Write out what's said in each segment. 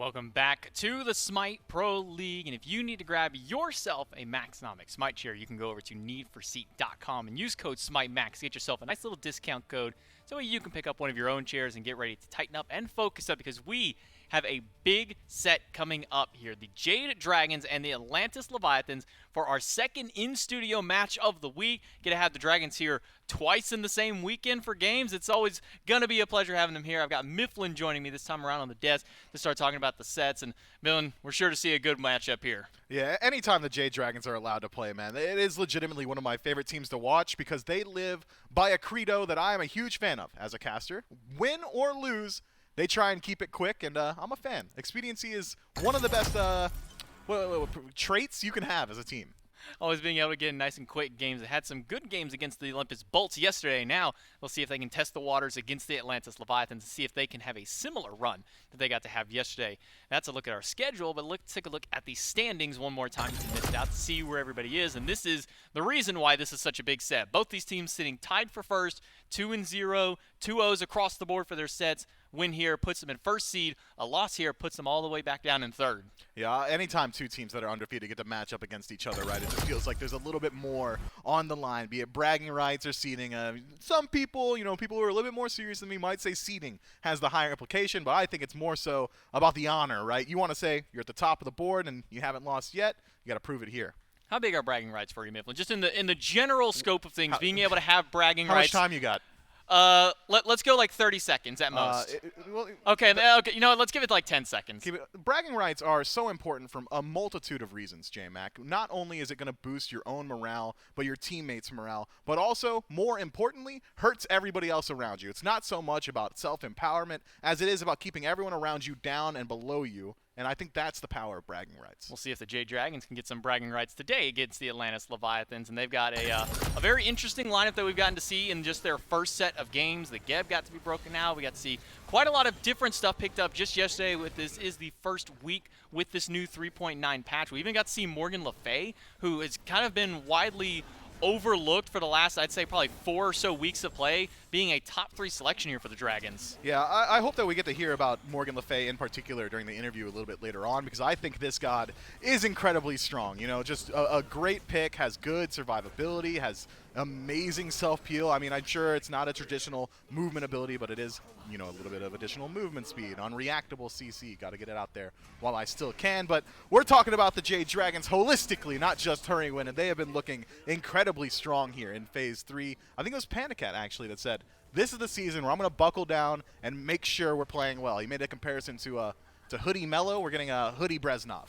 Welcome back to the SMITE Pro League, and if you need to grab yourself a Maxnomic SMITE chair, you can go over to needforseat.com and use code SMITEMAX to get yourself a nice little discount code so you can pick up one of your own chairs and get ready to tighten up and focus up, because we have a big set coming up here. The Jade Dragons and the Atlantis Leviathans for our second in-studio match of the week. Get to have the Dragons here twice in the same weekend for games. It's always going to be a pleasure having them here. I've got Mifflin joining me this time around on the desk to start talking about the sets. And Mifflin, we're sure to see a good matchup here. Yeah, anytime the Jade Dragons are allowed to play, man, it is legitimately one of my favorite teams to watch because they live by a credo that I am a huge fan of as a caster. Win or lose, they try and keep it quick, and I'm a fan. Expediency is one of the best traits you can have as a team. Always being able to get nice and quick games. They had some good games against the Olympus Bolts yesterday. Now we'll see if they can test the waters against the Atlantis Leviathans and see if they can have a similar run that they got to have yesterday. That's a look at our schedule, but let's take a look at the standings one more time if you missed out to see where everybody is. And this is the reason why this is such a big set. Both these teams sitting tied for first, 2-0, 2-0s across the board for their sets. Win here puts them in first seed. A loss here puts them all the way back down in third. Yeah, anytime two teams that are undefeated get to match up against each other, right, it just feels like there's a little bit more on the line, be it bragging rights or seeding. Some people, people who are a little bit more serious than me might say seeding has the higher implication, but I think it's more so about the honor, right? You want to say you're at the top of the board and you haven't lost yet. You got to prove it here. How big are bragging rights for you, Mifflin? Just in the general scope of things, being able to have bragging rights. How much time you got? Let's go like 30 seconds at most. Okay, you know what? Let's give it like 10 seconds. Bragging rights are so important from a multitude of reasons, J-Mac. Not only is it going to boost your own morale, but your teammates' morale, but also, more importantly, hurts everybody else around you. It's not so much about self-empowerment as it is about keeping everyone around you down and below you. And I think that's the power of bragging rights. We'll see if the Jade Dragons can get some bragging rights today against the Atlantis Leviathans. And they've got a very interesting lineup that we've gotten to see in just their first set of games. The Geb got to be broken out. We got to see quite a lot of different stuff picked up just yesterday. With this is the first week with this new 3.9 patch. We even got to see Morgan Le Fay, who has kind of been widely overlooked for the last, I'd say, probably 4 or so weeks of play, being a top 3 selection here for the Dragons. Yeah, I hope that we get to hear about Morgan Le Fay in particular during the interview a little bit later on, because I think this god is incredibly strong. just a great pick, has good survivability, has amazing self-peel. I mean, I'm sure it's not a traditional movement ability, but it is, a little bit of additional movement speed, unreactable CC. Got to get it out there while I still can. But we're talking about the Jade Dragons holistically, not just Hurrywin, and they have been looking incredibly strong here in Phase 3. I think it was Panicat, actually, that said, this is the season where I'm going to buckle down and make sure we're playing well. He made a comparison to Hoodie Mello. We're getting a Hoodie Breznov.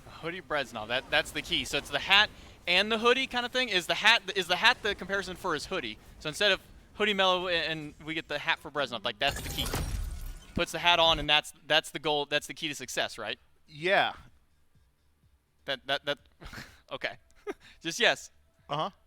Hoodie Breznov, that's the key. So it's the hat and the hoodie kind of thing. Is the hat the comparison for his hoodie? So instead of Hoodie Mello and we get the hat for Breznov, like that's the key. Puts the hat on and that's the goal. That's the key to success, right? Yeah. That okay. Just yes.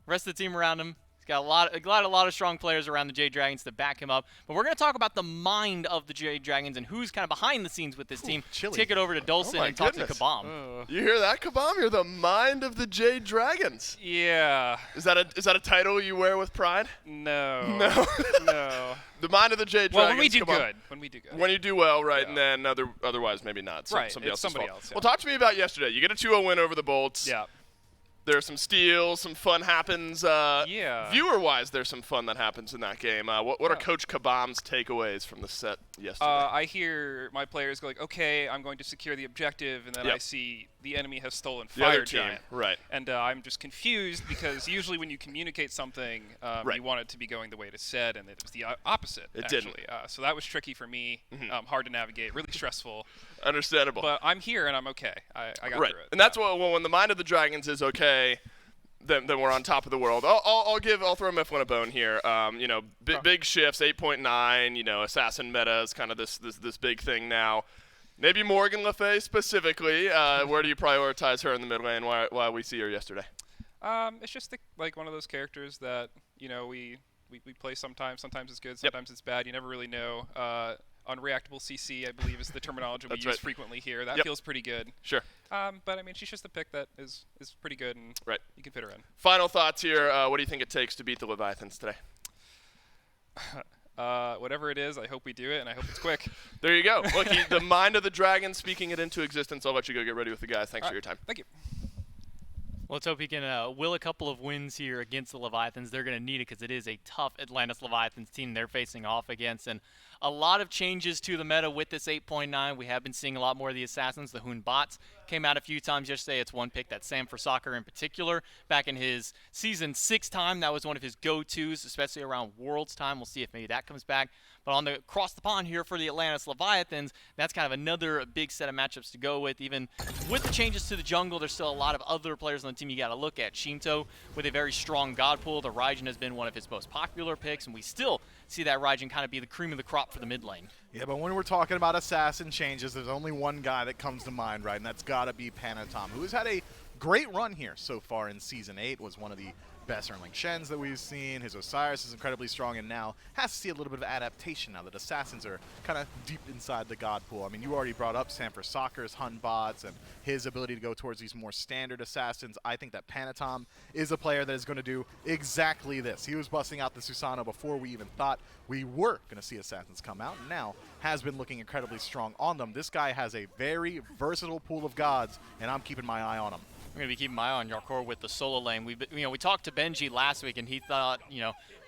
Rest of the team around him. He's got a lot of strong players around the Jade Dragons to back him up. But we're going to talk about the mind of the Jade Dragons and who's kind of behind the scenes with this team. Chilly. Take it over to Dulcin and talk to Kabam. You hear that, Kabam? You're the mind of the Jade Dragons. Yeah. Is that a title you wear with pride? No. No. No. The mind of the Jade Dragons. Well, when we do Kabam. good. When we do good. When you do well, right, Yeah. and then otherwise maybe not. So Right, Somebody it's else's somebody fault. else, yeah. Well, talk to me about yesterday. You get a 2-0 win over the Bolts. Yeah. There's some steals, some fun happens. Yeah. Viewer-wise, there's some fun that happens in that game. What are Coach Kabam's takeaways from the set yesterday? I hear my players go like, okay, I'm going to secure the objective, and then I see the enemy has stolen the other Fire team, Giant. right. And I'm just confused because usually when you communicate something, Right. you want it to be going the way it is said, and it was the opposite, It actually. didn't. So that was tricky for me, hard to navigate, really stressful. Understandable. But I'm here, and I'm okay. I got right. through it. And that's what when the mind of the Dragons is okay, then we're on top of the world. I'll throw Mifflin a bone here. Big shifts, 8.9. Assassin meta is kind of this big thing now. Maybe Morgan Le Fay specifically. Where do you prioritize her in the mid lane? Why we see her yesterday? It's just like one of those characters that we play sometimes. Sometimes it's good, sometimes it's bad. You never really know. Unreactable CC, I believe, is the terminology we use frequently here. That feels pretty good. Sure. But I mean, she's just a pick that is pretty good, and you can fit her in. Final thoughts here. What do you think it takes to beat the Leviathans today? Whatever it is, I hope we do it, and I hope it's quick. There you go. Look, the mind of the dragon speaking it into existence. I'll let you go get ready with the guys. Thanks for your time. Thank you. Well, let's hope he can will a couple of wins here against the Leviathans. They're going to need it because it is a tough Atlantis Leviathans team they're facing off against. And a lot of changes to the meta with this 8.9. We have been seeing a lot more of the Assassins. The Hoon bots came out a few times yesterday. It's one pick that Sam for Soccer in particular. Back in his Season 6 time, that was one of his go-tos, especially around Worlds time. We'll see if maybe that comes back. But on the across the pond here for the Atlantis Leviathans, that's kind of another big set of matchups to go with. Even with the changes to the jungle, there's still a lot of other players on the team you got to look at. Shinto with a very strong god pool. The Raijin has been one of his most popular picks, and we still see that Raijin kind of be the cream of the crop for the mid lane. Yeah, but when we're talking about assassin changes, there's only one guy that comes to mind, right? And that's got to be Panatom, who has had a great run here so far in Season 8, was one of the best earning Shens that we've seen. His Osiris is incredibly strong and now has to see a little bit of adaptation now that Assassins are kind of deep inside the god pool. I mean, you already brought up Sam for Soccer's Hun bots and his ability to go towards these more standard Assassins. I think that Panatom is a player that is going to do exactly this. He was busting out the Susano before we even thought we were going to see Assassins come out, and now has been looking incredibly strong on them. This guy has a very versatile pool of gods, and I'm keeping my eye on him. I'm going to be keeping my eye on Yarkor with the solo lane. We talked to Benji last week, and he thought,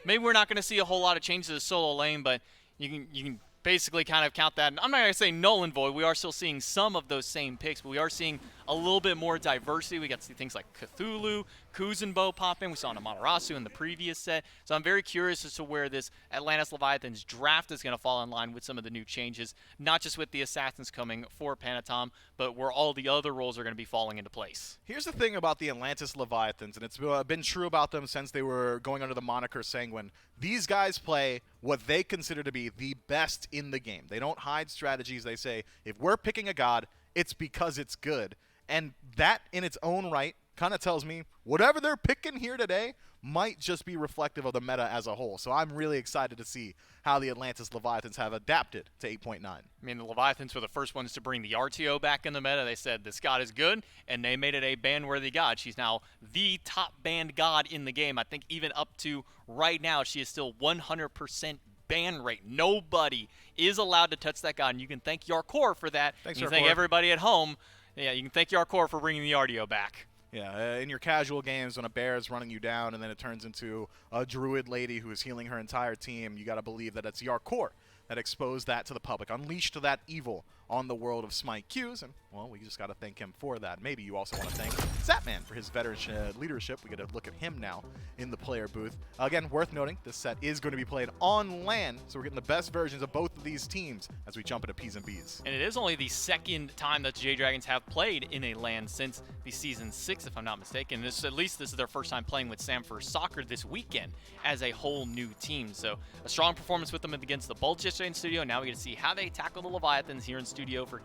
maybe we're not going to see a whole lot of changes to the solo lane, but you can basically kind of count that. And I'm not going to say null and void. We are still seeing some of those same picks, but we are seeing a little bit more diversity. We got to see things like Cthulhu, Kuzenbo pop in. We saw Amaterasu in the previous set. So I'm very curious as to where this Atlantis Leviathans draft is going to fall in line with some of the new changes, not just with the Assassins coming for Panatom, but where all the other roles are going to be falling into place. Here's the thing about the Atlantis Leviathans, and it's been true about them since they were going under the moniker Sanguine. These guys play what they consider to be the best in the game. They don't hide strategies. They say, if we're picking a god, it's because it's good. And that in its own right kind of tells me whatever they're picking here today might just be reflective of the meta as a whole. So I'm really excited to see how the Atlantis Leviathans have adapted to 8.9. I mean, the Leviathans were the first ones to bring the RTO back in the meta. They said this god is good, and they made it a ban-worthy god. She's now the top banned god in the game. I think even up to right now, she is still 100% ban rate. Nobody is allowed to touch that god, and you can thank Yarkor for that. Thanks, you Yarkor. can thank everybody at home. Yeah, you can thank Yarkor for bringing the RTO back. Yeah, in your casual games, when a bear is running you down and then it turns into a druid lady who is healing her entire team, you got to believe that it's Yarkor that exposed that to the public, unleashed that evil on the world of SMITE Qs, and, well, we just got to thank him for that. Maybe you also want to thank Zapman for his veteran leadership. We get a look at him now in the player booth. Again, worth noting, this set is going to be played on LAN, so we're getting the best versions of both of these teams as we jump into P's and B's. And it is only the second time that the Jade Dragons have played in a LAN since the Season 6, if I'm not mistaken. At least this is their first time playing with Sam for Soccer this weekend as a whole new team. So a strong performance with them against the Bulls yesterday in studio. Now we get to see how they tackle the Leviathans here in studio for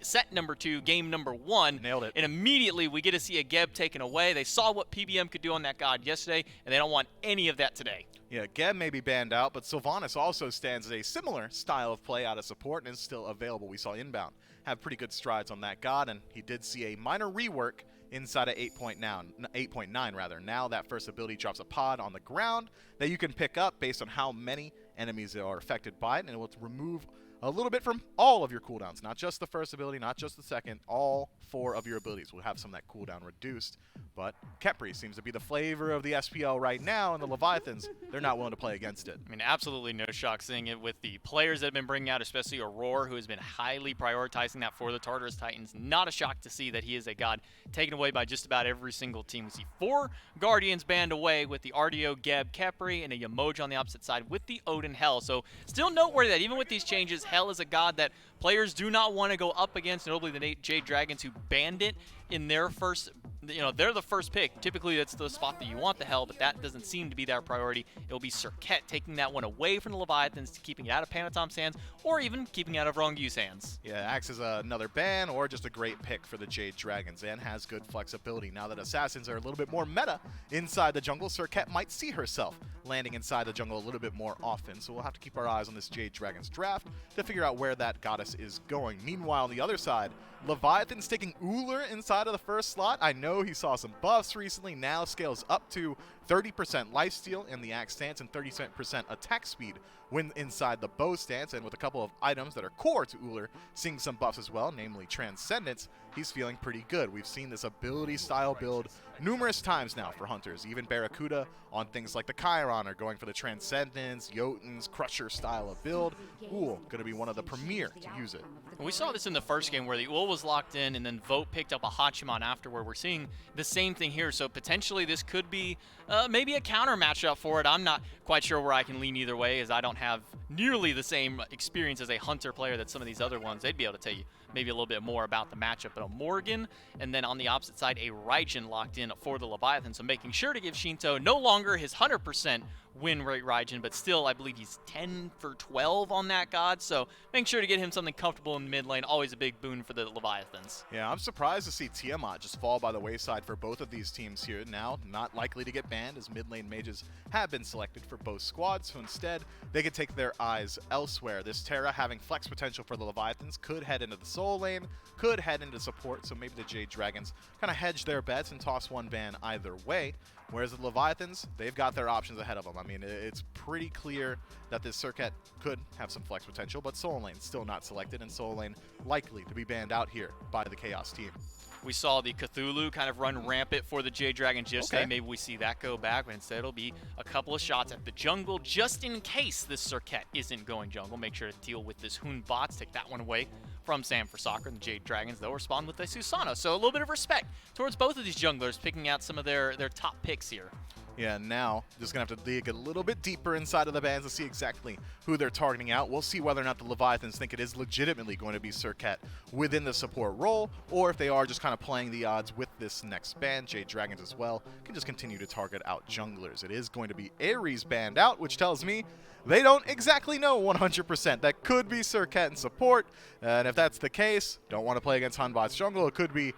set number 2, game number 1. Nailed it. And immediately we get to see a Geb taken away. They saw what PBM could do on that god yesterday, and they don't want any of that today. Yeah, Geb may be banned out, but Sylvanas also stands as a similar style of play out of support and is still available. We saw Inbound have pretty good strides on that god, and he did see a minor rework inside of 8.9 rather. Now that first ability drops a pod on the ground that you can pick up based on how many enemies are affected by it, and it will remove a little bit from all of your cooldowns, not just the first ability, not just the second. All 4 of your abilities will have some of that cooldown reduced. But Khepri seems to be the flavor of the SPL right now, and the Leviathans, they're not willing to play against it. I mean, absolutely no shock seeing it with the players that have been bringing out, especially Aurora, who has been highly prioritizing that for the Tartarus Titans. Not a shock to see that he is a god taken away by just about every single team. We see 4 Guardians banned away with the RDO, Geb, Khepri, and a Yamoja on the opposite side with the Odin Hell. So still noteworthy that even with these changes, Hell is a god that players do not want to go up against, notably the Jade Dragons, who banned it in their first, they're the first pick. Typically, that's the spot that you want the Hell, but that doesn't seem to be their priority. It'll be Serket taking that one away from the Leviathans, to keeping it out of Panatom's hands, or even keeping it out of Rongyu's hands. Yeah, acts as another ban, or just a great pick for the Jade Dragons, and has good flexibility. Now that Assassins are a little bit more meta inside the jungle, Serket might see herself landing inside the jungle a little bit more often, so we'll have to keep our eyes on this Jade Dragons draft to figure out where that goddess is going. Meanwhile, on the other side, Leviathan's taking Uller inside of the first slot. I know know he saw some buffs recently, now scales up to 30% lifesteal in the axe stance and 30% attack speed when inside the bow stance, and with a couple of items that are core to Ullr seeing some buffs as well, namely Transcendence, he's feeling pretty good. We've seen this ability style build numerous times now for hunters. Even Barracuda on things like the Chiron are going for the Transcendence, Jotun's, Crusher style of build. Ull going to be one of the premier to use it. We saw this in the first game where the Ull was locked in and then Vote picked up a Hachiman afterward. We're seeing the same thing here, so potentially this could be maybe a counter matchup for it. I'm not quite sure where I can lean either way, as I don't have nearly the same experience as a Hunter player that some of these other ones. They'd be able to tell you maybe a little bit more about the matchup. But a Morgan, and then on the opposite side, a Raijin locked in for the Leviathan. So making sure to give Shinto no longer his 100% win rate Raijin, but still I believe he's 10 for 12 on that god. So making sure to get him something comfortable in mid lane, always a big boon for the Leviathans. Yeah, I'm surprised to see Tiamat just fall by the wayside for both of these teams here. Now, not likely to get banned, as mid lane mages have been selected for both squads, so instead they could take their eyes elsewhere. This Terra having flex potential for the Leviathans could head into the soul lane, could head into support, so maybe the Jade Dragons kind of hedge their bets and toss one ban either way. Whereas the Leviathans, they've got their options ahead of them. I mean, it's pretty clear that this Circuit could have some flex potential, but Soul Lane still not selected, and Soul Lane likely to be banned out here by the Chaos team. We saw the Cthulhu kind of run rampant for the Jade Dragon yesterday. Okay. Maybe we see that go back, but instead it'll be a couple of shots at the jungle just in case this Circuit isn't going jungle. Make sure to deal with this Hoon bots, take that one away from Sam for Soccer. And the Jade Dragons, they'll respond with a Susano. So a little bit of respect towards both of these junglers, picking out some of their top picks here. Yeah, now just going to have to dig a little bit deeper inside of the bands to see exactly who they're targeting out. We'll see whether or not the Leviathans think it is legitimately going to be Circuit within the support role, or if they are just kind of playing the odds with this next ban. Jade Dragons as well can just continue to target out junglers. It is going to be Ares banned out, which tells me they don't exactly know 100%. That could be Circuit in support, and if that's the case, don't want to play against Hanbot's jungle. It could be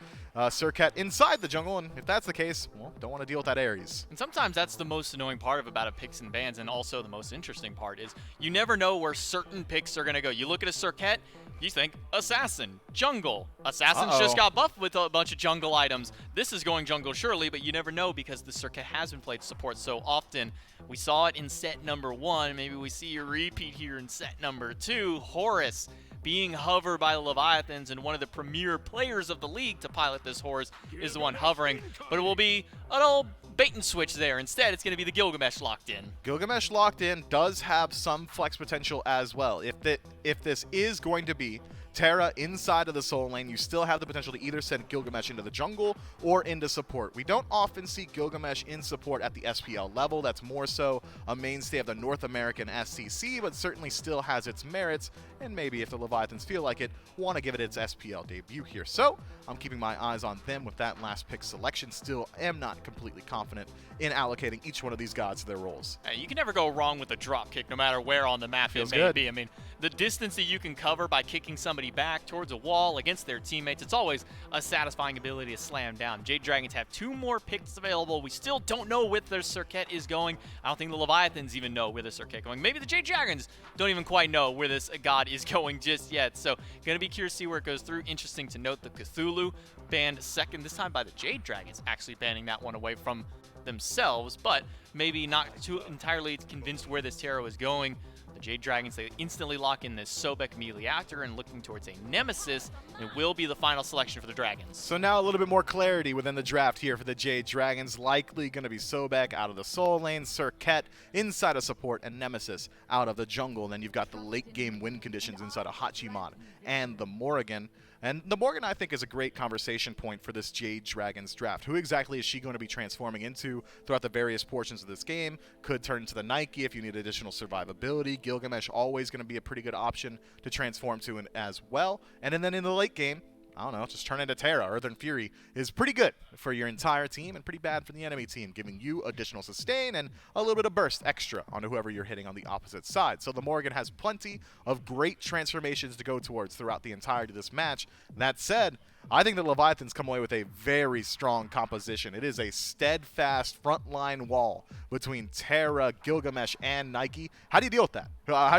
Circuit inside the jungle, and if that's the case, well, don't want to deal with that Ares. And sometimes that's the most annoying part about a picks and bans, and also the most interesting part is you never know where certain picks are going to go. You look at a Circuit, you think Assassin, jungle. Assassin's just got buffed with a bunch of jungle items. This is going jungle surely, but you never know because the Circuit has been played support so often. We saw it in set number 1. Maybe we see a repeat here in set number 2. Horus being hovered by the Leviathans, and one of the premier players of the league to pilot this Horus is the one hovering, but it will be an old bait and switch there. Instead, it's going to be the Gilgamesh locked in. Gilgamesh locked in does have some flex potential as well. If this is going to be Terra inside of the soul lane, you still have the potential to either send Gilgamesh into the jungle or into support. We don't often see Gilgamesh in support at the SPL level. That's more so a mainstay of the North American SCC, but certainly still has its merits, and maybe if the Leviathans feel like it, want to give it its SPL debut here. So I'm keeping my eyes on them with that last pick selection. Still am not completely confident in allocating each one of these gods to their roles. Hey, you can never go wrong with a drop kick, no matter where on the map Feels it may good. be. I mean, the distance that you can cover by kicking somebody back towards a wall against their teammates, it's always a satisfying ability to slam down. Jade Dragons have 2 more picks available. We still don't know where their Circuit is going. I don't think the Leviathans even know where the Circuit is going. Maybe the Jade Dragons don't even quite know where this god is going just yet. So gonna be curious to see where it goes through. Interesting to note the Cthulhu banned second, this time by the Jade Dragons, actually banning that one away from themselves, but maybe not too entirely convinced where this Terra was going. The Jade Dragons, they instantly lock in this Sobek Meliactor and looking towards a Nemesis. It will be the final selection for the Dragons. So now a little bit more clarity within the draft here for the Jade Dragons. Likely going to be Sobek out of the soul lane, Circuit inside of support, and Nemesis out of the jungle. And then you've got the late game win conditions inside of Hachiman and the Morrigan. And the Morgan, I think, is a great conversation point for this Jade Dragons draft. Who exactly is she going to be transforming into throughout the various portions of this game? Could turn into the Nike if you need additional survivability. Gilgamesh always going to be a pretty good option to transform to as well. And then in the late game, I don't know, just turn into Terra. Earthen Fury is pretty good for your entire team and pretty bad for the enemy team, giving you additional sustain and a little bit of burst extra onto whoever you're hitting on the opposite side. So the Morgan has plenty of great transformations to go towards throughout the entirety of this match. That said, I think the Leviathans come away with a very strong composition. It is a steadfast frontline wall between Terra, Gilgamesh, and Nike. How do you deal with that?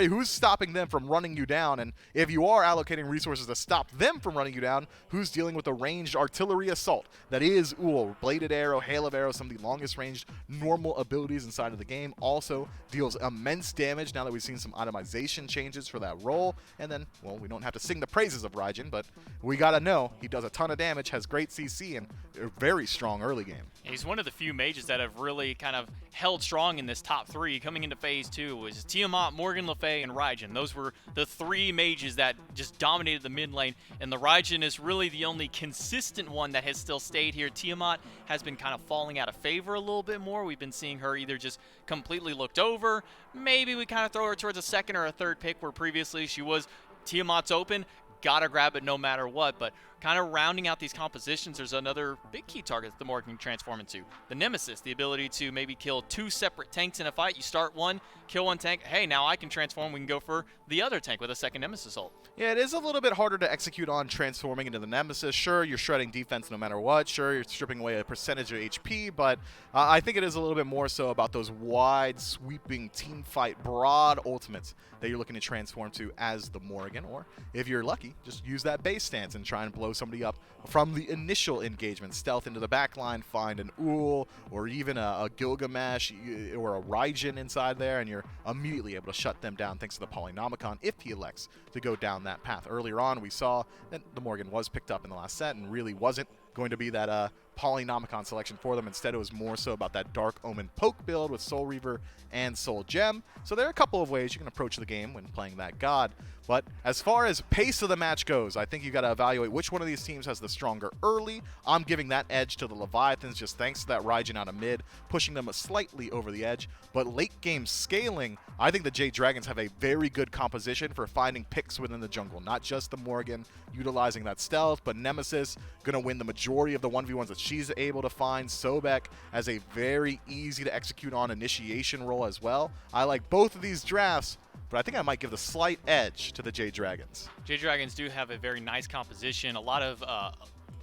Who's stopping them from running you down? And if you are allocating resources to stop them from running you down, who's dealing with a ranged artillery assault? That is Ull, Bladed Arrow, Hail of Arrow, some of the longest ranged normal abilities inside of the game. Also deals immense damage now that we've seen some itemization changes for that role. And then, well, we don't have to sing the praises of Raijin, but we gotta know he does a ton of damage, has great CC, and a very strong early game. He's one of the few mages that have really kind of held strong in this top 3 coming into phase 2. It was Tiamat, Morgan Le Fay, and Raijin. Those were the 3 mages that just dominated the mid lane, and the Raijin is really the only consistent one that has still stayed here. Tiamat has been kind of falling out of favor a little bit more. We've been seeing her either just completely looked over, maybe we kind of throw her towards a second or a third pick, where previously she was Tiamat's open, gotta grab it no matter what. But kind of rounding out these compositions, there's another big key target that the Morgan can transform into. The Nemesis, the ability to maybe kill 2 separate tanks in a fight. You start one, kill one tank, hey, now I can transform, we can go for the other tank with a second Nemesis ult. Yeah, it is a little bit harder to execute on transforming into the Nemesis. Sure, you're shredding defense no matter what. Sure, you're stripping away a percentage of HP, but I think it is a little bit more so about those wide, sweeping, team fight, broad ultimates that you're looking to transform to as the Morgan. Or if you're lucky, just use that base stance and try and blow somebody up from the initial engagement. Stealth into the backline, find an Ull, or even a Gilgamesh or a Raijin inside there, and you're immediately able to shut them down thanks to the Polynomicon if he elects to go down that path. Earlier on, we saw that the Morgan was picked up in the last set and really wasn't going to be that Polynomicon selection for them. Instead, it was more so about that Dark Omen poke build with Soul Reaver and Soul Gem. So there are a couple of ways you can approach the game when playing that god. But as far as pace of the match goes, I think you got to evaluate which one of these teams has the stronger early. I'm giving that edge to the Leviathans just thanks to that Raijin out of mid, pushing them slightly over the edge. But late game scaling, I think the Jade Dragons have a very good composition for finding picks within the jungle. Not just the Morgan utilizing that stealth, but Nemesis going to win the majority of the 1v1s that she's able to find. Sobek as a very easy to execute on initiation role as well. I like both of these drafts, but I think I might give the slight edge to the Jade Dragons. Jade Dragons do have a very nice composition, a lot of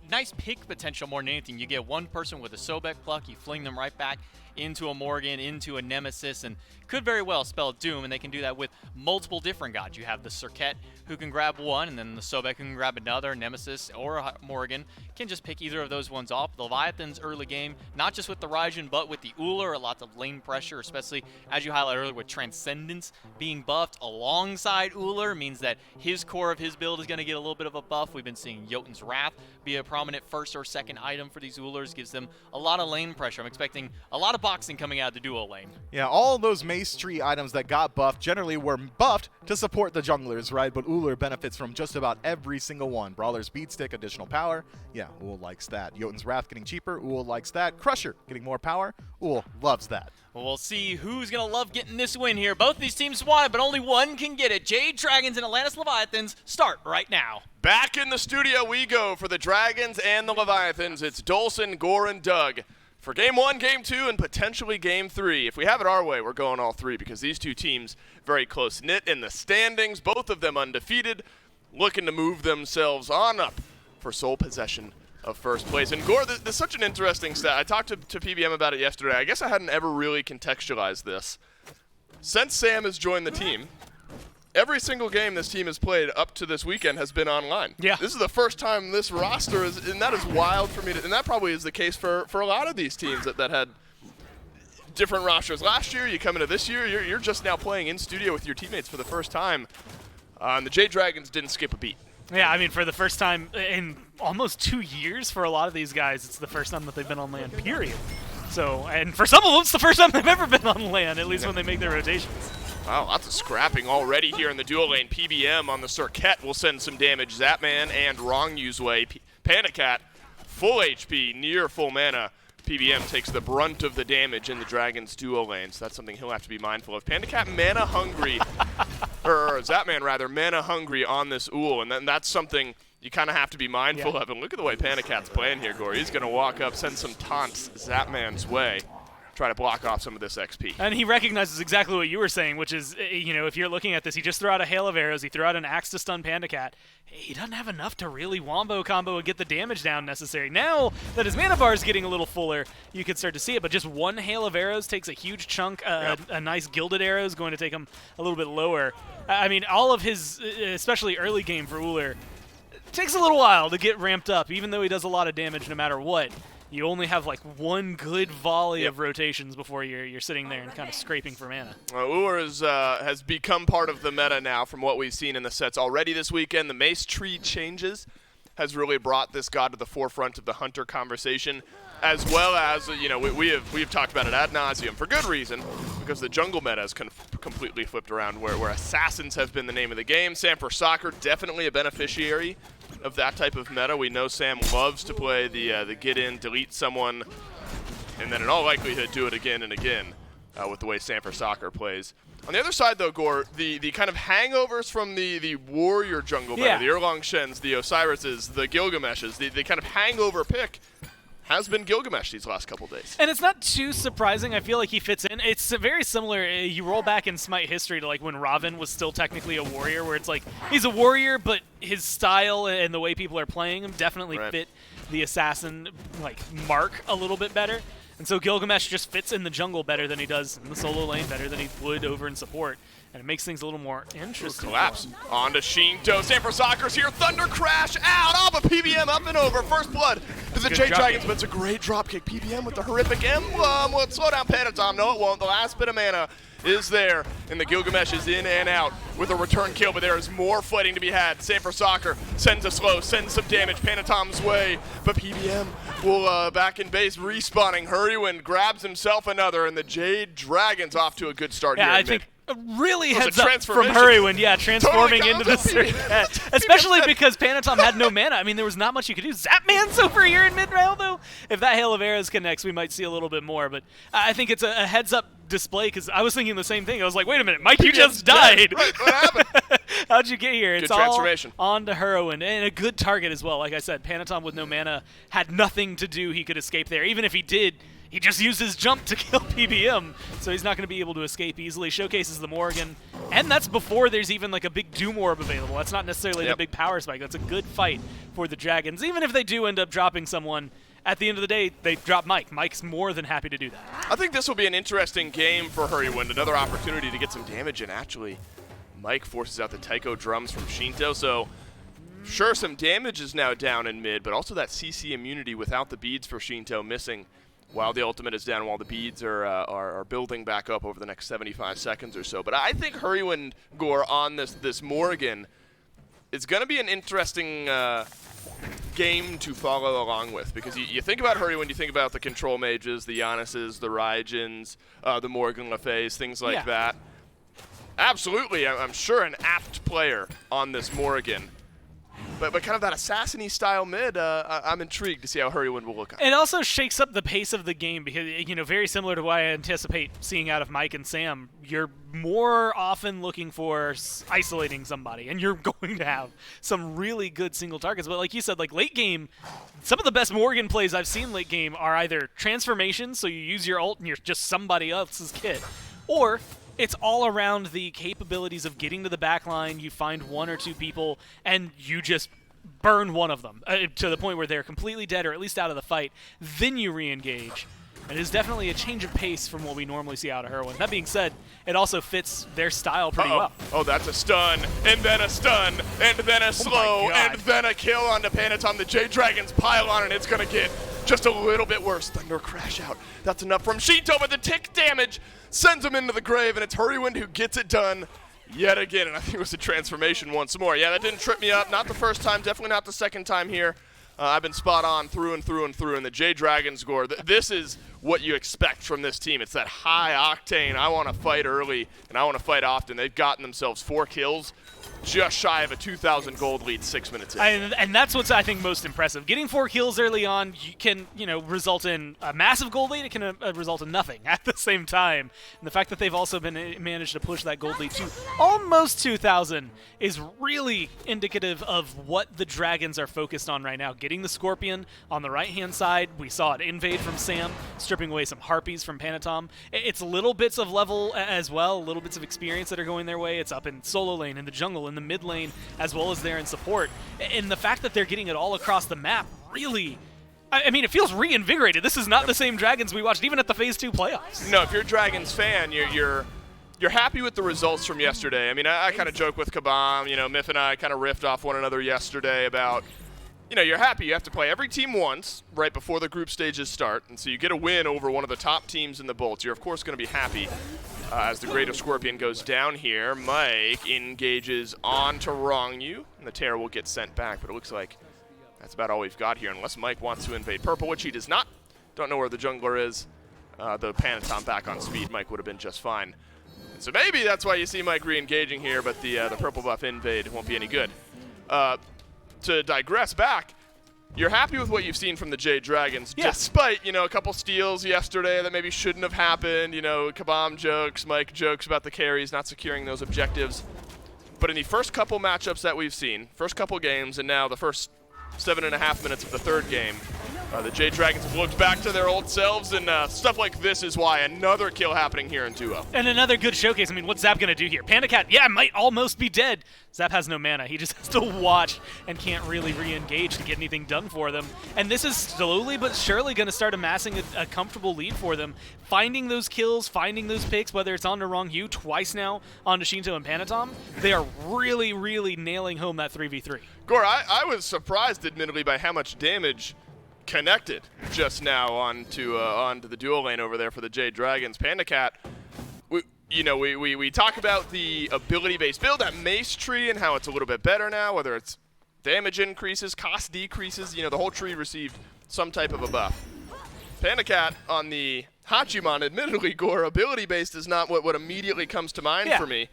nice pick potential more than anything. You get one person with a Sobek pluck, you fling them right back into a Morgan, into a Nemesis, and could very well spell Doom, and they can do that with multiple different gods. You have the Serket who can grab one, and then the Sobek who can grab another, Nemesis or a Morgan can just pick either of those ones off. The Leviathans early game, not just with the Raijin, but with the Uller, lots of lane pressure, especially as you highlighted earlier with Transcendence being buffed alongside Uller, means that his core of his build is going to get a little bit of a buff. We've been seeing Jotun's Wrath be a prominent first or second item for these Ullers, gives them a lot of lane pressure. I'm expecting a lot of boxing coming out of the duo lane. Yeah, all those Mace Tree items that got buffed generally were buffed to support the junglers, right? But Uller benefits from just about every single one. Brawler's Beatstick, additional power. Yeah, Ull likes that. Jotun's Wrath getting cheaper. Ull likes that. Crusher getting more power. Ull loves that. Well, we'll see who's going to love getting this win here. Both these teams want it, but only one can get it. Jade Dragons and Atlantis Leviathans start right now. Back in the studio we go for the Dragons and the Leviathans. It's Dolson, Gore, and Doug for Game 1, Game 2, and potentially Game 3. If we have it our way, we're going all 3 because these two teams very close-knit in the standings, both of them undefeated, looking to move themselves on up for sole possession of first place. And Gore, there's such an interesting stat. I talked to PBM about it yesterday. I guess I hadn't ever really contextualized this. Since Sam has joined the team, every single game this team has played up to this weekend has been online. Yeah. This is the first time this roster is, and that is wild for me to, and that probably is the case for a lot of these teams that had different rosters last year. You come into this year, you're just now playing in studio with your teammates for the first time. And the Jade Dragons didn't skip a beat. Yeah, I mean, for the first time in almost 2 years for a lot of these guys, it's the first time that they've been on LAN, period. So, and for some of them, it's the first time they've ever been on LAN, at least when they make their rotations. Wow, lots of scrapping already here in the dual lane. PBM on the Serket will send some damage. Zapman and Wrong Use Way. Panda Cat, full HP, near full mana. PBM takes the brunt of the damage in the Dragons duo lane, so that's something he'll have to be mindful of. Panda Cat mana hungry, or Zapman rather, mana hungry on this Ull, and then that's something you kind of have to be mindful of. And look at the way Panda Cat's playing here, Gore. He's going to walk up, send some taunts Zapman's way. try to block off some of this XP. And he recognizes exactly what you were saying, which is, if you're looking at this, he just threw out a hail of arrows, he threw out an axe to stun Panda Cat. He doesn't have enough to really wombo combo and get the damage down necessary. Now that his mana bar is getting a little fuller, you can start to see it, but just one hail of arrows takes a huge chunk. A nice gilded arrow is going to take him a little bit lower. I mean, all of his, especially early game for Ullr, takes a little while to get ramped up, even though he does a lot of damage no matter what. You only have like one good volley of rotations before you're sitting there and kind of scraping for mana. Ullr has become part of the meta now from what we've seen in the sets already this weekend. The Mace Tree changes has really brought this god to the forefront of the Hunter conversation, as well as, we've talked about it ad nauseum for good reason, because the jungle meta has completely flipped around where assassins have been the name of the game. Sam for Soccer, definitely a beneficiary of that type of meta. We know Sam loves to play the get in, delete someone, and then in all likelihood do it again and again with the way Sam for Soccer plays. On the other side, though, Gore, the kind of hangovers from the warrior jungle meta, the Erlang Shens, the Osiris's, the Gilgamesh's, the kind of hangover pick has been Gilgamesh these last couple days. And it's not too surprising. I feel like he fits in. It's very similar. You roll back in Smite history to like when Raven was still technically a warrior, where it's like he's a warrior, but his style and the way people are playing him definitely fit the assassin like mark a little bit better. And so Gilgamesh just fits in the jungle better than he does in the solo lane, better than he would over in support. And it makes things a little more interesting. Collapse onto Shinto. Sam for Soccer's here. Thunder Crash out. All the PBM up and over. First blood to the Jade Dragons, but it's a great dropkick. PBM with the horrific emblem. Will it slow down Panatom? No, it won't. The last bit of mana is there, and the Gilgamesh is in and out with a return kill, but there is more fighting to be had. Sam for Soccer sends a slow, sends some damage Panatom's way, but PBM will back in base, respawning. Hurrywin grabs himself another, and the Jade Dragons off to a good start here. I think really heads up from transformation. Hurrywin, transforming Totally into the circuit. Especially because Panatom had no mana. I mean, there was not much you could do. Zapman's over here in mid-round, though. If that Hail of Arrows connects, we might see a little bit more. But I think it's a heads-up display, because I was thinking the same thing. I was like, wait a minute, Mike, you just died. Right, what happened? How'd you get here? Good It's transformation. all on to Hurrywin, and a good target as well. Like I said, Panatom with no mana had nothing to do. He could escape there. Even if he did, he just used his jump to kill PBM, so he's not going to be able to escape easily. Showcases the Morrigan, and that's before there's even like a big Doom Orb available. That's not necessarily the big power spike. That's a good fight for the Dragons. Even if they do end up dropping someone, at the end of the day, they drop Mike. Mike's more than happy to do that. I think this will be an interesting game for Hurrywin. Another opportunity to get some damage in, actually. Mike forces out the Taiko drums from Shinto, so sure, some damage is now down in mid, but also that CC immunity without the beads for Shinto missing while the ultimate is down, while the beads are building back up over the next 75 seconds or so. But I think Hurrywin, Gore, on this Morrigan, it's going to be an interesting game to follow along with, because you think about Hurrywin, you think about the control mages, the Giannis's, the Raijins, the Morgan Le Fays, things like that. Absolutely, I'm sure an apt player on this Morrigan. But kind of that assassin-y style mid, I'm intrigued to see how Hurrywin will look on. It also shakes up the pace of the game, because, very similar to what I anticipate seeing out of Mike and Sam, you're more often looking for isolating somebody, and you're going to have some really good single targets. But like you said, like late game, some of the best Morgan plays I've seen late game are either transformations, so you use your ult and you're just somebody else's kit, or it's all around the capabilities of getting to the back line. You find one or two people, and you just burn one of them to the point where they're completely dead or at least out of the fight. Then you re-engage. It is definitely a change of pace from what we normally see out of Hurrywin. That being said, it also fits their style pretty well. Oh, that's a stun, and then a stun, and then a slow, and then a kill onto Panatom. The Jade Dragons pile on, and it's going to get just a little bit worse. Thunder Crash out. That's enough from Shinto, but the tick damage sends him into the grave, and it's Hurrywin who gets it done yet again. And I think it was a transformation once more. Yeah, that didn't trip me up. Not the first time, definitely not the second time here. I've been spot on through and through and through. And the Jade Dragons score, this is what you expect from this team. It's that high octane, I want to fight early, and I want to fight often. They've gotten themselves 4 kills just shy of a 2,000 gold lead 6 minutes in. And that's what's, I think, most impressive. Getting 4 kills early on can, result in a massive gold lead. It can result in nothing at the same time. And the fact that they've also managed to push that gold lead to almost 2,000 is really indicative of what the Dragons are focused on right now. Getting the Scorpion on the right-hand side. We saw it invade from Sam, stripping away some Harpies from Panatom. It's little bits of level as well, little bits of experience that are going their way. It's up in solo lane, in the jungle, in the mid lane, as well as there in support. And the fact that they're getting it all across the map really, I mean, it feels reinvigorated. This is not the same Dragons we watched even at the Phase 2 playoffs. No, if you're a Dragons fan, you're happy with the results from yesterday. I mean, I kind of joke with Kabam, Myth and I kind of riffed off one another yesterday about, you're happy. You have to play every team once right before the group stages start, and so you get a win over one of the top teams in the Bolts. You're, of course, going to be happy as the Greater Scorpion goes down here. Mike engages onto Rongyu, and the Terror will get sent back, but it looks like that's about all we've got here, unless Mike wants to invade purple, which he does not. Don't know where the jungler is. The Panatom back on speed, Mike would have been just fine. And so maybe that's why you see Mike re-engaging here, but the purple buff invade won't be any good. To digress back, you're happy with what you've seen from the Jade Dragons, despite, a couple steals yesterday that maybe shouldn't have happened. Kabam jokes, Mike jokes about the carries not securing those objectives. But in the first couple matchups that we've seen, first couple games, and now the first 7.5 minutes of the third game, the Jade Dragons have looked back to their old selves, and stuff like this is why another kill happening here in duo. And another good showcase. I mean, what's Zap going to do here? Pandacat, might almost be dead. Zap has no mana. He just has to watch and can't really re-engage to get anything done for them. And this is slowly but surely going to start amassing a comfortable lead for them. Finding those kills, finding those picks, whether it's on to Rongyu twice now, onto Shinto and Panatom, they are really, really nailing home that 3v3. Gore, I was surprised, admittedly, by how much damage connected just now onto the duo lane over there for the Jade Dragons. Pandacat, we talk about the ability-based build, that Mace tree, and how it's a little bit better now, whether it's damage increases, cost decreases, the whole tree received some type of a buff. Pandacat on the Hachimon, admittedly, Gore, ability-based is not what immediately comes to mind for me.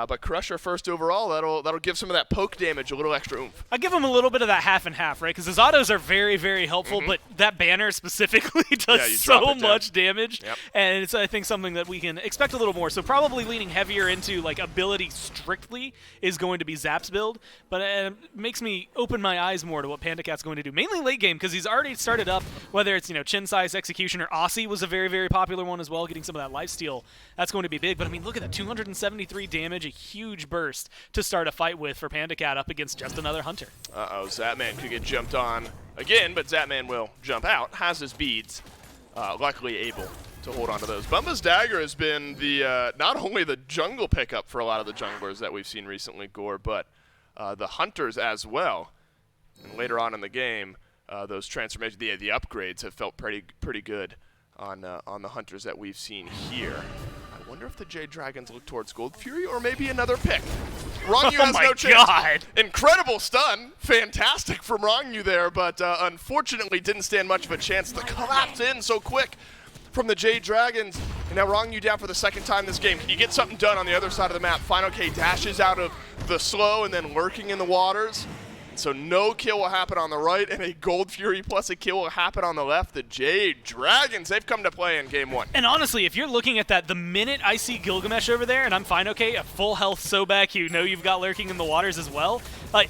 But Crusher first overall, that'll give some of that poke damage a little extra oomph. I give him a little bit of that half and half, right? Because his autos are very, very helpful, but that banner specifically does so much damage. Yep. And it's, I think, something that we can expect a little more. So probably leaning heavier into ability strictly is going to be Zap's build. But it makes me open my eyes more to what Pandacat's going to do. Mainly late game, because he's already started up, whether it's, Chin-Size, Executioner, Aussie was a very, very popular one as well, getting some of that lifesteal. That's going to be big. But, I mean, look at that, 273 damage. A huge burst to start a fight with for Pandacat up against just another Hunter. Uh-oh, Zapman could get jumped on again, but Zapman will jump out, has his beads, luckily able to hold on to those. Bumba's Dagger has been the not only the jungle pickup for a lot of the junglers that we've seen recently, Gore, but the Hunters as well. And later on in the game, those transformations, the upgrades have felt pretty good on the Hunters that we've seen here. I wonder if the Jade Dragons look towards Gold Fury or maybe another pick. Rongyu has no chance. God. Incredible stun. Fantastic from Rongyu there, but unfortunately didn't stand much of a chance. The collapse in so quick from the Jade Dragons. And now Rongyu down for the second time this game. Can you get something done on the other side of the map? Final K dashes out of the slow and then lurking in the waters. So no kill will happen on the right, and a Gold Fury plus a kill will happen on the left. The Jade Dragons, they've come to play in game one. And honestly, if you're looking at that, the minute I see Gilgamesh over there, and I'm fine, okay, a full health Sobek, you've got lurking in the waters as well,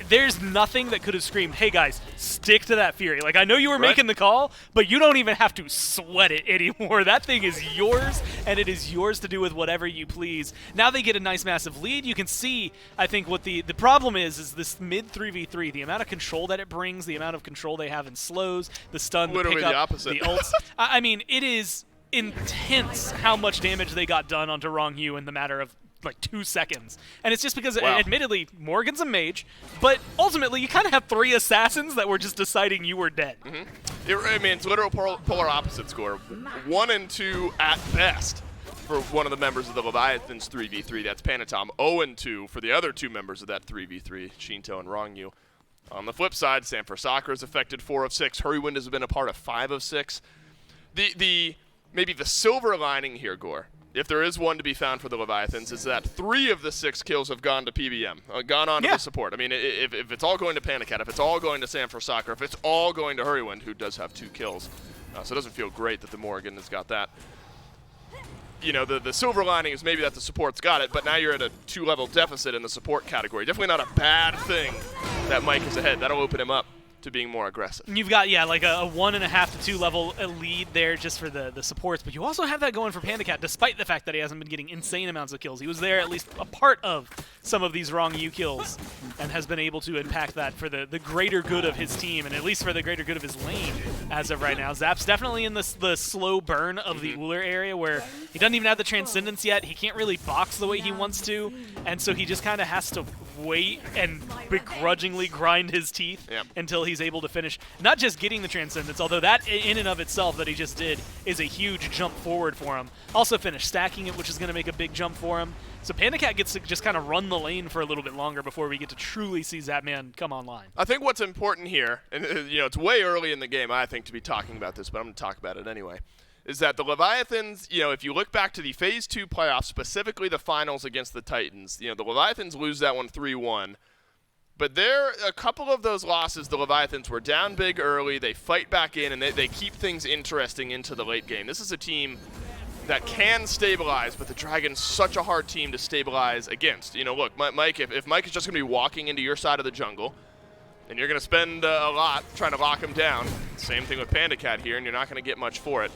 there's nothing that could have screamed, hey guys, stick to that Fury. I know you were making the call, but you don't even have to sweat it anymore. That thing is yours, and it is yours to do with whatever you please. Now they get a nice massive lead. You can see, I think, what the problem is this mid 3v3, the amount of control that it brings, the amount of control they have in slows, the stun, literally the pickup, the opposite. The ults. I mean, it is intense how much damage they got done onto Rongyu in the matter of 2 seconds. And it's just because, admittedly, Morgan's a mage, but ultimately you kind of have 3 assassins that were just deciding you were dead. It's literal polar opposite score. 1 and 2 at best for one of the members of the Leviathans 3v3. That's Panatom. 0 and 2 for the other 2 members of that 3v3, Shinto and Rongyu. On the flip side, Sanford Soccer has affected 4 of 6. Hurrywind has been a part of 5 of 6. Maybe the silver lining here, Gore, if there is one to be found for the Leviathans, is that 3 of the 6 kills have gone to PBM, gone on to the support. I mean, if it's all going to Panic Hat, if it's all going to Sam for Soccer, if it's all going to Hurrywind, who does have 2 kills, so it doesn't feel great that the Morrigan has got that. You know, the silver lining is maybe that the support's got it, but now you're at a 2-level deficit in the support category. Definitely not a bad thing that Mike is ahead. That'll open him up to being more aggressive. You've got, like a 1.5 to 2 level lead there just for the supports, but you also have that going for Panda Cat, despite the fact that he hasn't been getting insane amounts of kills. He was there at least a part of some of these wrong U kills and has been able to impact that for the greater good of his team, and at least for the greater good of his lane as of right now. Zap's definitely in the slow burn of the Uller area where he doesn't even have the Transcendence yet. He can't really box the way he wants to, and so he just kind of has to wait and begrudgingly grind his teeth until he's able to finish, not just getting the Transcendence, although that in and of itself that he just did is a huge jump forward for him. Also finish stacking it, which is going to make a big jump for him. So Panda Cat gets to just kind of run the lane for a little bit longer before we get to truly see Zapman come online. I think what's important here, and you know, it's way early in the game, I think, to be talking about this, but I'm going to talk about it anyway, is that the Leviathans, you know, if you look back to the Phase 2 playoffs, specifically the finals against the Titans, you know, the Leviathans lose that one 3-1. But a couple of those losses, the Leviathans were down big early, they fight back in, and they keep things interesting into the late game. This is a team that can stabilize, but the Dragon's such a hard team to stabilize against. You know, look, Mike, if Mike is just going to be walking into your side of the jungle, and you're going to spend a lot trying to lock him down, same thing with Panda Cat here, and you're not going to get much for it.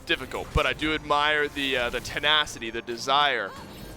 Difficult, but I do admire the tenacity, the desire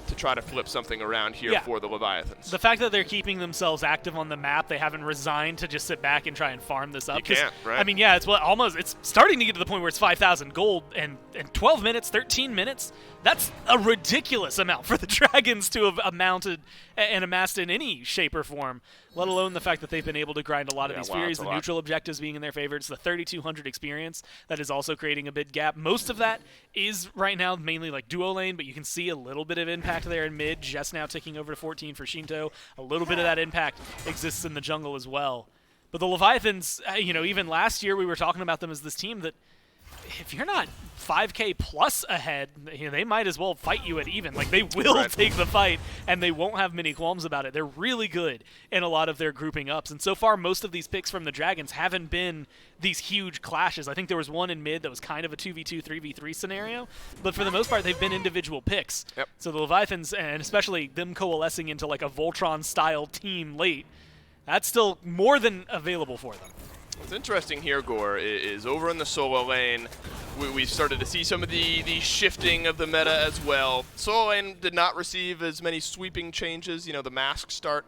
to try to flip something around here for the Leviathans. The fact that they're keeping themselves active on the map, they haven't resigned to just sit back and try and farm this up. You can't, right? I mean, it's starting to get to the point where it's 5,000 gold and 12 minutes, 13 minutes. That's a ridiculous amount for the Dragons to have amounted and amassed in any shape or form, let alone the fact that they've been able to grind a lot of these Furies, the neutral objectives being in their favor. It's the 3,200 experience that is also creating a big gap. Most of that is right now mainly like duo lane, but you can see a little bit of impact there in mid, just now ticking over to 14 for Shinto. A little bit of that impact exists in the jungle as well. But the Leviathans, you know, even last year we were talking about them as this team that if you're not 5K plus ahead, you know, they might as well fight you at even. Like, they will take the fight, and they won't have many qualms about it. They're really good in a lot of their grouping ups. And so far, most of these picks from the Dragons haven't been these huge clashes. I think there was one in mid that was kind of a 2v2, 3v3 scenario. But for the most part, they've been individual picks. So the Leviathans, and especially them coalescing into like a Voltron-style team late, that's still more than available for them. What's interesting here, Gore, is over in the solo lane, we started to see some of the shifting of the meta as well. Solo lane did not receive as many sweeping changes. You know, the mask start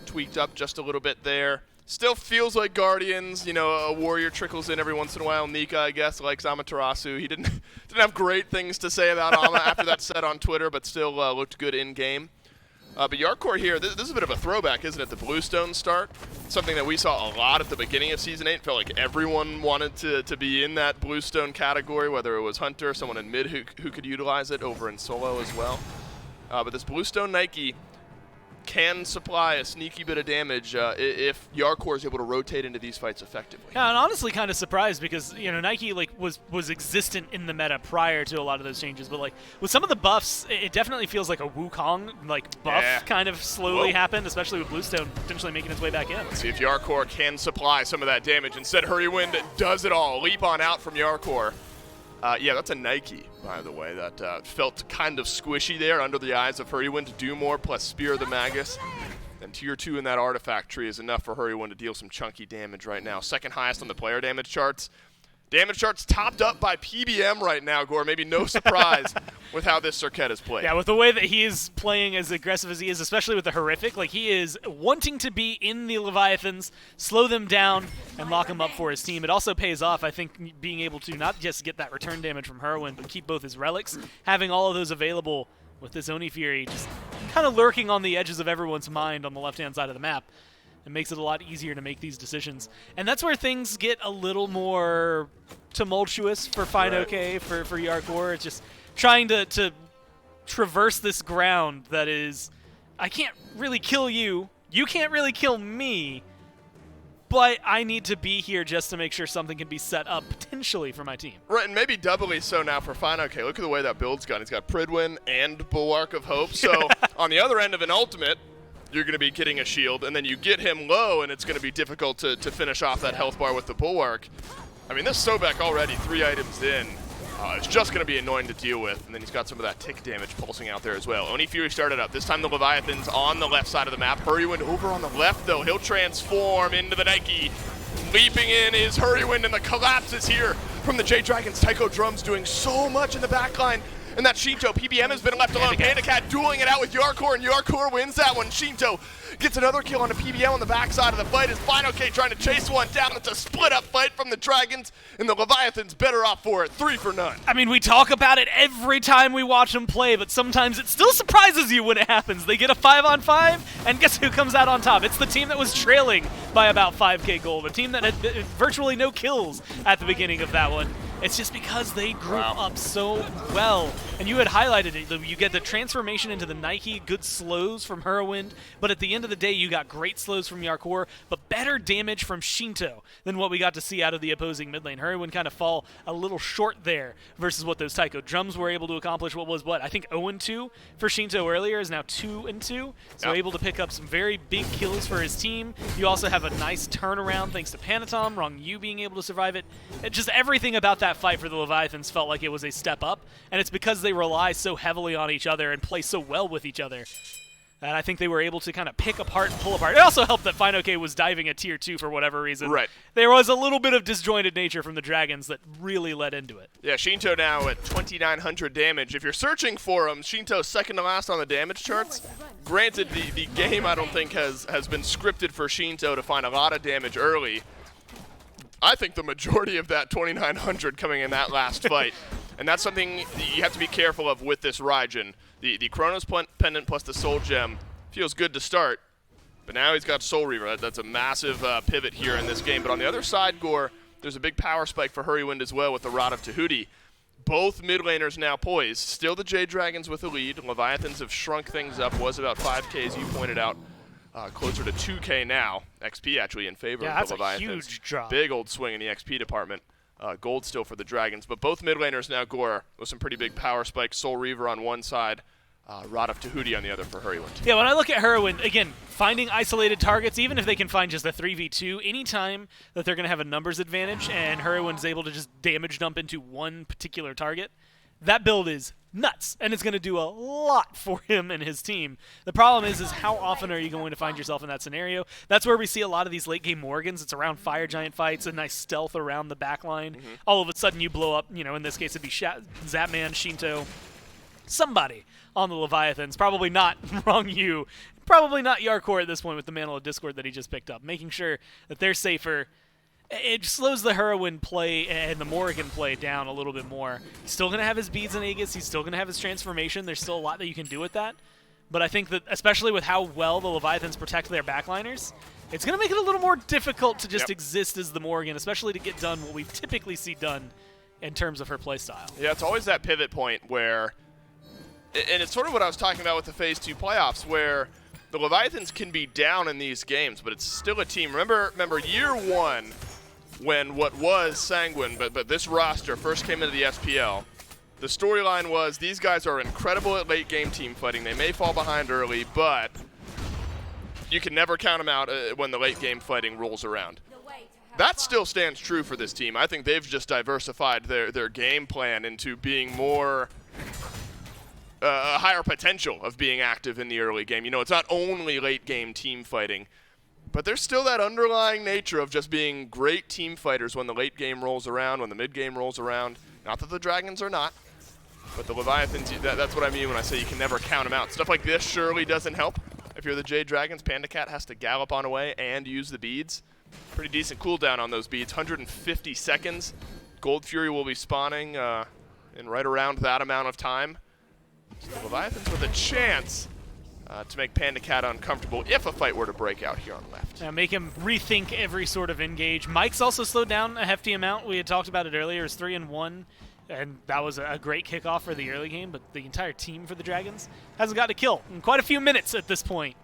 tweaked up just a little bit there. Still feels like Guardians. You know, a warrior trickles in every once in a while. Nika, I guess, likes Amaterasu. He didn't have great things to say about Ama after that set on Twitter, but still looked good in-game. But Yarkor here, this is a bit of a throwback, isn't it? The Bluestone start, something that we saw a lot at the beginning of Season 8. It felt like everyone wanted to be in that Bluestone category, whether it was Hunter, someone in mid who could utilize it, over in solo as well. But this Bluestone Nike can supply a sneaky bit of damage if Yarkor is able to rotate into these fights effectively. Yeah, and honestly kind of surprised because, you know, Nike was existent in the meta prior to a lot of those changes, but like with some of the buffs, it definitely feels like a Wukong buff kind of slowly happened, especially with Bluestone potentially making its way back in. Let's see if Yarkor can supply some of that damage. Instead, Hurrywind does it all. Leap on out from Yarkor. Yeah, that's a Nike, by the way, that felt kind of squishy there under the eyes of Hurrywind to do more, plus Spear of the Magus. And tier 2 in that artifact tree is enough for Hurrywind to deal some chunky damage right now. Second highest on the player damage charts. Damage charts topped up by PBM right now, Gore. Maybe no surprise with how this Circuit is played. Yeah, with the way that he is playing as aggressive as he is, especially with the Horrific, like he is wanting to be in the Leviathans, slow them down, and lock them up for his team. It also pays off, I think, being able to not just get that return damage from Hurrywind, but keep both his relics, having all of those available with this Oni Fury just kind of lurking on the edges of everyone's mind on the left-hand side of the map. It makes it a lot easier to make these decisions. And that's where things get a little more tumultuous for Fine OK, for Yarkor. It's just trying to traverse this ground that is, I can't really kill you, you can't really kill me, but I need to be here just to make sure something can be set up potentially for my team. Right, and maybe doubly so now for Fine. Okay, look at the way that build's gone. He's got Pridwin and Bulwark of Hope. So on the other end of an ultimate, you're going to be getting a shield, and then you get him low, and it's going to be difficult to finish off that health bar with the Bulwark. I mean, this Sobek already 3 items in. It's just going to be annoying to deal with, and then he's got some of that tick damage pulsing out there as well. Oni Fury started up. This time the Leviathans on the left side of the map. Hurrywind over on the left, though. He'll transform into the Nike. Leaping in is Hurrywind, and the collapse is here from the Jade Dragons. Tycho Drums doing so much in the backline. And that Shinto, PBM has been left alone. PandaCat dueling it out with Yarkor, and Yarkor wins that one. Shinto gets another kill on a PBM on the backside of the fight as Final-K trying to chase one down. It's a split-up fight from the Dragons, and the Leviathans better off for it. 3 for none. I mean, we talk about it every time we watch them play, but sometimes it still surprises you when it happens. They get a 5-on-5, and guess who comes out on top? It's the team that was trailing by about 5K gold, a team that had virtually no kills at the beginning of that one. It's just because they group up so well. And you had highlighted it. You get the transformation into the Nike, good slows from Hurrywind, but at the end of the day, you got great slows from Yarkor, but better damage from Shinto than what we got to see out of the opposing mid lane. Hurrywind kind of fall a little short there versus what those Tycho Drums were able to accomplish. I think 0-2 for Shinto earlier is now 2-2. So able to pick up some very big kills for his team. You also have a nice turnaround thanks to Panatom, Wrong Yu being able to survive it. Just everything about that fight for the Leviathans felt like it was a step up, and it's because they rely so heavily on each other and play so well with each other. And I think they were able to kind of pick apart and pull apart. It also helped that Final-K was diving a tier 2 for whatever reason. Right. There was a little bit of disjointed nature from the Dragons that really led into it. Yeah, Shinto now at 2,900 damage. If you're searching for him, Shinto's second to last on the damage charts. Granted, the game I don't think has been scripted for Shinto to find a lot of damage early. I think the majority of that 2,900 coming in that last fight. And that's something you have to be careful of with this Raijin. The Chronos Pendant plus the Soul Gem feels good to start, but now he's got Soul Reaver. That's a massive pivot here in this game. But on the other side, Gore, there's a big power spike for Hurrywind as well with the Rod of Tahuti. Both mid laners now poised. Still the Jade Dragons with the lead. Leviathans have shrunk things up. Was about 5K, as you pointed out. Closer to 2K now. XP actually in favor of the Leviathans. Yeah, that's a huge drop. Big old swing in the XP department. Gold still for the Dragons, but both mid laners now Gore with some pretty big power spikes. Soul Reaver on one side, Rod of Tahuti on the other for Hurrywind. Yeah, when I look at Hurrywind, again, finding isolated targets, even if they can find just a 3v2, anytime that they're going to have a numbers advantage and Hurrywind's able to just damage dump into one particular target, that build is nuts, and it's going to do a lot for him and his team. The problem is how often are you going to find yourself in that scenario? That's where we see a lot of these late-game Morgans. It's around Fire Giant fights, a nice stealth around the backline. All of a sudden you blow up, in this case it'd be Zapman, Shinto, somebody on the Leviathans. Probably not Wrong Yu. Probably not Yarkor at this point with the Mantle of Discord that he just picked up. Making sure that they're safer. It slows the Hurrywind play and the Morrigan play down a little bit more. He's still going to have his beads and Aegis. He's still going to have his transformation. There's still a lot that you can do with that. But I think that, especially with how well the Leviathans protect their backliners, it's going to make it a little more difficult to just exist as the Morrigan, especially to get done what we typically see done in terms of her playstyle. Yeah, it's always that pivot point where, and it's sort of what I was talking about with the Phase 2 playoffs, where the Leviathans can be down in these games, but it's still a team. Remember year one, when what was Sanguine, but this roster first came into the SPL, the storyline was these guys are incredible at late game team fighting. They may fall behind early, but you can never count them out when the late game fighting rolls around. That still stands true for this team. I think they've just diversified their game plan into being more a higher potential of being active in the early game. It's not only late game team fighting, but there's still that underlying nature of just being great team fighters when the late game rolls around, when the mid game rolls around. Not that the Dragons are not, but the Leviathans, that's what I mean when I say you can never count them out. Stuff like this surely doesn't help. If you're the Jade Dragons, PandaCat has to gallop on away and use the beads. Pretty decent cooldown on those beads, 150 seconds. Gold Fury will be spawning in right around that amount of time. So the Leviathans with a chance to make PandaCat uncomfortable if a fight were to break out here on the left. Yeah, make him rethink every sort of engage. Mike's also slowed down a hefty amount. We had talked about it earlier. It's 3-1, and that was a great kickoff for the early game, but the entire team for the Dragons hasn't got a kill in quite a few minutes at this point.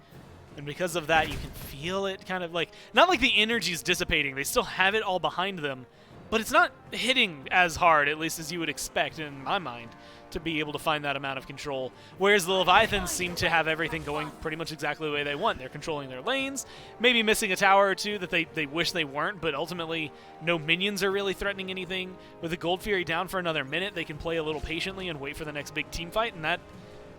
And because of that, you can feel it kind of like, not like the energy's dissipating. They still have it all behind them, but it's not hitting as hard, at least as you would expect in my mind, to be able to find that amount of control. Whereas the Leviathans seem to have everything going pretty much exactly the way they want. They're controlling their lanes, maybe missing a tower or two that they wish they weren't, but ultimately no minions are really threatening anything. With the Gold Fury down for another minute, they can play a little patiently and wait for the next big team fight, and that,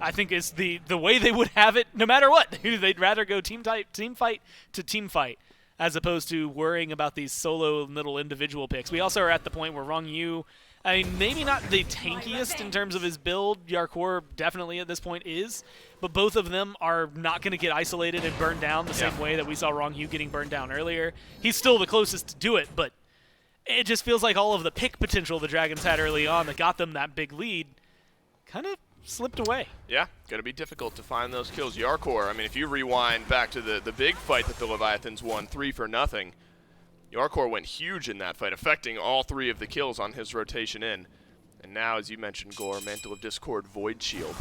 I think, is the way they would have it no matter what. They'd rather go team fight to team fight as opposed to worrying about these solo little individual picks. We also are at the point where Rong Yu, I mean, maybe not the tankiest in terms of his build. Yarkor definitely at this point is, but both of them are not going to get isolated and burned down the same way that we saw Rong Yu getting burned down earlier. He's still the closest to do it, but it just feels like all of the pick potential the Dragons had early on that got them that big lead kind of slipped away. Yeah, going to be difficult to find those kills. Yarkor, I mean, if you rewind back to the big fight that the Leviathans won 3-0, Yarkor went huge in that fight, affecting all 3 of the kills on his rotation in. And now, as you mentioned, Gore, Mantle of Discord, Void Shield.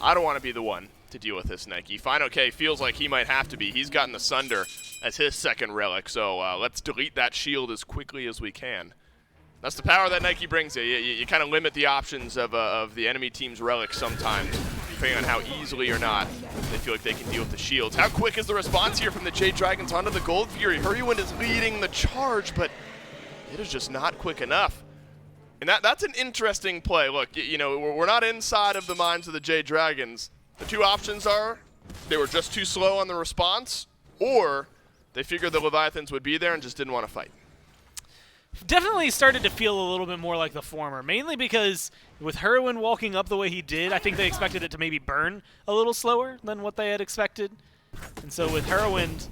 I don't want to be the one to deal with this Nike. Fine-OK feels like he might have to be. He's gotten the Sunder as his second relic, so let's delete that shield as quickly as we can. That's the power that Nike brings you. You kind of limit the options of the enemy team's relics sometimes, depending on how easily or not they feel like they can deal with the shields. How quick is the response here from the Jade Dragons onto the Gold Fury? Hurrywind is leading the charge, but it is just not quick enough. And that's an interesting play. Look, you know, we're not inside of the minds of the Jade Dragons. The 2 options are they were just too slow on the response, or they figured the Leviathans would be there and just didn't want to fight. Definitely started to feel a little bit more like the former, mainly because with Hurrywind walking up the way he did, I think they expected it to maybe burn a little slower than what they had expected. And so with Hurrywind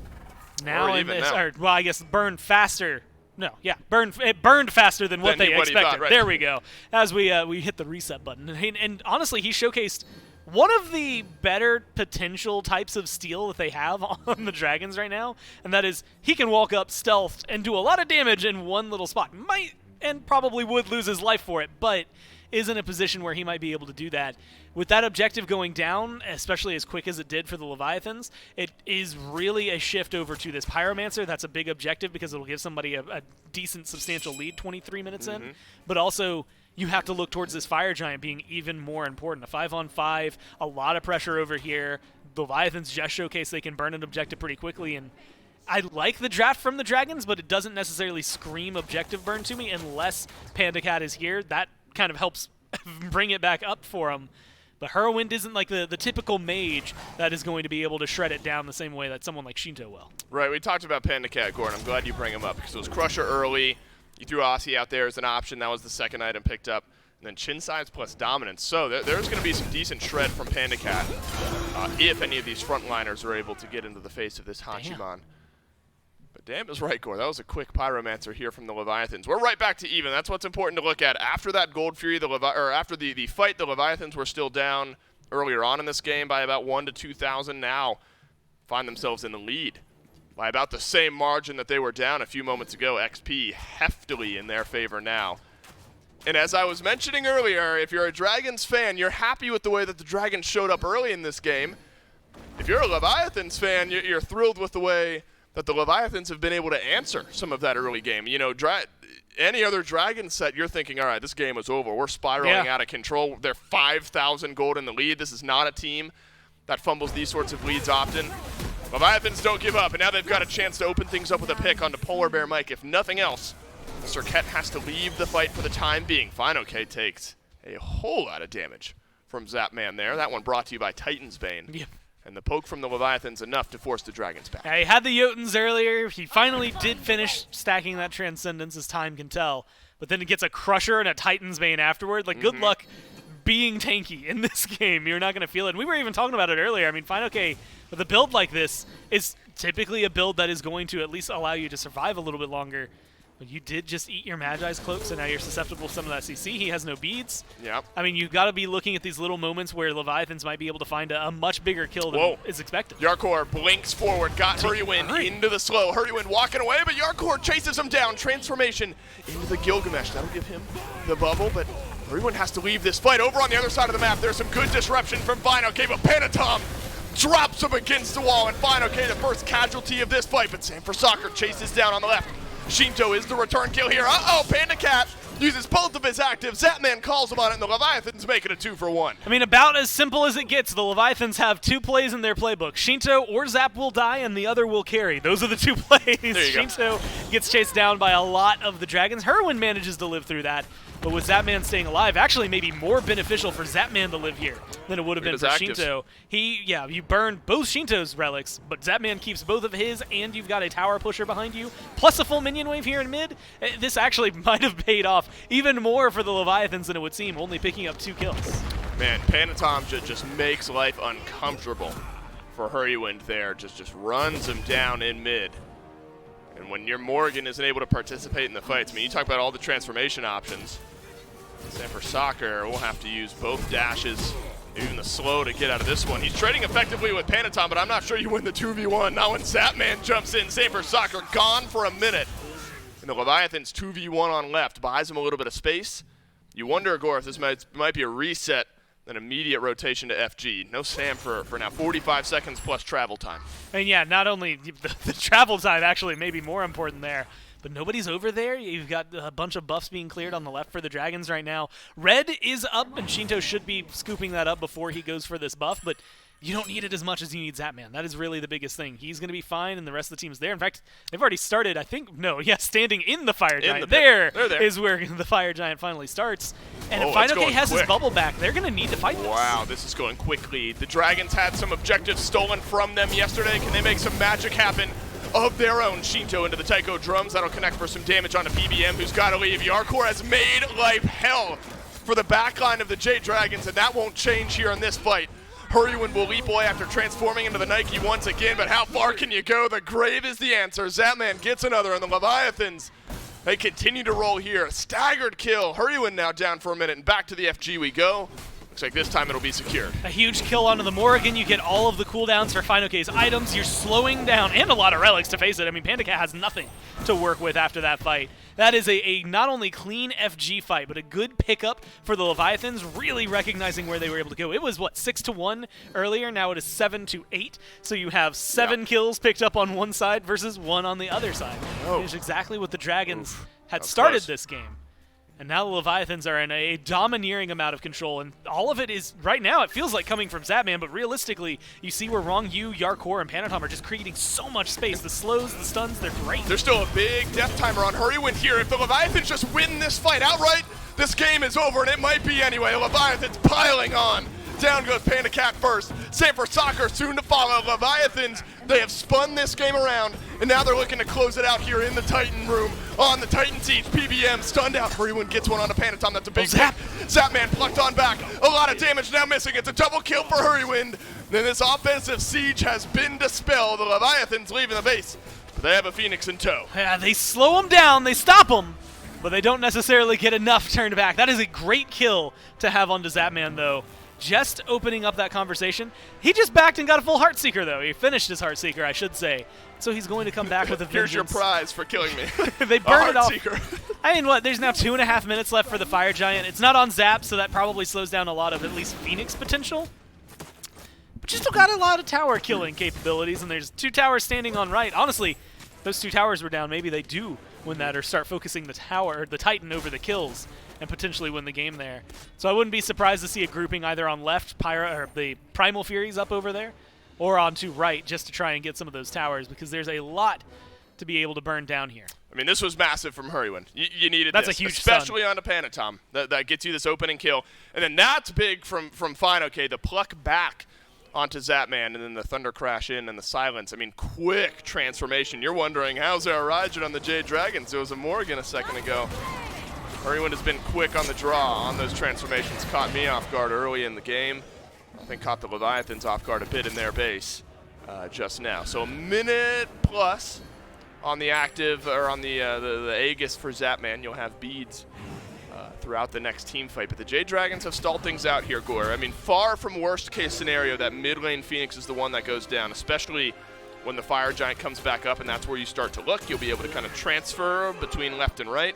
now, well, I guess burn faster. No, yeah, it burned faster than what they expected. Thought, right. There we go. As we hit the reset button. And honestly, he showcased one of the better potential types of steal that they have on the Dragons right now, and that is he can walk up stealthed and do a lot of damage in one little spot. Might and probably would lose his life for it, but is in a position where he might be able to do that. With that objective going down, especially as quick as it did for the Leviathans, it is really a shift over to this Pyromancer. That's a big objective because it'll give somebody a decent, substantial lead 23 minutes in, but also you have to look towards this Fire Giant being even more important. A 5-on-5, a lot of pressure over here. The Leviathans just showcase they can burn an objective pretty quickly, and I like the draft from the Dragons, but it doesn't necessarily scream objective burn to me unless Panda Cat is here. That kind of helps bring it back up for them. But Hurrywind isn't like the typical mage that is going to be able to shred it down the same way that someone like Shinto will. Right, we talked about Panda Cat, Gordon. I'm glad you bring him up because it was Crusher early. You threw Aussie out there as an option. That was the second item picked up. And then Chin Size plus Dominance. So there's going to be some decent shred from Panda Cat if any of these frontliners are able to get into the face of this Hachiman. But damn is right, Gore. That was a quick Pyromancer here from the Leviathans. We're right back to even. That's what's important to look at. After that Gold Fury, after the fight, the Leviathans were still down earlier on in this game by about 1,000 to 2,000. Now find themselves in the lead by about the same margin that they were down a few moments ago. XP heftily in their favor now. And as I was mentioning earlier, if you're a Dragons fan, you're happy with the way that the Dragons showed up early in this game. If you're a Leviathans fan, you're thrilled with the way that the Leviathans have been able to answer some of that early game. You know, any other Dragon set, you're thinking, all right, this game is over. We're spiraling out of control. They're 5,000 gold in the lead. This is not a team that fumbles these sorts of leads often. Leviathans don't give up, and now they've got a chance to open things up with a pick onto Polar Bear Mike. If nothing else, Serket has to leave the fight for the time being. Fine-OK takes a whole lot of damage from Zapman there. That one brought to you by Titan's Bane. Yep. And the poke from the Leviathans enough to force the Dragons back. He had the Jotuns earlier. He finally did finish stacking that Transcendence, as time can tell. But then it gets a Crusher and a Titan's Bane afterward. Like, good luck being tanky in this game. You're not going to feel it. And we were even talking about it earlier. I mean, Fine-OK, with a build like this, is typically a build that is going to at least allow you to survive a little bit longer. But you did just eat your Magi's cloak, so now you're susceptible to some of that CC. He has no beads. Yep. I mean, you've got to be looking at these little moments where Leviathans might be able to find a much bigger kill than is expected. Yarkor blinks forward, got Hurrywind into the slow. Hurrywind walking away, but Yarkor chases him down. Transformation into the Gilgamesh. That'll give him the bubble, but Hurrywind has to leave this fight. Over on the other side of the map, there's some good disruption from Fine-OK, but Panatom drops him against the wall, and fine, okay, the first casualty of this fight, but Sam for Soccer chases down on the left. Shinto is the return kill here. Uh-oh, Panda Cat uses both of his actives. Zapman calls him on it, and the Leviathans make it a 2-for-1. I mean, about as simple as it gets. The Leviathans have 2 plays in their playbook. Shinto or Zap will die, and the other will carry. Those are the 2 plays. Shinto gets chased down by a lot of the Dragons. Herwin manages to live through that. But with Zapman staying alive, actually maybe more beneficial for Zapman to live here than it would have been for Shinto. You burn both Shinto's relics, but Zapman keeps both of his, and you've got a tower pusher behind you, plus a full minion wave here in mid. This actually might have paid off even more for the Leviathans than it would seem, only picking up 2 kills. Man, Panatom just makes life uncomfortable for Hurrywind there, just runs him down in mid. And when your Morgan isn't able to participate in the fights, I mean, you talk about all the transformation options. Sam for Soccer will have to use both dashes, even the slow to get out of this one. He's trading effectively with Panatom, but I'm not sure you win the 2v1. Not when Zapman jumps in. Sam for Soccer gone for a minute. And the Leviathans 2v1 on left buys him a little bit of space. You wonder, Gore, if this might be a reset, an immediate rotation to FG. No Sam for now. 45 seconds plus travel time. And yeah, not only the travel time actually may be more important there, but nobody's over there. You've got a bunch of buffs being cleared on the left for the Dragons right now. Red is up, and Shinto should be scooping that up before he goes for this buff, but you don't need it as much as you need Zapman. That is really the biggest thing. He's going to be fine, and the rest of the team's there. In fact, they've already started, standing in the Fire Giant. There is where the Fire Giant finally starts. And if Finoke has his bubble back, they're going to need to fight this. Wow, this is going quickly. The Dragons had some objectives stolen from them yesterday. Can they make some magic happen of their own? Shinto into the Taiko drums. That'll connect for some damage onto PBM, who's got to leave. Yarkor has made life hell for the backline of the Jade Dragons, and that won't change here in this fight. Hurrywind will leap away after transforming into the Nike once again, but how far can you go? The grave is the answer. Zapman gets another, and the Leviathans, they continue to roll here. Staggered kill. Hurrywind now down for a minute, and back to the FG we go. Looks like this time it'll be secured. A huge kill onto the Morrigan. You get all of the cooldowns for Finoke's items. You're slowing down, and a lot of relics to face it. I mean, Panda Cat has nothing to work with after that fight. That is a not only clean FG fight, but a good pickup for the Leviathans, really recognizing where they were able to go. It was, 6-1 earlier? Now it is 7-8. So you have 7 kills picked up on one side versus 1 on the other side. Which is exactly what the Dragons had started this game. And now the Leviathans are in a domineering amount of control, and all of it is, right now, it feels like coming from Zapman, but realistically, you see where Rongyu, Yarkor, and Panatom are just creating so much space. The slows, the stuns, they're great. There's still a big death timer on Hurrywind here. If the Leviathans just win this fight outright, this game is over, and it might be anyway. The Leviathans piling on. Down goes Panda Cat first. Sam for Soccer soon to follow. Leviathans, they have spun this game around, and now they're looking to close it out here in the Titan room. On the Titan siege, PBM stunned out. Hurrywind gets one on a Panatom. That's a big zap. Zapman plucked on back. A lot of damage now missing. It's a double kill for Hurrywind. Then this offensive siege has been dispelled. The Leviathans leaving the base, but they have a Phoenix in tow. Yeah, they slow him down. They stop him, but they don't necessarily get enough turned back. That is a great kill to have onto Zapman, though. Just opening up that conversation. He just backed and got a full Heartseeker, though. He finished his Heartseeker, I should say. So he's going to come back with a vengeance. Here's your prize for killing me. They burn it off. I mean, there's now 2.5 minutes left for the Fire Giant. It's not on Zap, so that probably slows down a lot of at least Phoenix potential. But you still got a lot of tower killing capabilities, and there's 2 towers standing on right. Honestly, those 2 towers were down. Maybe they do win that or start focusing the Titan over the kills and potentially win the game there. So I wouldn't be surprised to see a grouping either on left, the Primal Furies up over there, or onto right just to try and get some of those towers, because there's a lot to be able to burn down here. I mean, this was massive from Hurrywind. You needed that's this, a huge especially on a Panatom. That gets you this opening kill. And then that's big from Finoke, the pluck back onto Zapman, and then the Thunder Crash in and the silence. I mean, quick transformation. You're wondering, how's our Raijin on the Jade Dragons? There was a Morgan a second ago. Hurrywind has been quick on the draw on those transformations. Caught me off guard early in the game. I think caught the Leviathans off guard a bit in their base just now. So a minute plus on the active, or on the Aegis for Zapman. You'll have beads throughout the next team fight. But the Jade Dragons have stalled things out here, Gore. I mean, far from worst case scenario that mid lane Phoenix is the one that goes down, especially when the Fire Giant comes back up, and that's where you start to look. You'll be able to kind of transfer between left and right.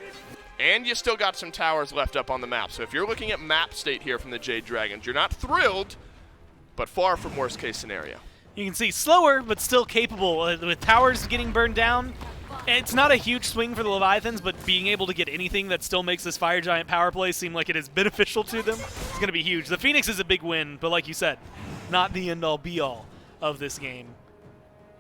And you still got some towers left up on the map. So if you're looking at map state here from the Jade Dragons, you're not thrilled, but far from worst case scenario. You can see slower, but still capable. With towers getting burned down, it's not a huge swing for the Leviathans, but being able to get anything that still makes this Fire Giant power play seem like it is beneficial to them is going to be huge. The Phoenix is a big win, but like you said, not the end-all be-all of this game.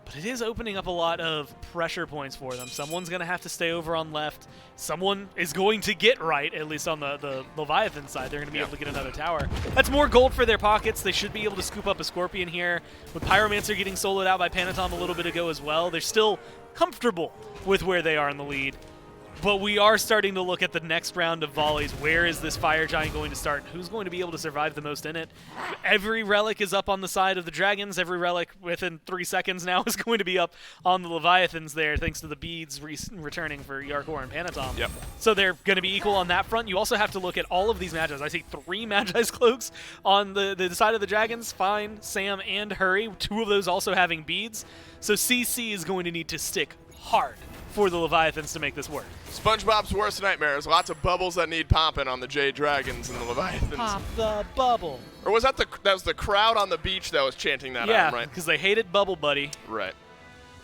But it is opening up a lot of pressure points for them. Someone's going to have to stay over on left. Someone is going to get right, at least on the Leviathan side. They're going to be able to get another tower. That's more gold for their pockets. They should be able to scoop up a Scorpion here. With Pyromancer getting soloed out by Panatom a little bit ago as well, they're still comfortable with where they are in the lead. But we are starting to look at the next round of volleys. Where is this Fire Giant going to start? Who's going to be able to survive the most in it? Every relic is up on the side of the Dragons. Every relic within 3 seconds now is going to be up on the Leviathans there, thanks to the beads returning for Yarkor and Panatom. Yep. So they're going to be equal on that front. You also have to look at all of these Magi's. I see 3 Magi's Cloaks on the side of the Dragons. Fine, Sam, and Hurry. 2 of those also having beads. So CC is going to need to stick hard for the Leviathans to make this work. SpongeBob's worst nightmare. There's lots of bubbles that need popping on the Jade Dragons and the Leviathans. Pop the bubble. Or was that that was the crowd on the beach that was chanting that Yeah, out, right? because they hated Bubble Buddy. Right.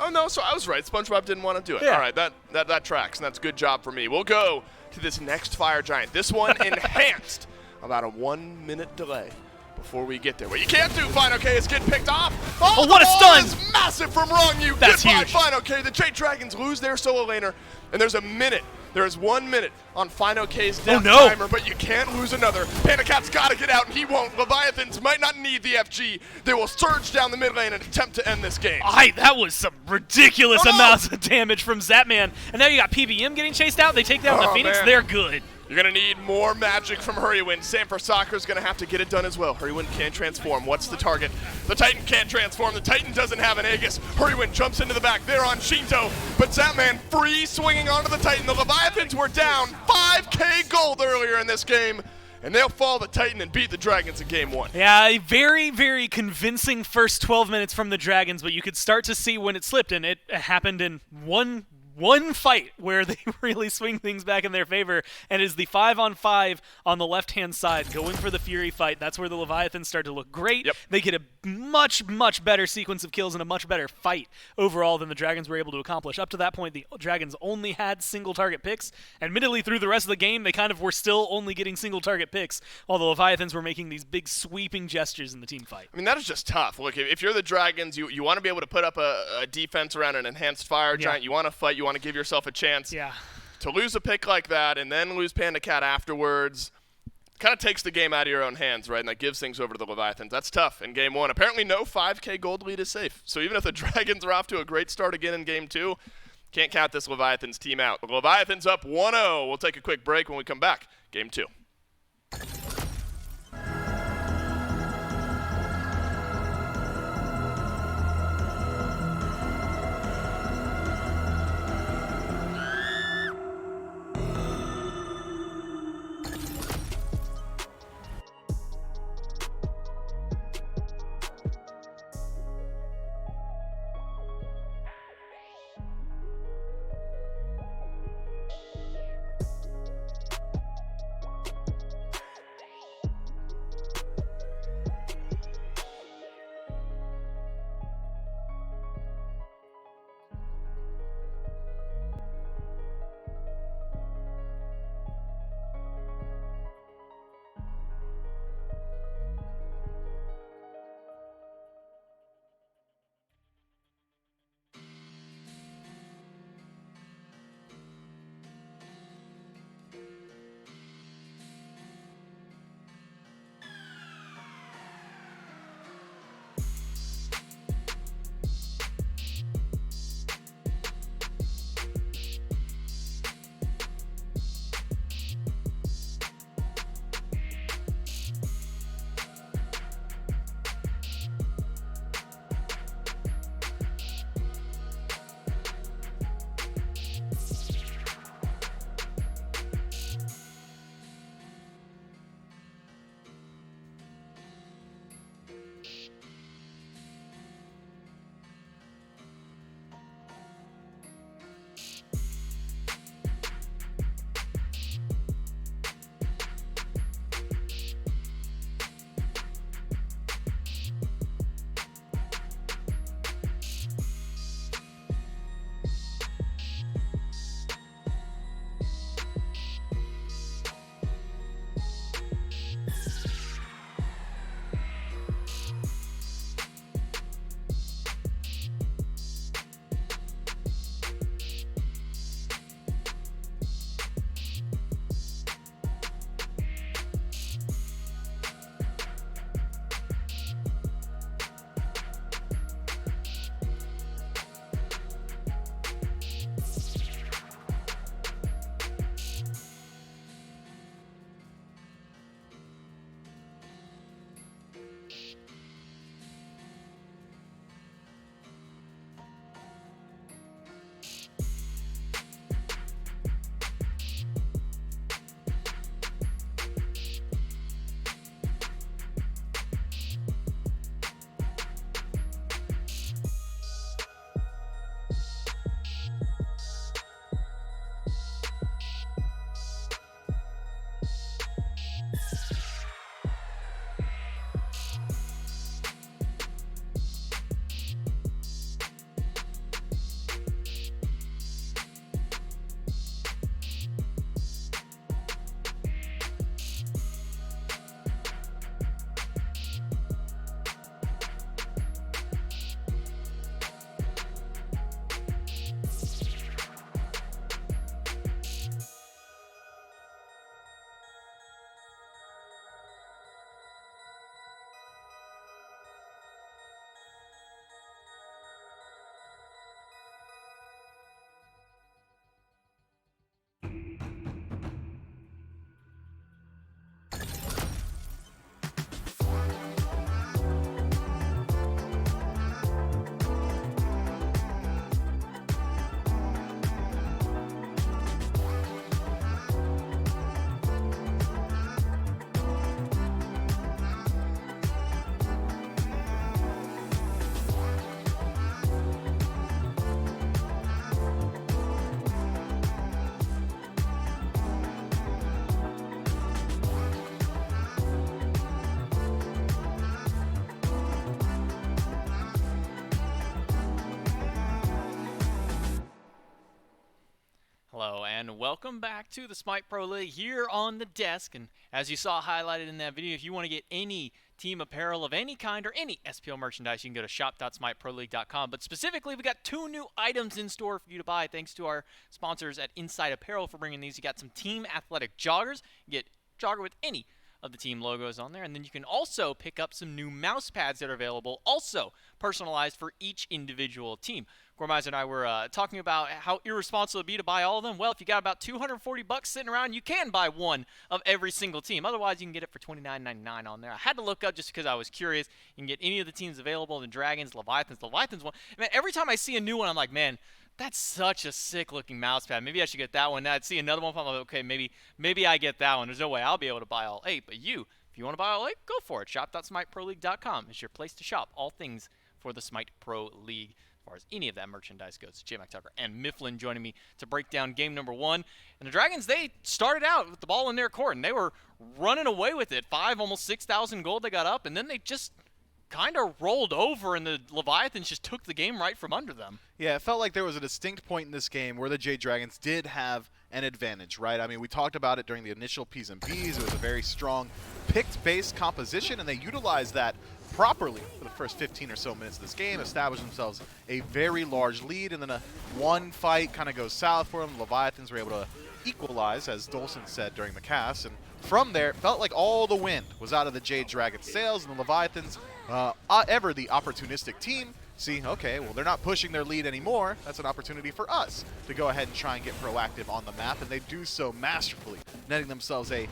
Oh no, so I was right. SpongeBob didn't want to do it. Yeah. All right, that tracks, and that's a good job for me. We'll go to this next Fire Giant. This one enhanced. About a 1 minute delay before we get there. What you can't do, Fine OK, is get picked off. Oh, what a stun! Is massive from Wrong You. That's Goodbye, huge. Fine OK. The Jade Dragons lose their solo laner, and there's a minute. There is 1 minute on Fine OK's death timer, but you can't lose another. Pandacat's got to get out, and he won't. Leviathans might not need the FG. They will surge down the mid lane and attempt to end this game. That was some ridiculous amounts of damage from Zapman. And now you got PBM getting chased out. They take down the Phoenix. Man. They're good. You're going to need more magic from Hurrywin. Sanford Soccer's going to have to get it done as well. Hurrywin can't transform. What's the target? The Titan can't transform. The Titan doesn't have an Aegis. Hurrywin jumps into the back. They're on Shinto. But Zapman free swinging onto the Titan. The Leviathans were down 5k gold earlier in this game. And they'll fall the Titan and beat the Dragons in game 1. Yeah, a very, very convincing first 12 minutes from the Dragons, but you could start to see when it slipped, and it happened in one fight where they really swing things back in their favor, and is the 5-on-5 on the left-hand side going for the Fury fight. That's where the Leviathans start to look great. Yep. They get a much, much better sequence of kills and a much better fight overall than the Dragons were able to accomplish. Up to that point, the Dragons only had single target picks. Admittedly, through the rest of the game, they kind of were still only getting single target picks, while the Leviathans were making these big sweeping gestures in the team fight. I mean, that is just tough. Look, if you're the Dragons, you want to be able to put up a defense around an enhanced Fire Giant. You want to fight. You want to give yourself a chance. Yeah. To lose a pick like that and then lose Pandacat afterwards kind of takes the game out of your own hands, right? And that gives things over to the Leviathans. That's tough in game 1. Apparently no 5k gold lead is safe. So even if the Dragons are off to a great start again in game 2, can't count this Leviathans team out. The Leviathans up 1-0. We'll take a quick break. When we come back, game 2. Hello and welcome back to the SMITE Pro League here on the desk. And as you saw highlighted in that video, if you want to get any team apparel of any kind or any SPL merchandise, you can go to shop.smiteproleague.com. But specifically, we got 2 new items in store for you to buy thanks to our sponsors at Inside Apparel for bringing these. You got some Team Athletic joggers. You get jogger with any of the team logos on there, and then you can also pick up some new mouse pads that are available, also personalized for each individual team. Gormizer and I were talking about how irresponsible it would be to buy all of them. Well, if you got about $240 sitting around, you can buy one of every single team. Otherwise, you can get it for $29.99 on there. I had to look up just because I was curious. You can get any of the teams available, the Dragons, Leviathans. Leviathans one. Man, every time I see a new one, I'm like, man, that's such a sick-looking mouse pad. Maybe I should get that one. Now I'd see another one. I'm like, okay, maybe I get that one. There's no way I'll be able to buy all 8. But if you want to buy all 8, go for it. Shop.smiteproleague.com is your place to shop all things for the SMITE Pro League. As far as any of that merchandise goes, J. Mac Tucker and Mifflin joining me to break down game number 1. And the Dragons, they started out with the ball in their court, and they were running away with it. 5, almost 6,000 gold they got up, and then they just kind of rolled over, and the Leviathans just took the game right from under them. Yeah, it felt like there was a distinct point in this game where the Jade Dragons did have an advantage, right? I mean, we talked about it during the initial P's and B's. It was a very strong picked-based composition, and they utilized that properly for the first 15 or so minutes of this game, established themselves a very large lead, and then one fight kind of goes south for them. The Leviathans were able to equalize, as Dolson said during the cast, and from there, it felt like all the wind was out of the Jade Dragon sails, and the Leviathans, ever the opportunistic team, see, okay, well, they're not pushing their lead anymore. That's an opportunity for us to go ahead and try and get proactive on the map, and they do so masterfully, netting themselves a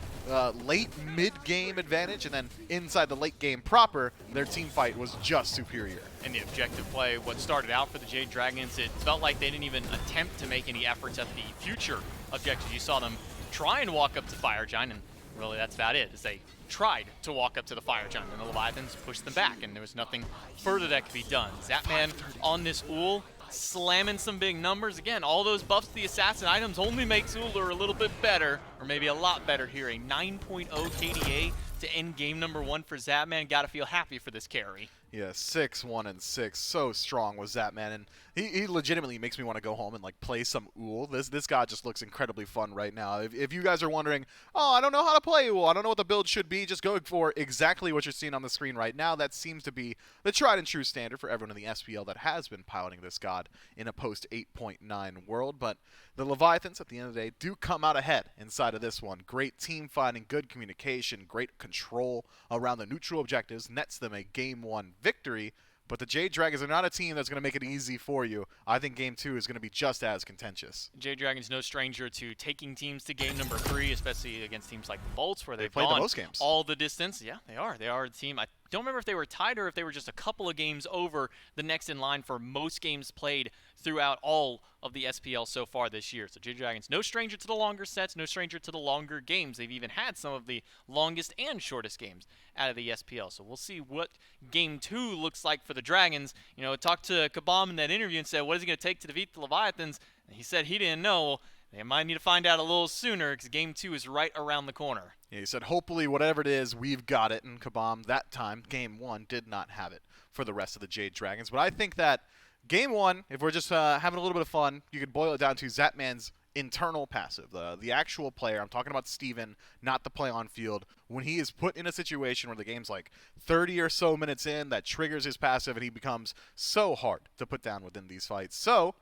late mid-game advantage, and then inside the late game proper, their team fight was just superior. And the objective play, what started out for the Jade Dragons, it felt like they didn't even attempt to make any efforts at the future objectives. You saw them try and walk up to Fire Giant, and really that's about it, is they tried to walk up to the Fire Giant, and the Leviathans pushed them back, and there was nothing further that could be done. Zapman on this Ull, slamming some big numbers. Again, all those buffs to the assassin items only makes Uller a little bit better, or maybe a lot better here. A 9.0 KDA to end game number 1 for Zapman. Gotta feel happy for this carry. Yeah, 6, 1, and 6. So strong was Zapman, and he legitimately makes me want to go home and like play some Ull. This guy just looks incredibly fun right now. If you guys are wondering, oh, I don't know how to play Ull, I don't know what the build should be, just go for exactly what you're seeing on the screen right now. That seems to be the tried and true standard for everyone in the SPL that has been piloting this god in a post 8.9 world. But the Leviathans, at the end of the day, do come out ahead inside of this one. Great team fighting, good communication, great control around the neutral objectives, nets them a game 1 victory. But the Jade Dragons are not a team that's going to make it easy for you. I think game 2 is going to be just as contentious. Jade Dragons no stranger to taking teams to game number 3, especially against teams like the Bolts, where they've played gone the most games. All the distance. Yeah, they are. They are the team. I don't remember if they were tied or if they were just a couple of games over the next in line for most games played throughout all of the SPL so far this year. So Jade Dragons, no stranger to the longer sets, no stranger to the longer games. They've even had some of the longest and shortest games out of the SPL. So we'll see what game 2 looks like for the Dragons. You know, I talked to Kabam in that interview and said, what is it going to take to defeat the Leviathans? And he said he didn't know. Well, they might need to find out a little sooner because game 2 is right around the corner. Yeah, he said, hopefully, whatever it is, we've got it. And Kabam, that time, game 1, did not have it for the rest of the Jade Dragons. But I think that game 1, if we're just having a little bit of fun, you could boil it down to Zapman's internal passive. The actual player, I'm talking about Steven, not the play on field. When he is put in a situation where the game's like 30 or so minutes in, that triggers his passive, and he becomes so hard to put down within these fights. So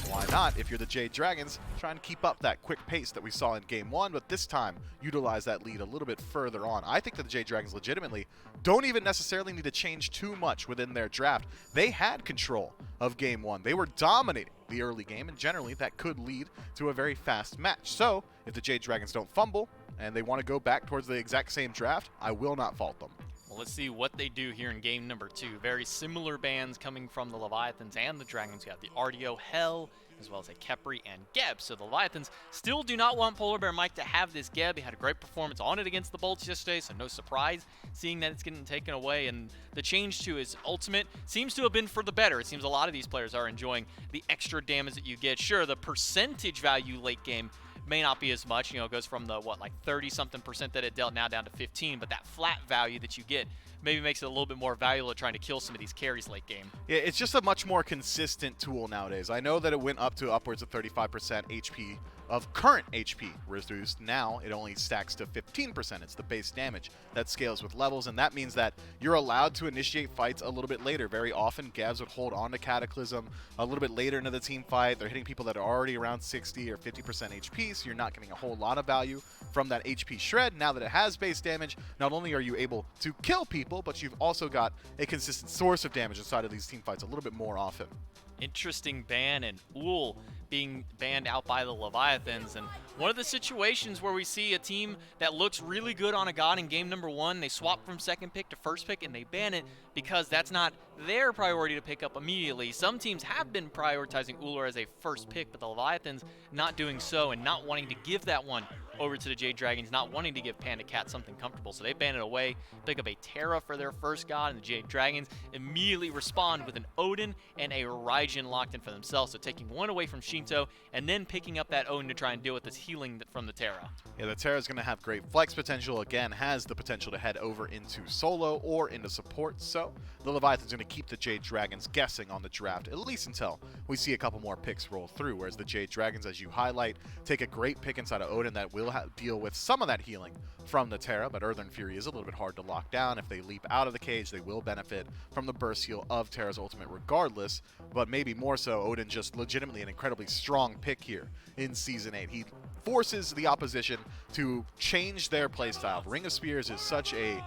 why not, if you're the Jade Dragons, try and keep up that quick pace that we saw in game 1, but this time utilize that lead a little bit further on. I think that the Jade Dragons legitimately don't even necessarily need to change too much within their draft. They had control of game 1. They were dominating the early game, and generally that could lead to a very fast match. So if the Jade Dragons don't fumble and they want to go back towards the exact same draft, I will not fault them. Well, let's see what they do here in game number 2. Very similar bands coming from the Leviathans and the Dragons. You got the RDO Hell, as well as a Khepri and Geb. So the Leviathans still do not want Polar Bear Mike to have this Geb. He had a great performance on it against the Bolts yesterday, so no surprise seeing that it's getting taken away. And the change to his ultimate seems to have been for the better. It seems a lot of these players are enjoying the extra damage that you get. Sure, the percentage value late game may not be as much. You know, it goes from the, like 30-something% that it dealt now down to 15, but that flat value that you get maybe makes it a little bit more valuable at trying to kill some of these carries late game. Yeah, it's just a much more consistent tool nowadays. I know that it went up to upwards of 35% HP of current HP reduced. Now it only stacks to 15%. It's the base damage that scales with levels, and that means that you're allowed to initiate fights a little bit later. Very often, Gavs would hold on to Cataclysm a little bit later into the team fight. They're hitting people that are already around 60 or 50% HP, so you're not getting a whole lot of value from that HP shred. Now that it has base damage, not only are you able to kill people, but you've also got a consistent source of damage inside of these team fights a little bit more often. Interesting ban, and Uhl being banned out by the Leviathans. And one of the situations where we see a team that looks really good on a god in game number 1, they swap from second pick to first pick and they ban it because that's not their priority to pick up immediately. Some teams have been prioritizing Uhlr as a first pick, but the Leviathans not doing so and not wanting to give that one over to the Jade Dragons, not wanting to give Panda Cat something comfortable. So they ban it away, pick up a Terra for their first god, and the Jade Dragons immediately respond with an Odin and a Raijin locked in for themselves. So taking one away from Shinto and then picking up that Odin to try and deal with this healing from the Terra. Yeah, the Terra is going to have great flex potential. Again, has the potential to head over into solo or into support. So the Leviathan's going to keep the Jade Dragons guessing on the draft, at least until we see a couple more picks roll through. Whereas the Jade Dragons, as you highlight, take a great pick inside of Odin that will deal with some of that healing from the Terra, but Earthen Fury is a little bit hard to lock down. If they leap out of the cage, they will benefit from the burst heal of Terra's ultimate regardless, but maybe more so, Odin just legitimately an incredibly strong pick here in Season 8. He forces the opposition to change their playstyle. Ring of Spears is such a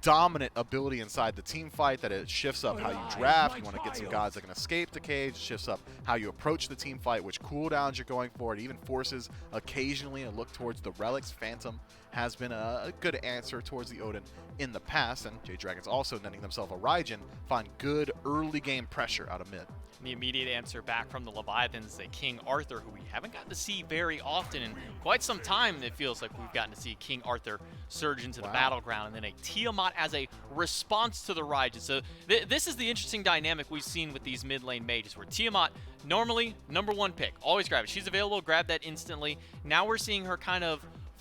dominant ability inside the team fight that it shifts up how you draft. You want to get some gods that can escape the cage. It shifts up how you approach the team fight, which cooldowns you're going for. It even forces occasionally a look towards the relics. Phantom has been a good answer towards the Odin in the past, and Jade Dragons also netting themselves a Raijin, find good early game pressure out of mid. The immediate answer back from the Leviathans is a King Arthur, who we haven't gotten to see very often in quite some time. It feels like we've gotten to see King Arthur surge into the battleground, and then a Tiamat as a response to the Raijin. So this is the interesting dynamic we've seen with these mid lane mages, where Tiamat, normally #1 pick, always grab it. She's available, grab that instantly. Now we're seeing her kind of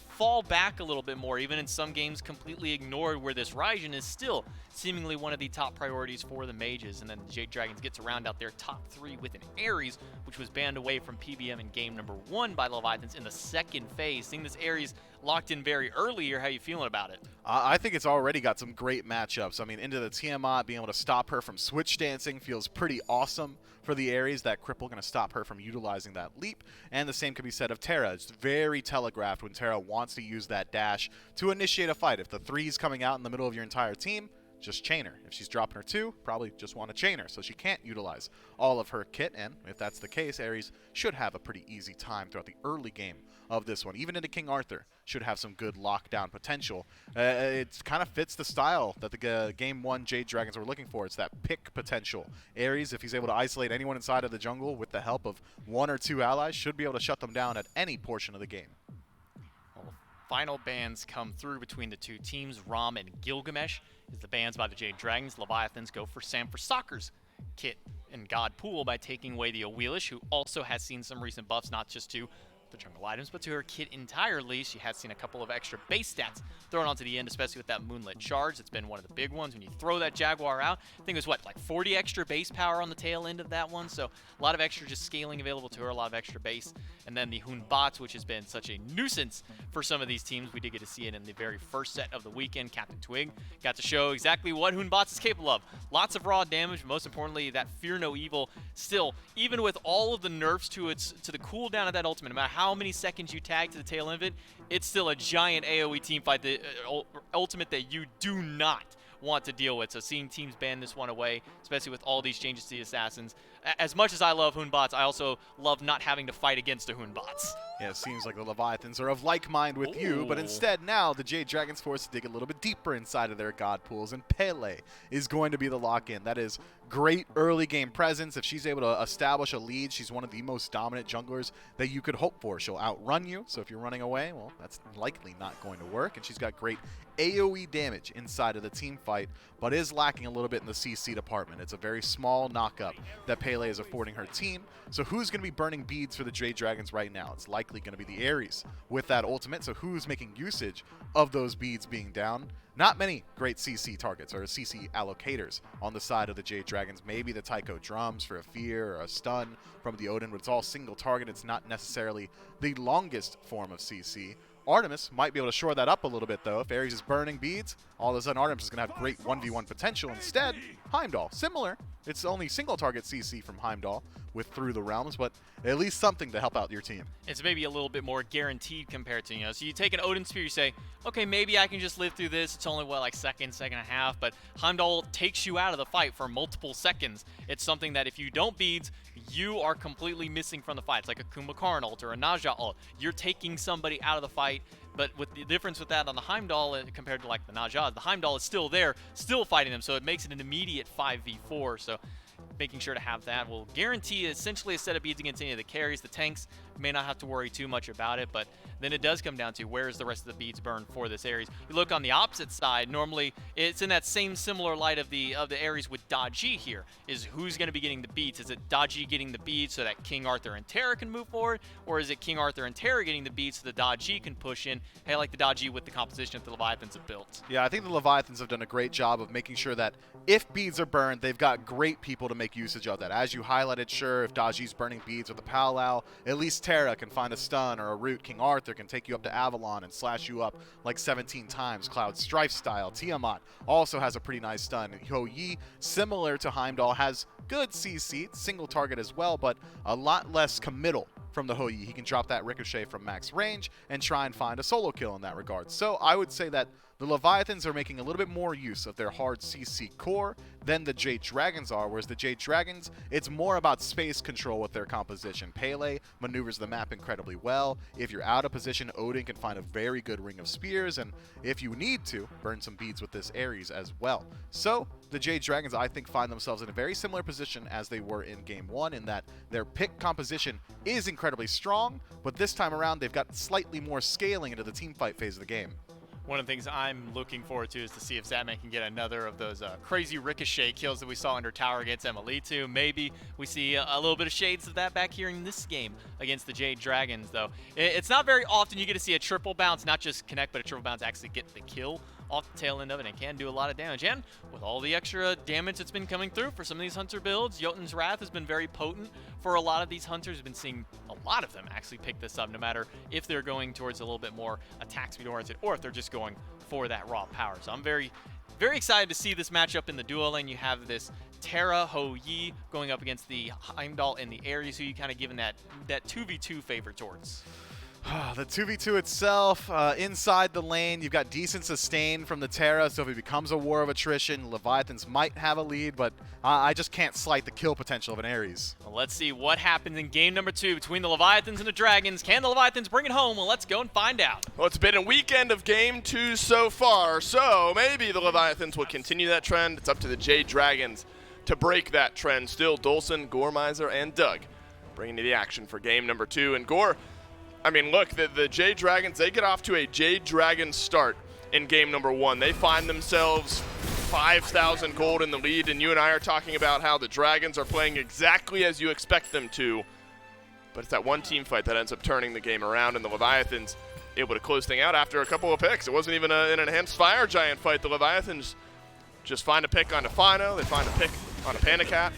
fall back a little bit more, even in some games completely ignored, where this Raijin is still seemingly one of the top priorities for the mages. And then the Jade Dragons get to round out their top 3 with an Ares, which was banned away from PBM in game number 1 by the Leviathans in the second phase. Seeing this Ares locked in very early here, how you feeling about it? I think it's already got some great matchups. I mean, into the Tiamat, being able to stop her from switch dancing feels pretty awesome for the Ares. That cripple going to stop her from utilizing that leap. And the same could be said of Terra. It's very telegraphed when Terra wants to use that dash to initiate a fight. If the 3's coming out in the middle of your entire team, just chain her. If she's dropping her 2, probably just want to chain her, so she can't utilize all of her kit. And if that's the case, Ares should have a pretty easy time throughout the early game of this one. Even into King Arthur, should have some good lockdown potential. It kind of fits the style that the Game 1 Jade Dragons were looking for. It's that pick potential. Ares, if he's able to isolate anyone inside of the jungle with the help of 1 or 2 allies, should be able to shut them down at any portion of the game. Final bans come through between the two teams. Ram and Gilgamesh is the bans by the Jade Dragons. Leviathans go for Sam for Soccer's kit and God Pool by taking away the Awelish, who also has seen some recent buffs, not just to the jungle items, but to her kit entirely. She has seen a couple of extra base stats thrown onto the end, especially with that Moonlit Charge. It's been one of the big ones. When you throw that Jaguar out, I think it was, what, like 40 extra base power on the tail end of that one? So a lot of extra just scaling available to her, a lot of extra base. And then the Hun Bots, which has been such a nuisance for some of these teams. We did get to see it in the very first set of the weekend. Captain Twig got to show exactly what Hun Bots is capable of. Lots of raw damage, but most importantly, that Fear No Evil still, even with all of the nerfs to the cooldown of that ultimate, no matter how many seconds you tag to the tail end of it, it's still a giant AoE team fight, the ultimate that you do not want to deal with. So seeing teams ban this one away, especially with all these changes to the assassins. As much as I love Hun Bots, I also love not having to fight against the Hun Bots. Yeah, it seems like the Leviathans are of like mind with you, but instead now the Jade Dragons forced to dig a little bit deeper inside of their god pools, and Pele is going to be the lock-in. That is great early game presence. If she's able to establish a lead, she's one of the most dominant junglers that you could hope for. She'll outrun you, so if you're running away, well, that's likely not going to work. And she's got great AoE damage inside of the team fight, but is lacking a little bit in the CC department. It's a very small knockup that Pele is affording her team. So who's going to be burning beads for the Jade Dragons right now? It's likely going to be the Ares with that ultimate. So who's making usage of those beads being down? not many great CC targets or CC allocators on the side of the Jade Dragons. Maybe the Tycho drums for a fear or a stun from the Odin, but it's all single target. It's not necessarily the longest form of CC. Artemis might be able to shore that up a little bit, though. If Ares is burning beads, all of a sudden Artemis is going to have great 1v1 potential. Instead, Heimdall, similar. It's only single target CC from Heimdall with Through the Realms, but at least something to help out your team. It's maybe a little bit more guaranteed compared to, so you take an Odin Spear, you say, okay, maybe I can just live through this. It's only, what, like second and a half, but Heimdall takes you out of the fight for multiple seconds. It's something that if you don't beads, you are completely missing from the fight. It's like a Kumbhakarn ult or a Naja ult. You're taking somebody out of the fight, but with the difference with that on the Heimdall compared to like the Naja, the Heimdall is still there, still fighting them, so it makes it an immediate 5v4. So making sure to have that will guarantee essentially a set of beads against any of the carries. The tanks may not have to worry too much about it, but then it does come down to where is the rest of the beads burned for this Ares. You look on the opposite side, normally it's in that same similar light of the Ares with Daji here, is who's going to be getting the beads. Is it Daji getting the beads so that King Arthur and Terra can move forward, or is it King Arthur and Terra getting the beads so the Daji can push in? Hey, I like the Daji with the composition that the Leviathans have built. Yeah, I think the Leviathans have done a great job of making sure that if beads are burned, they've got great people to make usage of that. As you highlighted, sure, if Daji's burning beads with a Powwow, at least Terra can find a stun or a root. King Arthur can take you up to Avalon and slash you up like 17 times. Cloud Strife style. Tiamat also has a pretty nice stun. Ho Yi, similar to Heimdall, has good CC, single target as well, but a lot less committal from the Ho Yi. He can drop that ricochet from max range and try and find a solo kill in that regard. So I would say that the Leviathans are making a little bit more use of their hard CC core than the Jade Dragons are, whereas the Jade Dragons, it's more about space control with their composition. Pele maneuvers the map incredibly well. If you're out of position, Odin can find a very good ring of spears, and if you need to, burn some beads with this Ares as well. So the Jade Dragons, I think, find themselves in a very similar position as they were in Game 1, in that their pick composition is incredibly strong, but this time around they've got slightly more scaling into the teamfight phase of the game. One of the things I'm looking forward to is to see if Zatman can get another of those crazy ricochet kills that we saw under tower against Emily2. Maybe we see a little bit of shades of that back here in this game against the Jade Dragons, though. It's not very often you get to see a triple bounce, not just connect, but a triple bounce actually get the kill off the tail end of it, and can do a lot of damage. And with all the extra damage that's been coming through for some of these Hunter builds, Jotun's Wrath has been very potent for a lot of these Hunters. We've been seeing a lot of them actually pick this up, no matter if they're going towards a little bit more attack speed oriented or if they're just going for that raw power. So I'm very, very excited to see this matchup in the duo lane. You have this Terra Ho Yi going up against the Heimdall and the Ares, who you kind of given that 2v2 favor towards. The 2v2 itself, inside the lane, you've got decent sustain from the Terra, so if it becomes a war of attrition, Leviathans might have a lead, but I just can't slight the kill potential of an Ares. Well, let's see what happens in game number 2 between the Leviathans and the Dragons. Can the Leviathans bring it home? Well, let's go and find out. Well, it's been a weekend of game 2 so far, so maybe the Leviathans will continue that trend. It's up to the Jade Dragons to break that trend. Still, Dolson, Goremizer, and Doug bringing you the action for game number 2. And Gore, I mean, look, the Jade Dragons, they get off to a Jade Dragon start in game number 1. They find themselves 5,000 gold in the lead, and you and I are talking about how the Dragons are playing exactly as you expect them to. But it's that one team fight that ends up turning the game around, and the Leviathans able to close thing out after a couple of picks. It wasn't even an enhanced fire giant fight. The Leviathans just find a pick on Defino, they find a pick on a Panda Cat,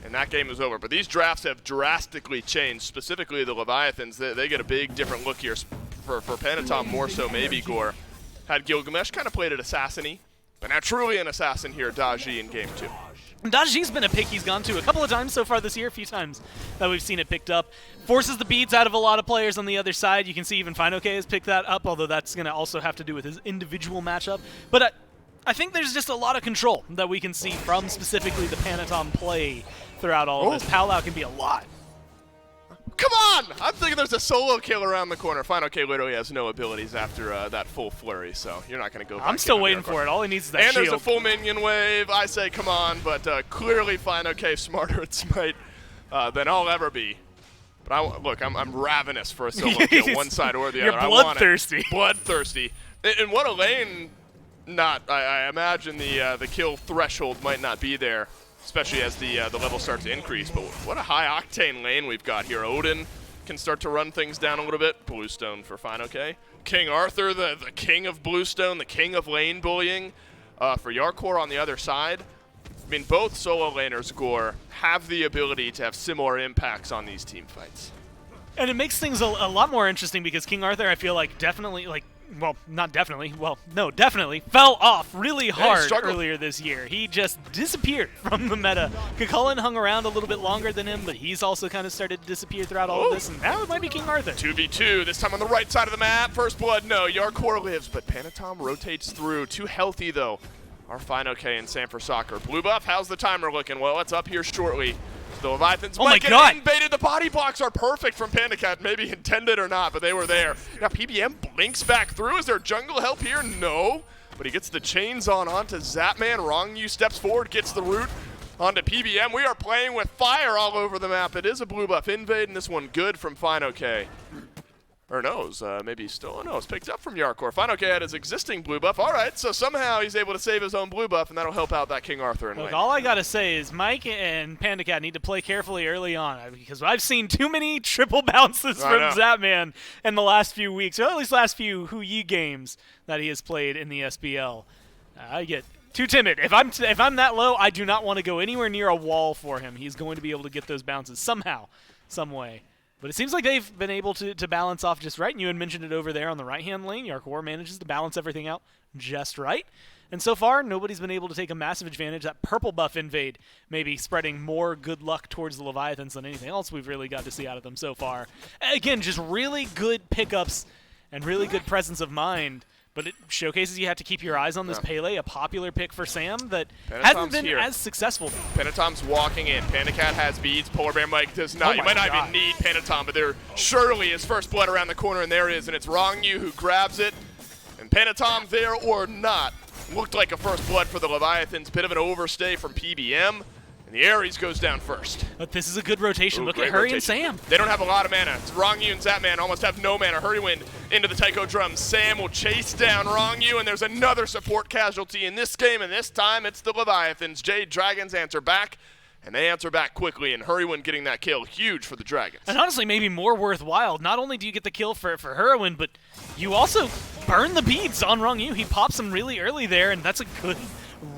and that game is over. But these drafts have drastically changed, specifically the Leviathans. They get a big different look here for Panatom, more so maybe Gore. Had Gilgamesh kind of played it assassin-y, but now truly an assassin here, Daji, in game 2. Daji's been a pick he's gone to a couple of times so far this year, a few times that we've seen it picked up. Forces the beads out of a lot of players on the other side. You can see even FineOK has picked that up, although that's going to also have to do with his individual matchup. But I think there's just a lot of control that we can see from specifically the Panatom play throughout all of this. Powwow can be a lot. Come on! I'm thinking there's a solo kill around the corner. FineOK literally has no abilities after that full flurry, so you're not going to go back. I'm still waiting for it. All he needs is that shield. And shield. There's a full minion wave. I say come on, but clearly FineOK smarter at Smite than I'll ever be. But look, I'm ravenous for a solo kill, one side or the other. You're bloodthirsty. Bloodthirsty. And what a lane, I imagine the kill threshold might not be there, especially as the level starts to increase. But what a high-octane lane we've got here. Odin can start to run things down a little bit. Bluestone for fine, okay. King Arthur, the king of Bluestone, the king of lane bullying. For Yarkor on the other side, I mean, both solo laners, Gore, have the ability to have similar impacts on these team fights. And it makes things a lot more interesting because King Arthur, I feel like, definitely, definitely fell off really hard earlier this year. He just disappeared from the meta. Kukulkan hung around a little bit longer than him, but he's also kind of started to disappear throughout all of this, and now it might be King Arthur. 2v2, this time on the right side of the map. First blood, no. Yarkor lives, but Panatom rotates through. Too healthy, though. Our fine okay in Sam for Soccer. Blue buff, how's the timer looking? Well, it's up here shortly. The Leviathans might get invaded. The body blocks are perfect from PandaCat, maybe intended or not, but they were there. Now PBM blinks back through. Is there jungle help here? No. But he gets the chains onto Zapman. Rongyu steps forward, gets the root onto PBM. We are playing with fire all over the map. It is a blue buff invade, and this one good from Fine OK. Or knows, maybe still knows. Picked up from Yarkor. Fine OK had his existing blue buff. All right, so somehow he's able to save his own blue buff, and that'll help out that King Arthur in lane. Look, all I gotta say is Mike and PandaCat need to play carefully early on because I've seen too many triple bounces from Zapman in the last few weeks, or at least last few Hu-Yi games that he has played in the SBL. I get too timid. If I'm that low, I do not want to go anywhere near a wall for him. He's going to be able to get those bounces somehow, some way. But it seems like they've been able to balance off just right, and you had mentioned it over there on the right-hand lane. Yarkor manages to balance everything out just right. And so far, nobody's been able to take a massive advantage. That purple buff invade maybe spreading more good luck towards the Leviathans than anything else we've really got to see out of them so far. Again, just really good pickups and really good presence of mind. But it showcases you have to keep your eyes on this Pele, a popular pick for Sam that hasn't been as successful. Panatom's walking in. PandaCat has beads. Polar Bear Mike does not. Oh you might not even need Panatom, but there surely is first blood around the corner, and there is, and it's Rongyu who grabs it. And Panatom, there or not, looked like a first blood for the Leviathans. Bit of an overstay from PBM. And the Ares goes down first. But this is a good rotation. Look at Hurry and Sam. They don't have a lot of mana. It's Rongyu and Zapman almost have no mana. Hurrywind into the Taiko drums. Sam will chase down Rongyu, and there's another support casualty in this game, and this time it's the Leviathans. Jade Dragons answer back, and they answer back quickly, and Hurrywind getting that kill, huge for the Dragons. And honestly, maybe more worthwhile. Not only do you get the kill for Hurrywind, but you also burn the beads on Rongyu. He pops them really early there, and that's a good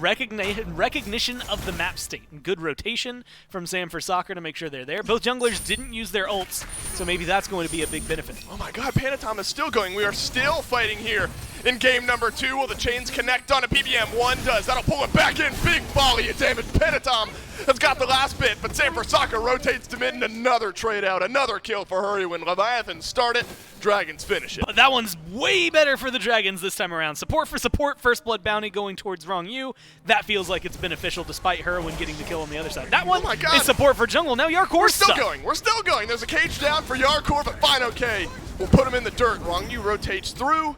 recognition of the map state. And good rotation from Sam for Soccer to make sure they're there. Both junglers didn't use their ults, so maybe that's going to be a big benefit. Oh my god, Panatom is still going. We are still fighting here in game number 2. Will the chains connect on a PBM? One does. That'll pull it back in. Big volley of damage. Panatom has got the last bit, but Sam for Soccer rotates to mid, and another trade out. Another kill for Hurrywind. Leviathans start it. Dragons finish it. But that one's way better for the Dragons this time around. Support for support. First blood bounty going towards Rongyu. That feels like it's beneficial despite Hurrywind getting the kill on the other side. That one is support for jungle. Now Yarkor's stuck. We're still going. There's a cage down for Yarkor, but fine, okay. We'll put him in the dirt. Rongyu rotates through.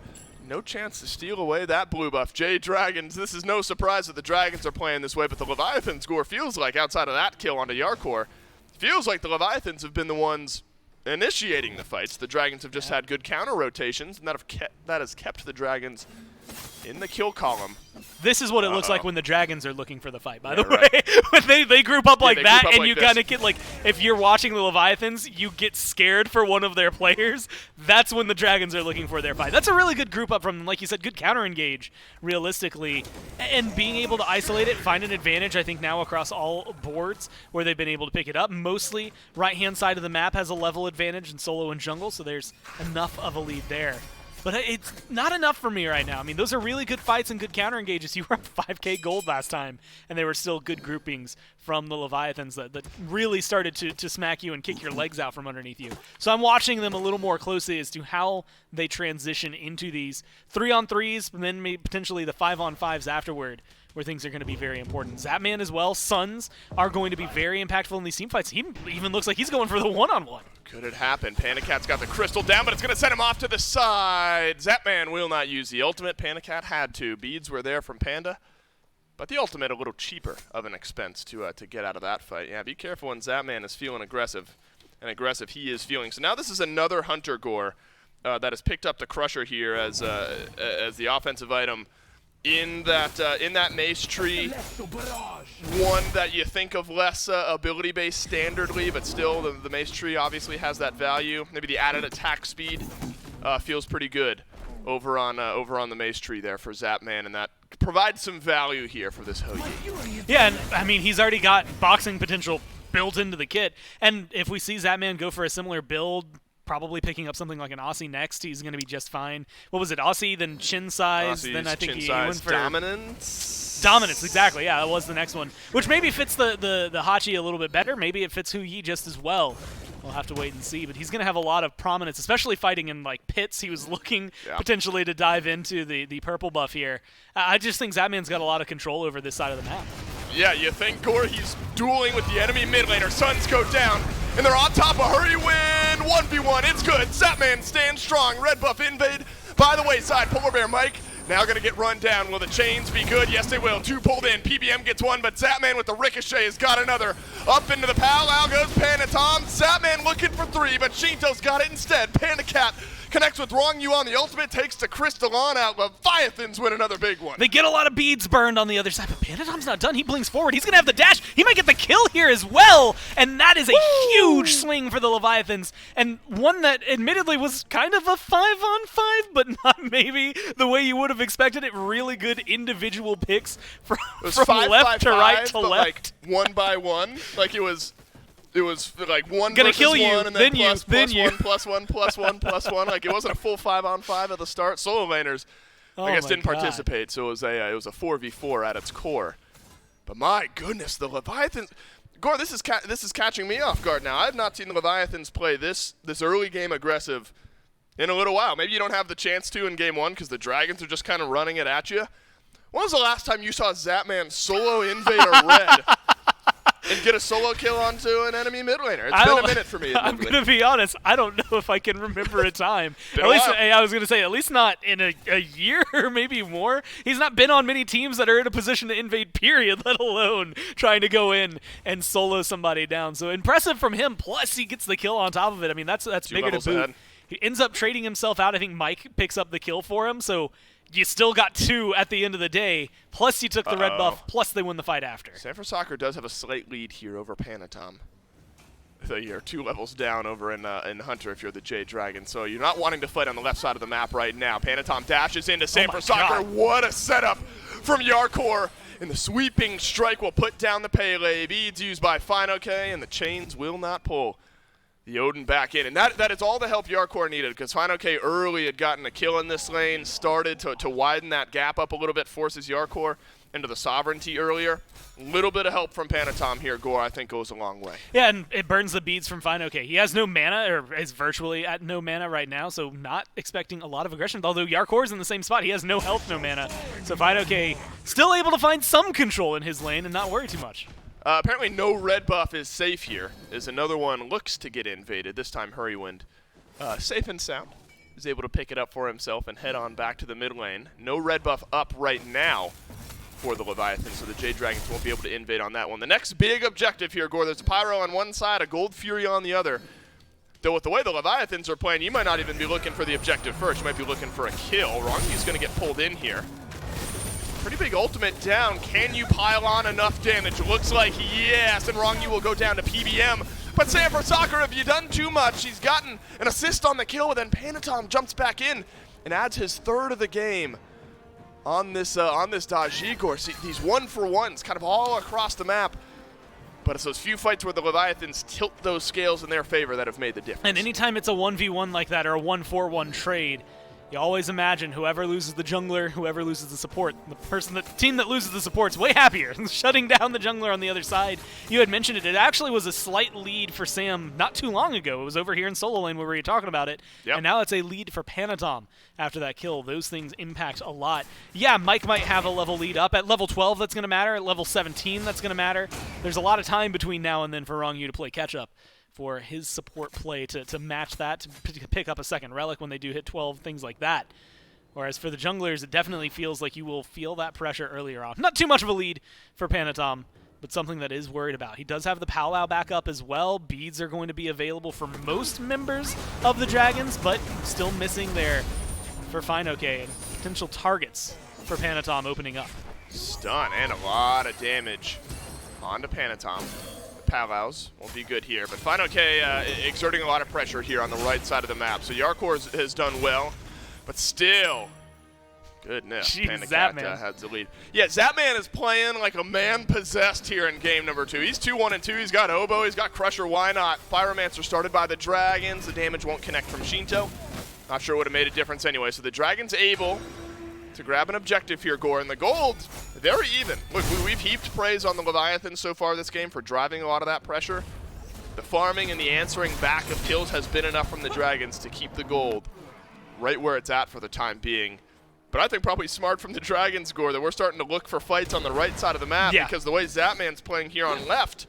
No chance to steal away that blue buff. Jade Dragons, this is no surprise that the Dragons are playing this way, but the Leviathan score feels like, outside of that kill onto Yarkor, feels like the Leviathans have been the ones initiating the fights. The Dragons have just had good counter rotations, and that has kept the Dragons in the kill column. This is what it looks like when the Dragons are looking for the fight, by the way. When they group up like that, and you kind of get, like, if you're watching the Leviathans, you get scared for one of their players, that's when the Dragons are looking for their fight. That's a really good group up from them. Like you said, good counter engage, realistically. And being able to isolate it, find an advantage, I think, now across all boards where they've been able to pick it up. Mostly right-hand side of the map has a level advantage in solo and jungle, so there's enough of a lead there. But it's not enough for me right now. I mean, those are really good fights and good counter engages. You were up 5k gold last time, and they were still good groupings from the Leviathans that really started to smack you and kick your legs out from underneath you. So I'm watching them a little more closely as to how they transition into these 3-on-3s, and then maybe potentially the 5-on-5s afterward, where things are going to be very important. Zapman as well, Suns are going to be very impactful in these team fights. He even looks like he's going for the one-on-one. Could it happen? PandaCat's got the crystal down, but it's going to send him off to the side. Zapman will not use the ultimate. PandaCat had to. Beads were there from Panda, but the ultimate a little cheaper of an expense to get out of that fight. Yeah, be careful when Zapman is feeling aggressive, and aggressive he is feeling. So now this is another Hunter Gore that has picked up the Crusher here as the offensive item in that mace tree. One that you think of less ability-based standardly, but still the mace tree obviously has that value. Maybe the added attack speed feels pretty good over on the mace tree there for Zapman, and that provides some value here for this Ho-Yi. Yeah, and I mean he's already got boxing potential built into the kit, and if we see Zapman go for a similar build, probably picking up something like an Aussie next, he's going to be just fine. What was it, Aussie, then chin size, then I think he went for dominance. Dominance, exactly. Yeah, that was the next one, which maybe fits the Hachi a little bit better. Maybe it fits Hu-Yi just as well. We'll have to wait and see, but he's going to have a lot of prominence, especially fighting in like pits. He was looking potentially to dive into the purple buff here. I just think Zapman's got a lot of control over this side of the map. Yeah, you think Gore, he's dueling with the enemy mid laner. Suns go down, and they're on top of Hurry win. 1v1, it's good. Zapman stands strong. Red buff invade by the wayside. Polar Bear Mike now going to get run down. Will the chains be good? Yes, they will. 2 pulled in. PBM gets 1, but Zapman with the ricochet has got another. Up into the pal. Out goes Panatom. Zapman looking for 3, but Shinto's got it instead. Panda Cat connects with Wrong You on the ultimate, takes the Crystalon out. Leviathans win another big one. They get a lot of beads burned on the other side, but Panatom's not done. He blinks forward. He's going to have the dash. He might get the kill here as well, and that is a huge swing for the Leviathans, and one that admittedly was kind of a 5-on-5, but not maybe the way you would have expected it. Really good individual picks from left to right to left. Like 1 by 1. Like it was like 1 Gonna versus kill you, 1, and then plus 1 plus 1 plus 1 plus 1. Like it wasn't a full 5-on-5 at the start. Solo laners, I guess, didn't participate, so it was a 4v4 at its core. But my goodness, the Leviathans. Gore, this is catching me off guard now. I have not seen the Leviathans play this early game aggressive in a little while. Maybe you don't have the chance to in game 1 because the Dragons are just kind of running it at you. When was the last time you saw Zapman solo invade a red and get a solo kill onto an enemy mid laner? It's been a minute for me. I'm going to be honest. I don't know if I can remember a time. Been at a least while. I was going to say at least not in a year or maybe more. He's not been on many teams that are in a position to invade, period, let alone trying to go in and solo somebody down. So impressive from him. Plus he gets the kill on top of it. I mean, that's bigger to boot. Ahead. He ends up trading himself out. I think Mike picks up the kill for him. So you still got 2 at the end of the day. Plus you took the red buff. Plus they win the fight after. Sanford Soccer does have a slight lead here over Panatom. So you're 2 levels down over in Hunter if you're the Jade Dragon. So you're not wanting to fight on the left side of the map right now. Panatom dashes into Sanford Soccer. What a setup from Yarkor. And the sweeping strike will put down the Pele. Beads used by Fine-OK, and the chains will not pull the Odin back in. And that is all the help Yarkor needed, because Fine-OK early had gotten a kill in this lane, started to widen that gap up a little bit, forces Yarkor into the sovereignty earlier. A little bit of help from Panatom here, Gore, I think goes a long way. Yeah, and it burns the beads from Fine-OK. He has no mana, or is virtually at no mana right now, so not expecting a lot of aggression. Although Yarkor's in the same spot. He has no health, no mana. So Fine-OK still able to find some control in his lane and not worry too much. Apparently no red buff is safe here, as another one looks to get invaded. This time Hurrywind, safe and sound, is able to pick it up for himself and head on back to the mid lane. No red buff up right now for the Leviathans, so the Jade Dragons won't be able to invade on that one. The next big objective here, Gore, there's a Pyro on one side, a Gold Fury on the other. Though with the way the Leviathans are playing, you might not even be looking for the objective first. You might be looking for a kill. Rongyu's going to get pulled in here. Pretty big ultimate down. Can you pile on enough damage? Looks like yes, and Rongyu will go down to PBM. But Sanford Soccer, have you done too much? He's gotten an assist on the kill, and then Panatom jumps back in and adds his 3rd of the game on this Daji course. These 1-for-1s kind of all across the map. But it's those few fights where the Leviathans tilt those scales in their favor that have made the difference. And anytime it's a 1v1 like that or a 1-for-1 trade, you always imagine whoever loses the jungler, whoever loses the support, the team that loses the support's way happier, shutting down the jungler on the other side. You had mentioned it. It actually was a slight lead for Sam not too long ago. It was over here in solo lane where we were talking about it. Yep. And now it's a lead for Panatom after that kill. Those things impact a lot. Yeah, Mike might have a level lead up. At level 12, that's going to matter. At level 17, that's going to matter. There's a lot of time between now and then for Rongyu to play catch-up, for his support play to match that, to pick up a second relic when they do hit 12, things like that. Whereas for the junglers, it definitely feels like you will feel that pressure earlier on. Not too much of a lead for Panatom, but something that is worried about. He does have the powwow back up as well. Beads are going to be available for most members of the Dragons, but still missing there for Fine-OK and potential targets for Panatom opening up. Stun and a lot of damage onto Panatom. The Palaus won't be good here, but Fine-OK exerting a lot of pressure here on the right side of the map. So Yarkor has done well, but still, goodness, Jeez, Panacat Zapman. has the lead. Yeah, Zapman is playing like a man possessed here in game number 2. He's 2-1-2. He's got Oboe. He's got Crusher. Why not? Pyromancer started by the Dragons. The damage won't connect from Shinto. Not sure it would have made a difference anyway. So the Dragons able to grab an objective here, Gore. And the gold, very even. Look, we've heaped praise on the Leviathans so far this game for driving a lot of that pressure. The farming and the answering back of kills has been enough from the Dragons to keep the gold right where it's at for the time being. But I think probably smart from the Dragons, Gore, that we're starting to look for fights on the right side of the map because the way Zapman's playing here on left,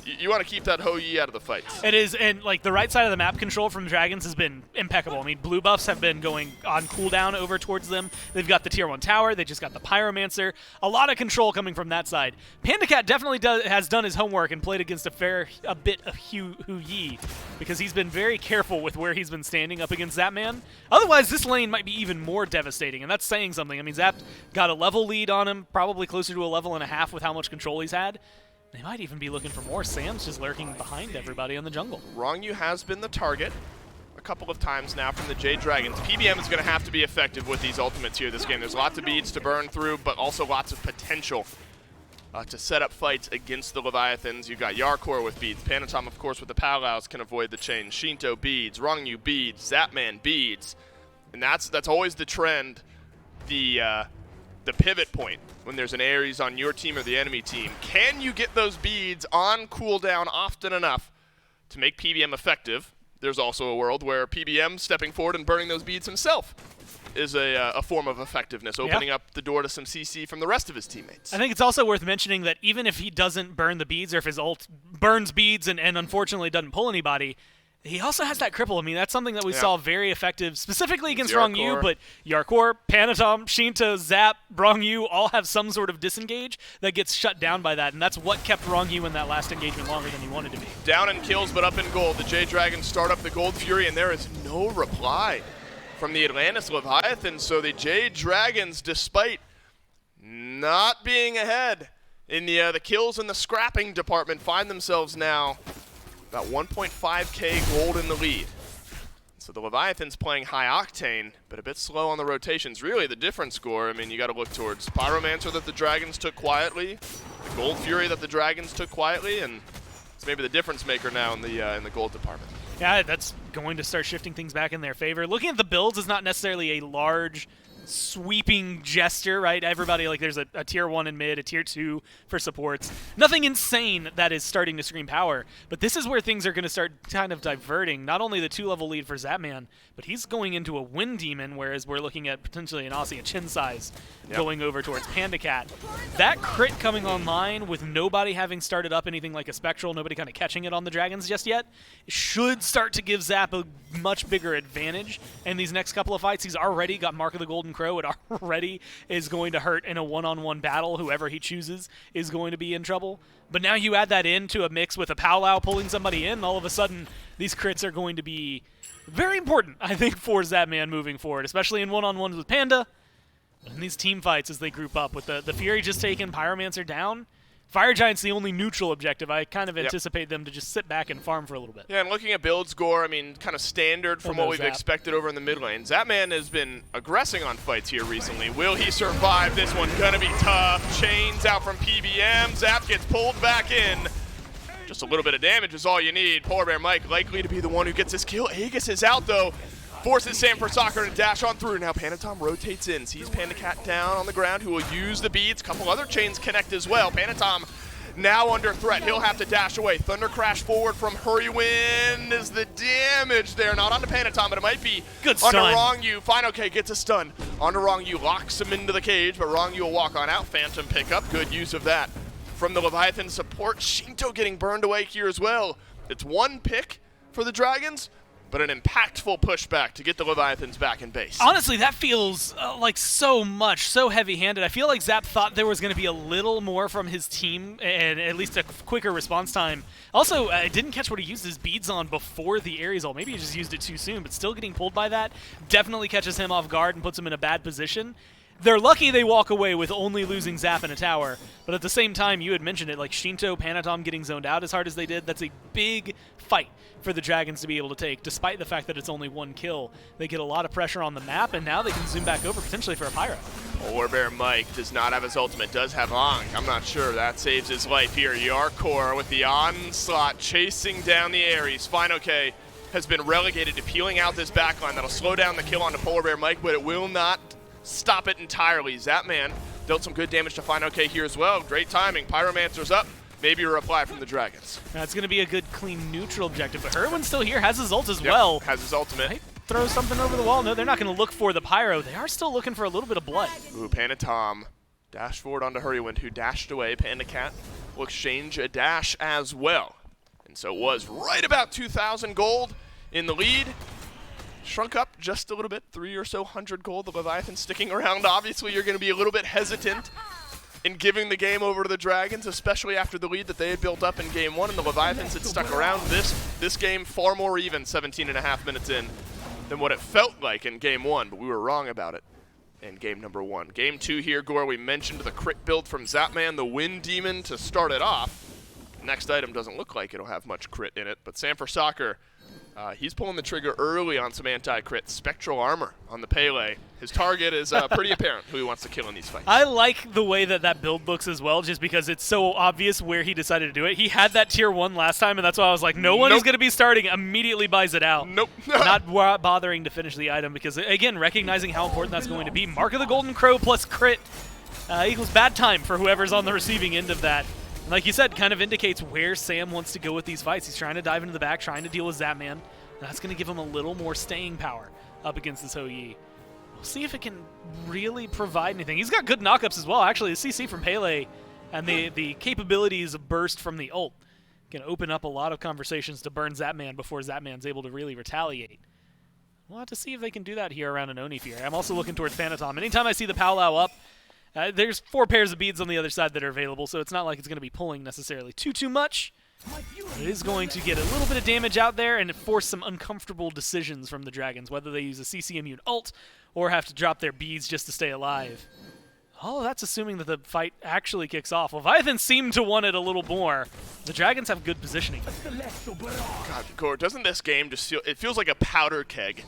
you want to keep that Hou-Yi out of the fights. It is, and like the right side of the map control from Dragons has been impeccable. I mean, blue buffs have been going on cooldown over towards them. They've got the tier 1 tower. They just got the Pyromancer. A lot of control coming from that side. PandaCat definitely has done his homework and played against a bit of Hou-Yi because he's been very careful with where he's been standing up against Zapman. Otherwise, this lane might be even more devastating, and that's saying something. I mean, Zap got a level lead on him, probably closer to a level and a half with how much control he's had. They might even be looking for more. Sam's just lurking behind everybody in the jungle. Wrong-Yu has been the target a couple of times now from the Jade Dragons. PBM is going to have to be effective with these ultimates here this game. There's lots of beads to burn through, but also lots of potential to set up fights against the Leviathans. You've got Yarkor with beads. Panatom, of course, with the Palaus can avoid the chain. Shinto beads. Wrong-Yu beads. Zapman beads. And that's always the trend, the pivot point when there's an Ares on your team or the enemy team. Can you get those beads on cooldown often enough to make PBM effective? There's also a world where PBM stepping forward and burning those beads himself is a form of effectiveness, opening up the door to some CC from the rest of his teammates. I think it's also worth mentioning that even if he doesn't burn the beads, or if his ult burns beads and unfortunately doesn't pull anybody, he also has that cripple. I mean, that's something that we saw very effective, specifically against Wrong-Yu, but Yarkor, Panatom, Shinto, Zap, Wrong-Yu all have some sort of disengage that gets shut down by that, and that's what kept Wrong-Yu in that last engagement longer than he wanted to be. Down in kills, but up in gold. The Jade Dragons start up the Gold Fury, and there is no reply from the Atlantis Leviathans, so the Jade Dragons, despite not being ahead in the kills and the scrapping department, find themselves now about 1.5k gold in the lead. So the Leviathans playing High-octane, but a bit slow on the rotations. Really the difference score, I mean, you got to look towards Pyromancer that the Dragons took quietly, the Gold Fury that the Dragons took quietly, and it's maybe the difference maker now in the gold department. Yeah, that's going to start shifting things back in their favor. Looking at the builds is not necessarily a large sweeping gesture, right? Everybody, like, there's a tier 1 in mid, a tier 2 for supports. Nothing insane that is starting to scream power, but this is where things are going to start kind of diverting. Not only the 2-level lead for Zapman, but he's going into a Wind Demon, whereas we're looking at potentially an Aussie, a Chin Size, going over towards PandaCat. That crit coming online with nobody having started up anything like a Spectral, nobody kind of catching it on the Dragons just yet, should start to give Zap a much bigger advantage in these next couple of fights. He's already got Mark of the Golden Crow. It already is going to hurt in a one-on-one battle. Whoever he chooses is going to be in trouble. But now you add that into a mix with a Powwow pulling somebody in, all of a sudden these crits are going to be very important, I think, for Zapman moving forward, especially in one-on-ones with Panda. And these team fights as they group up with the Fury just taking Pyromancer down. Fire Giant's the only neutral objective. I kind of anticipate them to just sit back and farm for a little bit. Yeah, and looking at build score, I mean, kind of standard from what we've expected over in the mid lane. Zapman has been aggressing on fights here recently. Will he survive this one? Gonna be tough. Chains out from PBM. Zap gets pulled back in. Just a little bit of damage is all you need. Polar Bear Mike likely to be the one who gets this kill. Aegis is out, though. Forces Sam for Soccer to dash on through. Now Panatom rotates in. Sees PandaCat down on the ground, who will use the beads. Couple other chains connect as well. Panatom now under threat. He'll have to dash away. Thunder Crash forward from Hurrywin is the damage there. Not onto Panatom, but it might be good onto stun. Wrong-Yu. Fine-OK gets a stun. Onto Wrong-Yu, locks him into the cage, but Wrong-Yu will walk on out. Phantom pickup. Good use of that from the Leviathan support. Shinto getting burned away here as well. It's one pick for the Dragons, but an impactful pushback to get the Leviathans back in base. Honestly, that feels like so much, so heavy-handed. I feel like Zap thought there was going to be a little more from his team, and at least a quicker response time. Also, I didn't catch what he used his beads on before the Ares ult. Maybe he just used it too soon, but still getting pulled by that definitely catches him off guard and puts him in a bad position. they're lucky they walk away with only losing Zap and a tower, but at the same time, you had mentioned it, like Shinto, Panatom getting zoned out as hard as they did, that's a big fight for the Dragons to be able to take, despite the fact that it's only 1 kill. They get a lot of pressure on the map, and now they can zoom back over potentially for a Pyro. Polar Bear Mike does not have his ultimate, does have Ankh. I'm not sure. That saves his life here. Yarkor with the onslaught chasing down the Ares. FineOK has been relegated to peeling out this backline. That'll slow down the kill onto Polar Bear Mike, but it will not stop it entirely. Zapman dealt some good damage to FineOK here as well. Great timing. Pyromancer's up. Maybe a reply from the Dragons. That's going to be a good, clean, neutral objective, but Herwin's still here, has his ult as well. Has his ultimate. Might throw something over the wall. No, they're not going to look for the Pyro. They are still looking for a little bit of blood. Ooh, Panatom dash forward onto Hurrywind, who dashed away. Pandacat will exchange a dash as well. And so it was right about 2,000 gold in the lead. Shrunk up just a little bit, 300 or so gold. The Leviathans sticking around. Obviously, you're going to be a little bit hesitant in giving the game over to the Dragons, especially after the lead that they had built up in Game 1, and the Leviathans had stuck around. This game far more even, 17.5 minutes in, than what it felt like in Game 1, but we were wrong about it in Game number 1. Game 2 here, Gore, we mentioned the crit build from Zapman, the Wind Demon to start it off. Next item doesn't look like it'll have much crit in it, but Sam for Soccer, he's pulling the trigger early on some anti-crit. Spectral Armor on the Pele. His target is pretty apparent who he wants to kill in these fights. I like the way that build looks as well, just because it's so obvious where he decided to do it. He had that tier 1 last time, and that's why I was like, no one is going to be starting. Immediately buys it out. Nope. Not bothering to finish the item, because, again, recognizing how important that's going to be. Mark of the Golden Crow plus crit equals bad time for whoever's on the receiving end of that. And like you said, kind of indicates where Sam wants to go with these fights. He's trying to dive into the back, trying to deal with Zapman. That's going to give him a little more staying power up against this Hou-Yi. We'll see if it can really provide anything. He's got good knockups as well. Actually, the CC from Pele and the capabilities of burst from the ult can open up a lot of conversations to burn Zapman before Zapman's able to really retaliate. We'll have to see if they can do that here around an Oni Fear. I'm also looking towards Phantom. Anytime I see the Powwow up, there's 4 pairs of beads on the other side that are available, so it's not like it's going to be pulling necessarily too much. It is going to get a little bit of damage out there and force some uncomfortable decisions from the Dragons, whether they use a CC immune ult or have to drop their beads just to stay alive. Oh, that's assuming that the fight actually kicks off. Leviathans seem to want it a little more. The Dragons have good positioning. God, Gore, doesn't this game just feel, it feels like a powder keg.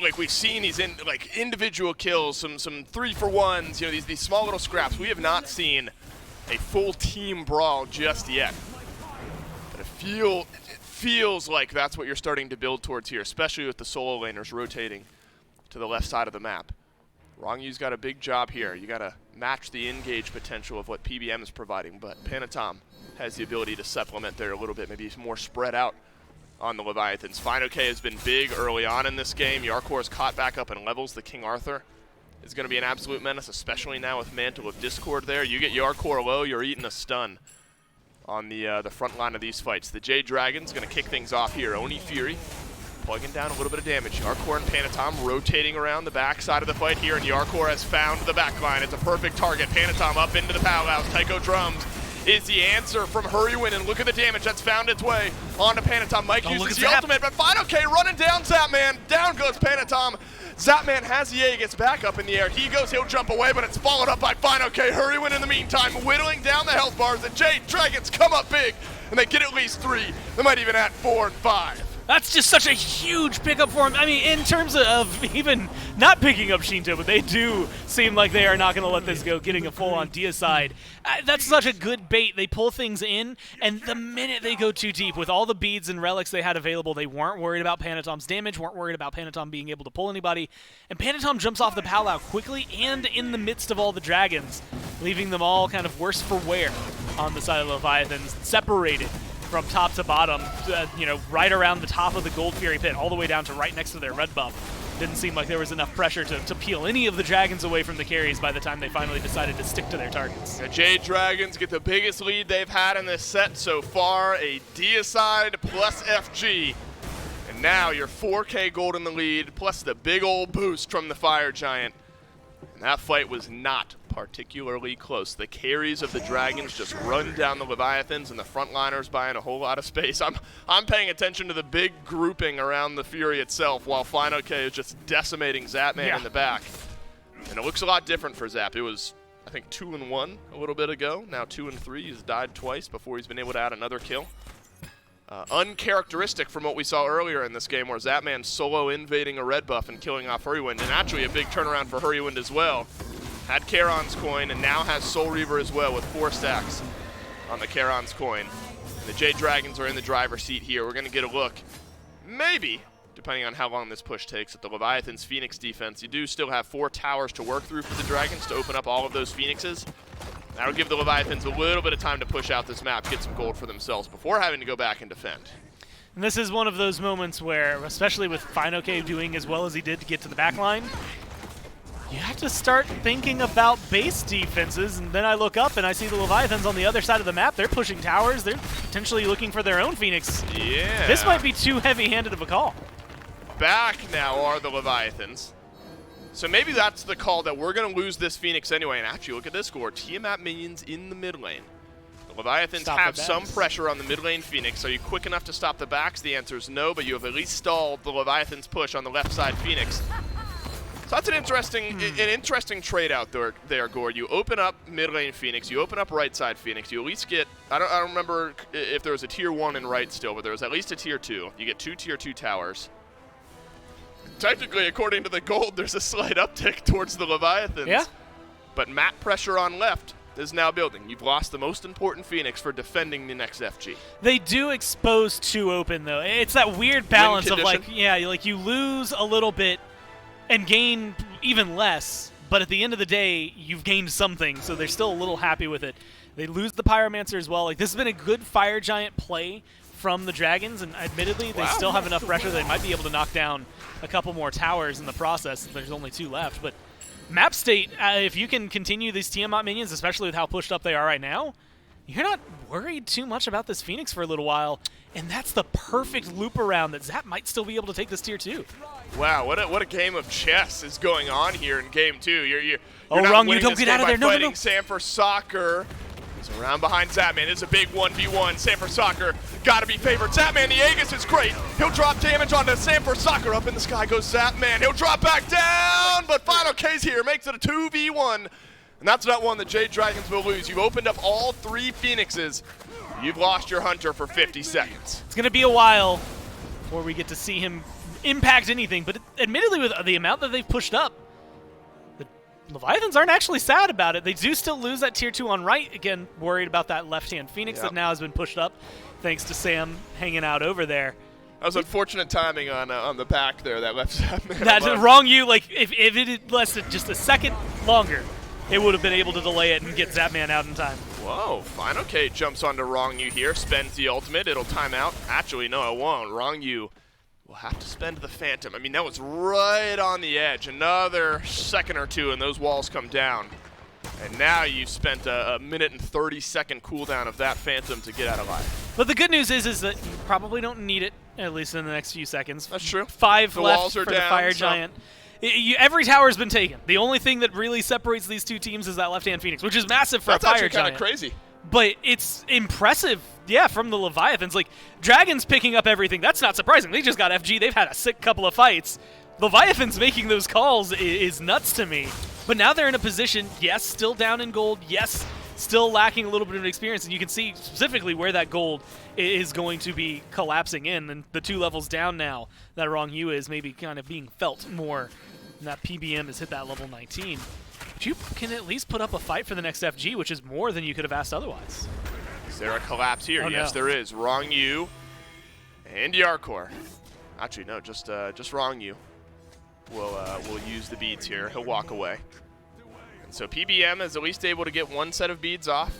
Like we've seen these individual kills, some 3-for-1s, you know, these small little scraps. We have not seen a full team brawl just yet. But it feels like that's what you're starting to build towards here, especially with the solo laners rotating to the left side of the map. Rongyu's got a big job here. You got to match the engage potential of what PBM is providing, but Panatom has the ability to supplement there a little bit, maybe more spread out on the Leviathans. FineOK has been big early on in this game. Yarkor's caught back up in levels. The King Arthur is going to be an absolute menace, especially now with Mantle of Discord there. You get Yarkor low, you're eating a stun on the front line of these fights. The Jade Dragon's going to kick things off here. Oni Fury plugging down a little bit of damage. Yarkor and Panatom rotating around the back side of the fight here, and Yarkor has found the back line. It's a perfect target. Panatom up into the powwows. Taiko Drums is the answer from Hurrywind, and look at the damage that's found its way onto Panatom. Mike uses the ultimate, but FineOK running down Zapman. Down goes Panatom. Zapman has the A, gets back up in the air. He goes, he'll jump away, but it's followed up by FineOK. Hurrywind in the meantime, whittling down the health bars. The Jade Dragons come up big, and they get at least 3. They might even add 4 and 5. That's just such a huge pickup for him. I mean, in terms of even not picking up Shinto, but they do seem like they are not going to let this go, getting a full-on deicide. That's such a good bait. They pull things in, and the minute they go too deep, with all the beads and relics they had available, they weren't worried about Panatom's damage, weren't worried about Panatom being able to pull anybody, and Panatom jumps off the powwow quickly and in the midst of all the dragons, leaving them all kind of worse for wear on the side of the Leviathans, separated from top to bottom, right around the top of the Gold Fury pit, all the way down to right next to their red buff. Didn't seem like there was enough pressure to peel any of the dragons away from the carries by the time they finally decided to stick to their targets. The Jade Dragons get the biggest lead they've had in this set so far, a deicide plus FG. And now you're 4K gold in the lead, plus the big old boost from the Fire Giant. And that fight was not particularly close. The carries of the Dragons just run down the Leviathans, and the frontliners buying a whole lot of space. I'm paying attention to the big grouping around the Fury itself, while FineOK is just decimating Zapman in the back. And it looks a lot different for Zap. It was, I think, 2-1 a little bit ago. Now 2-3. He's died twice before he's been able to add another kill. Uncharacteristic from what we saw earlier in this game, where Zapman solo invading a red buff and killing off Hurrywind, and actually a big turnaround for Hurrywind as well. Had Charon's coin and now has Soul Reaver as well with 4 stacks on the Charon's coin. The Jade Dragons are in the driver's seat here. We're going to get a look, maybe, depending on how long this push takes, at the Leviathans Phoenix defense. You do still have 4 towers to work through for the Dragons to open up all of those Phoenixes. That'll give the Leviathans a little bit of time to push out this map, get some gold for themselves before having to go back and defend. And this is one of those moments where, especially with Fine-OK doing as well as he did to get to the back line, you have to start thinking about base defenses. And then I look up and I see the Leviathans on the other side of the map. They're pushing towers. They're potentially looking for their own Phoenix. Yeah. This might be too heavy-handed of a call. Back now are the Leviathans. So maybe that's the call, that we're going to lose this Phoenix anyway. And actually, look at this score. Tiamat minions in the mid lane. The Leviathans have some pressure on the mid lane Phoenix. Are you quick enough to stop the backs? The answer is no, but you have at least stalled the Leviathans' push on the left side Phoenix. So that's an interesting trade out there, Gore. You open up mid lane Phoenix, you open up right side Phoenix, you at least get, I don't remember if there was a tier 1 in right still, but there was at least a tier 2. You get 2 tier 2 towers. Technically, according to the gold, there's a slight uptick towards the Leviathans. Yeah. But map pressure on left is now building. You've lost the most important Phoenix for defending the next FG. They do expose 2 open, though. It's that weird balance of, like, yeah, like you lose a little bit and gain even less, but at the end of the day, you've gained something, so they're still a little happy with it. They lose the Pyromancer as well. Like, this has been a good Fire Giant play from the Dragons, and admittedly, they still have enough pressure that they might be able to knock down a couple more towers in the process. There's only 2 left, but map state, if you can continue these Tiamat minions, especially with how pushed up they are right now, you're not worried too much about this Phoenix for a little while, and that's the perfect loop around that Zap might still be able to take this tier 2. Wow, what a game of chess is going on here in game 2. You're Wrong, you don't get out of there. No. Sanford Soccer. He's around behind Zapman. It's a big 1v1. Sanford Soccer gotta be favored. Zapman, the Aegis is great. He'll drop damage onto Sanford Soccer. Up in the sky goes Zapman. He'll drop back down, but Final K's here, makes it a 2v1. And that's not one that Jade Dragons will lose. You've opened up all 3 Phoenixes. You've lost your Hunter for 50 seconds. It's going to be a while before we get to see him impact anything, but admittedly with the amount that they've pushed up, the Leviathans aren't actually sad about it. They do still lose that tier 2 on right. Again, worried about that left-hand Phoenix that now has been pushed up thanks to Sam hanging out over there. That was unfortunate timing on the back there, that left side man. That's wrong. You, like, if it had lasted just a second longer, it would have been able to delay it and get Zapman out in time. Whoa, Final K jumps onto Wrong You here, spends the ultimate, it'll time out. Actually, no, it won't. Wrong You will have to spend the Phantom. I mean, that was right on the edge. Another second or 2 and those walls come down. And now you've spent a minute and 30-second cooldown of that Phantom to get out alive. But the good news is that you probably don't need it, at least in the next few seconds. That's true. 5 the left walls are for down, the Fire so Giant. Every tower's been taken. The only thing that really separates these 2 teams is that left-hand Phoenix, which is massive for a Fire Giant. That's actually kind of crazy. But it's impressive, yeah, from the Leviathans. Like, Dragons picking up everything, that's not surprising. They just got FG. They've had a sick couple of fights. Leviathans making those calls is nuts to me. But now they're in a position, yes, still down in gold, yes, still lacking a little bit of experience, and you can see specifically where that gold is going to be collapsing in, and the 2 levels down now that Wrong You is maybe kind of being felt more, and that PBM has hit that level 19. But you can at least put up a fight for the next FG, which is more than you could have asked otherwise. Is there a collapse here? Oh, yes, no. there is. Wrong You and Yarkor. Actually, no, just Wrong You. We'll use the beads here. He'll walk away. And so PBM is at least able to get 1 set of beads off.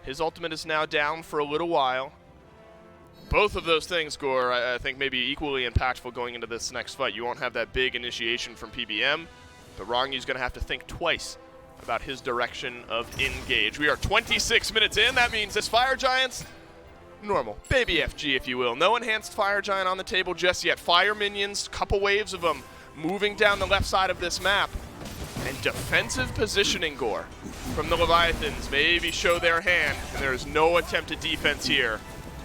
His ultimate is now down for a little while. Both of those things, Gore, I think may be equally impactful going into this next fight. You won't have that big initiation from PBM, but Wrong You's going to have to think twice about his direction of engage. We are 26 minutes in. That means this Fire Giant's normal. Baby FG, if you will. No enhanced Fire Giant on the table just yet. Fire minions, couple waves of them, moving down the left side of this map. And defensive positioning, Gore, from the Leviathans maybe show their hand, and there is no attempt at defense here.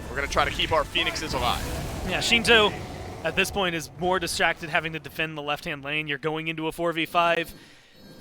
We're going to try to keep our Phoenixes alive. Yeah, Shinto at this point is more distracted having to defend the left-hand lane. You're going into a 4v5.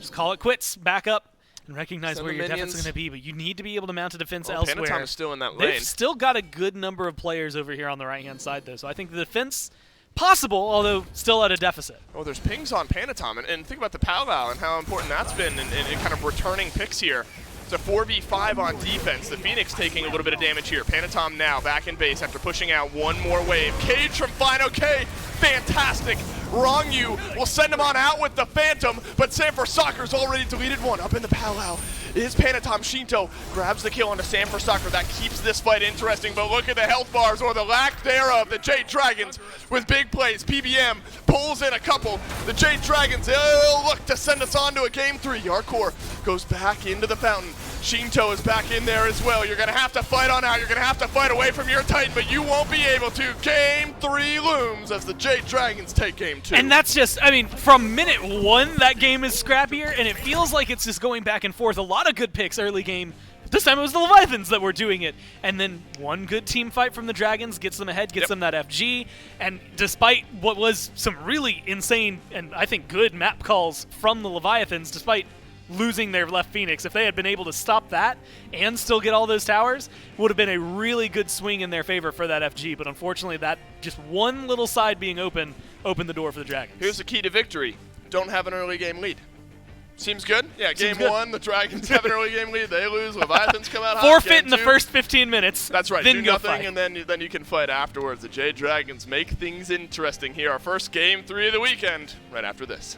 just call it quits, back up, and recognize Send where the your defense minions. is going to be. But you need to be able to mount a defense Well, elsewhere. Panatom is still in that They've lane. still got a good number of players over here on the right-hand side, though. So I think the defense possible, although still at a deficit. Oh, there's pings on Panatom, and think about the powwow and how important that's been in kind of returning picks here. It's a 4v5 on defense. The Phoenix taking a little bit of damage here. Panatom now back in base after pushing out one more wave. Cage from Fine OK, fantastic. Wrong you will send him on out with the Phantom, but Sanford Soccer's already deleted one. Up in the powwow is Panatom. Shinto grabs the kill onto Sanford Soccer. That keeps this fight interesting, but look at the health bars, or the lack thereof. The Jade Dragons with big plays. PBM pulls in a couple. The Jade Dragons, they'll look to send us on to a game 3. Hardcore goes back into the fountain. Shinto is back in there as well. You're going to have to fight on out. You're going to have to fight away from your Titan, but you won't be able to. Game 3 looms as the Jade Dragons take game 2. And that's just, I mean, from minute 1, that game is scrappier, and it feels like it's just going back and forth. A lot of good picks early game. This time it was the Leviathans that were doing it. And then one good team fight from the Dragons gets them ahead, gets them that FG. And despite what was some really insane and I think good map calls from the Leviathans, despite losing their left Phoenix, if they had been able to stop that and still get all those towers, would have been a really good swing in their favor for that FG. But unfortunately, that just one little side being opened the door for the Dragons. Here's the key to victory. Don't have an early game lead. Seems good? Yeah, game good. 1, the Dragons have an early game lead. They lose. Leviathans come out hot. Forfeit Game in the 2. first 15 minutes. That's right. Then Do go nothing, fight. and then you can fight afterwards. The Jade Dragons make things interesting here. Our first game 3 of the weekend right after this.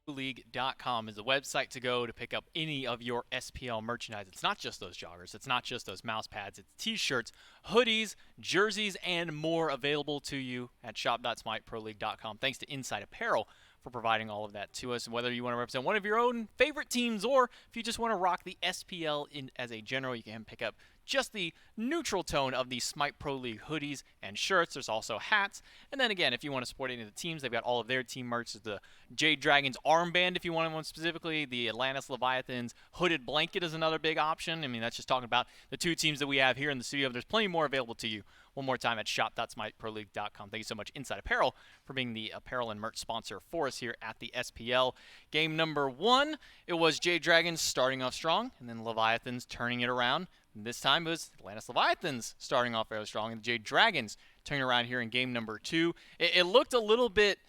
League.com is the website to go to pick up any of your SPL merchandise. It's not just those joggers. It's not just those mouse pads. It's t-shirts, hoodies, jerseys, and more available to you at shop.smiteproleague.com. Thanks to Inside Apparel for providing all of that to us. And whether you want to represent one of your own favorite teams or if you just want to rock the SPL as a general, you can pick up just the neutral tone of the SMITE Pro League hoodies and shirts. There's also hats. And then again, if you want to support any of the teams, they've got all of their team merch. There's the Jade Dragons armband if you want one specifically. The Atlantis Leviathans hooded blanket is another big option. I mean, that's just talking about the two teams that we have here in the studio. There's plenty more available to you. One more time at shop.smiteproleague.com. Thank you so much, Inside Apparel, for being the apparel and merch sponsor for us here at the SPL. Game number 1, it was Jade Dragons starting off strong, and then Leviathans turning it around. And this time it was Atlantis Leviathans starting off very strong, and the Jade Dragons turning around here in game number 2. It looked a little bit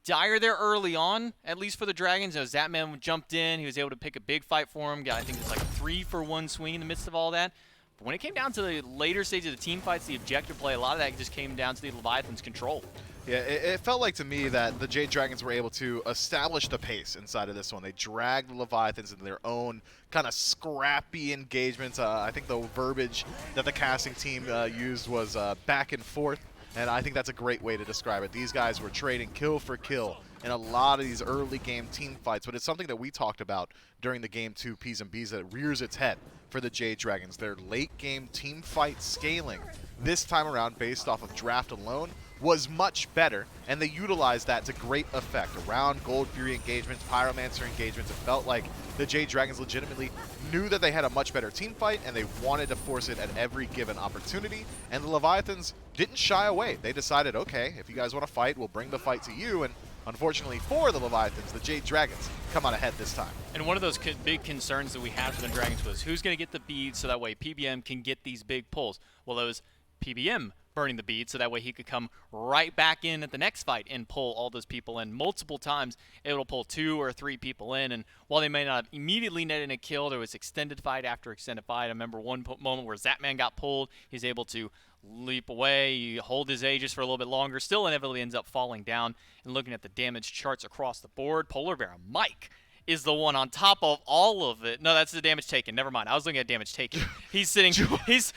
dire there early on, at least for the Dragons. As Zatman jumped in, he was able to pick a big fight for him. Got, I think it was like 3-for-1 swing in the midst of all that. But when it came down to the later stage of the team fights, the objective play, a lot of that just came down to the Leviathans' control. Yeah, it felt like to me that the Jade Dragons were able to establish the pace inside of this one. They dragged the Leviathans into their own kind of scrappy engagements. I think the verbiage that the casting team used was back and forth, and I think that's a great way to describe it. These guys were trading kill for kill in a lot of these early game team fights, but it's something that we talked about during the Game 2 P's and B's that rears its head for the Jade Dragons. Their late game team fight scaling this time around based off of draft alone was much better, and they utilized that to great effect. Around Gold Fury engagements, Pyromancer engagements, it felt like the Jade Dragons legitimately knew that they had a much better team fight, and they wanted to force it at every given opportunity, and the Leviathans didn't shy away. They decided, okay, if you guys want to fight, we'll bring the fight to you, and unfortunately for the Leviathans, the Jade Dragons come out ahead this time. And one of those big concerns that we had for the Dragons was who's going to get the beads so that way PBM can get these big pulls. Well, it was PBM burning the beads so that way he could come right back in at the next fight and pull all those people in. Multiple times it'll pull 2 or 3 people in, and while they may not have immediately netted a kill, there was extended fight after extended fight. I remember one moment where Zatman got pulled. He's able to leap away, hold his Aegis for a little bit longer, still inevitably ends up falling down. And looking at the damage charts across the board, Polar Bear Mike is the one on top of all of it. No, that's the damage taken. Never mind. I was looking at damage taken. He's sitting. He's.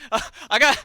I got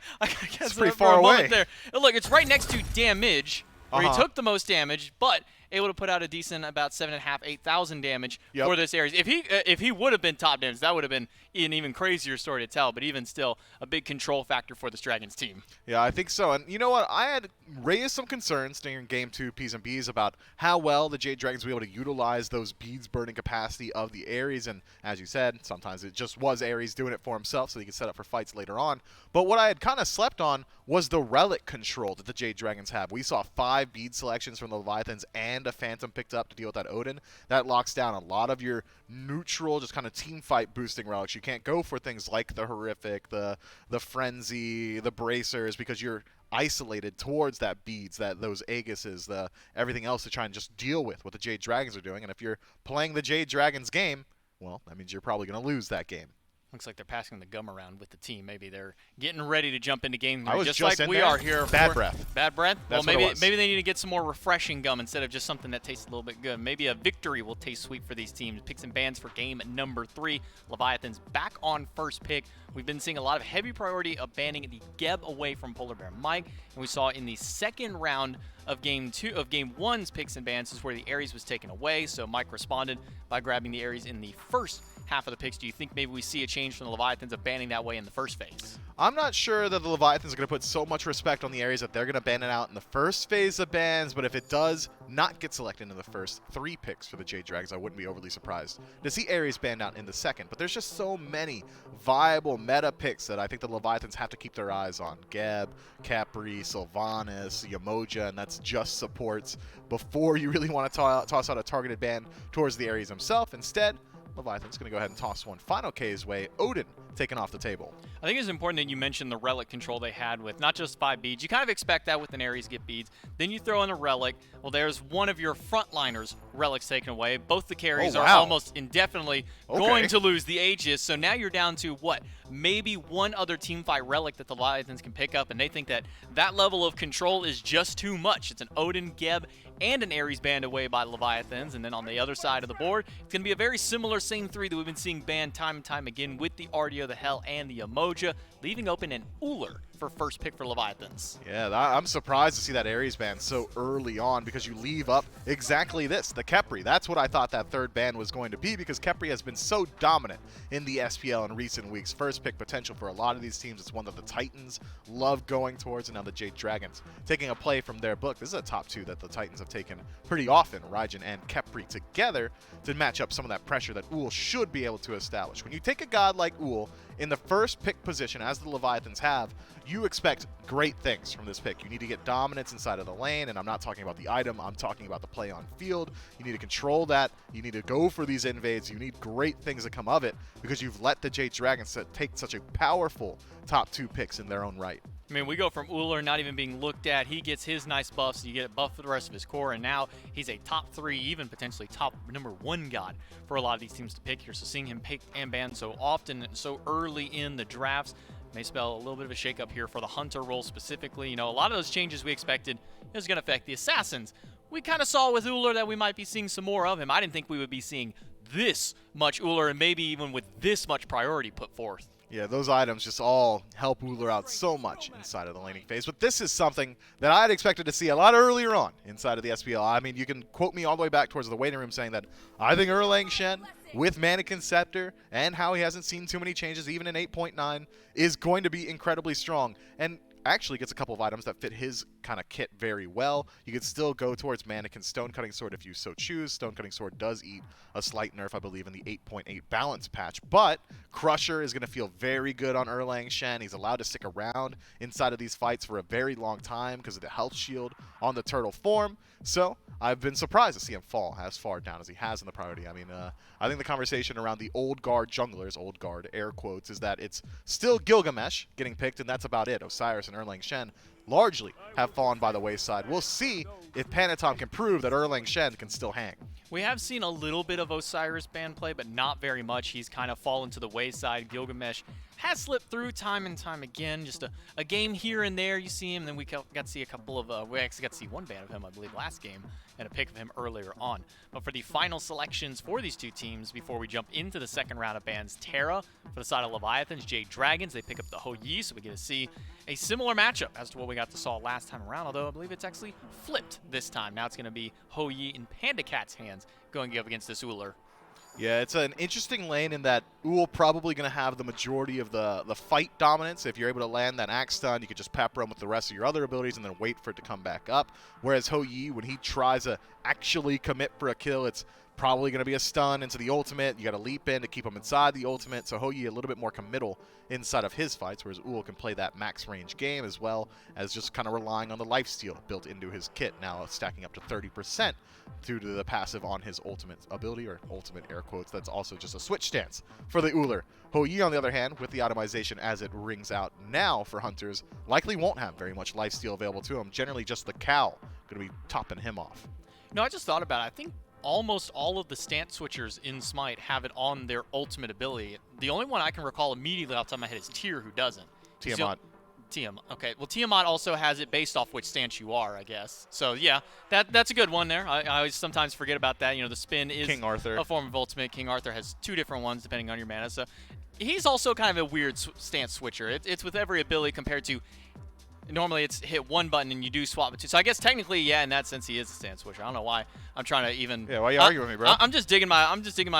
pretty far away there. Look, it's right next to damage, where he took the most damage, but able to put out a decent about 7,500, 8,000 damage for this Ares. If he would have been top damage, that would have been an even crazier story to tell. But even still, a big control factor for this Dragons team. Yeah, I think so. And you know what? I had raised some concerns during Game 2 P's and B's about how well the Jade Dragons were able to utilize those beads burning capacity of the Ares. And as you said, sometimes it just was Ares doing it for himself so he could set up for fights later on. But what I had kind of slept on was the relic control that the Jade Dragons have. We saw 5 bead selections from the Leviathans and a Phantom picked up to deal with that Odin. That locks down a lot of your neutral, just kind of team fight boosting relics. You can't go for things like the Horrific, the Frenzy, the Bracers, because you're isolated towards that beads, those Aegises, everything else to try and just deal with what the Jade Dragons are doing. And if you're playing the Jade Dragons game, well, that means you're probably going to lose that game. Looks like they're passing the gum around with the team. Maybe they're getting ready to jump into game. I was just like we there. are here. Bad breath. Bad breath? That's well, what maybe they need to get some more refreshing gum instead of just something that tastes a little bit good. Maybe a victory will taste sweet for these teams. Picks and bans for game number 3. Leviathans back on first pick. We've been seeing a lot of heavy priority of banning the Geb away from Polar Bear Mike, and we saw in the second round of game 1's picks and bans is where the Ares was taken away. So Mike responded by grabbing the Ares in the first half of the picks. Do you think maybe we see a change from the Leviathans of banning that way in the first phase? I'm not sure that the Leviathans are going to put so much respect on the Ares that they're going to ban it out in the first phase of bans, but if it does not get selected in the first 3 picks for the Jade Dragons, I wouldn't be overly surprised to see Ares banned out in the second. But there's just so many viable meta picks that I think the Leviathans have to keep their eyes on. Geb, Capri, Sylvanas, Yamoja, and that's just supports before you really want to toss out a targeted ban towards the Ares himself. Instead, Leviathan's going to go ahead and toss one final K's way. Odin taken off the table. I think it's important that you mentioned the relic control they had with not just 5 beads. You kind of expect that with an Ares get beads. Then you throw in a relic. Well, there's one of your frontliners relics taken away. Both the carries are almost indefinitely going to lose the Aegis. So now you're down to, what, maybe one other teamfight relic that the Leviathans can pick up, and they think that that level of control is just too much. It's an Odin, Geb, and an Ares banned away by Leviathans, and then on the other side of the board, it's going to be a very similar same three that we've been seeing banned time and time again with the Ardeo, the Hell, and the Emoja, leaving open an Uller for first pick for Leviathans. Yeah, I'm surprised to see that Ares ban so early on, because you leave up exactly this, the Khepri. That's what I thought that third ban was going to be, because Khepri has been so dominant in the SPL in recent weeks. First pick potential for a lot of these teams. It's one that the Titans love going towards, and now the Jade Dragons taking a play from their book. This is a top two that the Titans have taken pretty often, Raijin and Khepri together, to match up some of that pressure that Ull should be able to establish. When you take a god like Ull in the first pick position, as the Leviathans have, you expect great things from this pick. You need to get dominance inside of the lane, and I'm not talking about the item, I'm talking about the play on field. You need to control that. You need to go for these invades. You need great things to come of it, because you've let the Jade Dragons take such a powerful top two picks in their own right. I mean, we go from Uller not even being looked at. He gets his nice buffs. You get a buff for the rest of his core, and now he's a top 3, even potentially top #1 god for a lot of these teams to pick here. So seeing him picked and banned so often and so early in the drafts may spell a little bit of a shakeup here for the Hunter role specifically. You know, a lot of those changes we expected is going to affect the Assassins. We kind of saw with Uller that we might be seeing some more of him. I didn't think we would be seeing this much Uller, and maybe even with this much priority put forth. Yeah, those items just all help Uller out so much inside of the laning phase. But this is something that I had expected to see a lot earlier on inside of the SPL. I mean, you can quote me all the way back towards the waiting room saying that I think Erlang Shen, with Mannequin Scepter, and how he hasn't seen too many changes, even in 8.9, is going to be incredibly strong. And actually gets a couple of items that fit his kind of kit very well. You could still go towards Mannequin Stonecutting Sword if you so choose. Stonecutting Sword does eat a slight nerf, I believe, in the 8.8 balance patch, but Crusher is going to feel very good on Erlang Shen. He's allowed to stick around inside of these fights for a very long time because of the health shield on the turtle form. So I've been surprised to see him fall as far down as he has in the priority. I mean, I think the conversation around the old guard junglers, old guard air quotes, is that it's still Gilgamesh getting picked, and that's about it. Osiris and Erlang Shen largely have fallen by the wayside. We'll see if Panatom can prove that Erlang Shen can still hang. We have seen a little bit of Osiris ban play, but not very much. He's kind of fallen to the wayside. Gilgamesh has slipped through time and time again. Just a game here and there, you see him. Then we got to see a couple of, we actually got to see one ban of him, I believe, last game, and a pick of him earlier on. But for the final selections for these two teams, before we jump into the second round of bans, Terra for the side of Leviathans, Jade Dragons, they pick up the Ho Yi, so we get to see a similar matchup as to what we got to saw last time around, although I believe it's actually flipped this time. Now it's going to be Ho Yi in Panda Cat's hands going up against this Uller. Yeah, it's an interesting lane in that Ull probably going to have the majority of the fight dominance. If you're able to land that axe stun, you could just pepper him with the rest of your other abilities and then wait for it to come back up. Whereas Ho Yi, when he tries to actually commit for a kill, it's probably going to be a stun into the ultimate. You got to leap in to keep him inside the ultimate. So Ho Yi a little bit more committal inside of his fights, whereas Ull can play that max range game as well as just kind of relying on the lifesteal built into his kit, now stacking up to 30% due to the passive on his ultimate ability, or ultimate air quotes. That's also just a switch stance for the Uller. Ho Yi, on the other hand, with the itemization as it rings out now for Hunters, likely won't have very much lifesteal available to him. Generally just the cow going to be topping him off. No, I just thought about it. I think almost all of the stance switchers in Smite have it on their ultimate ability. The only one I can recall immediately off the top of my head is Tyr, who doesn't. Tiamat. Tiamat. Okay, well, Tiamat also has it based off which stance you are, I guess. So, yeah, that's a good one there. I always sometimes forget about that. You know, the spin is King Arthur. A form of ultimate. King Arthur has two different ones depending on your mana. So, he's also kind of a weird stance switcher. It's with every ability compared to... Normally, it's hit one button and you do swap it two. So I guess technically, yeah, in that sense, he is a stance switcher. I don't know why I'm trying to even. Yeah, why are you arguing with me, bro? I'm just digging my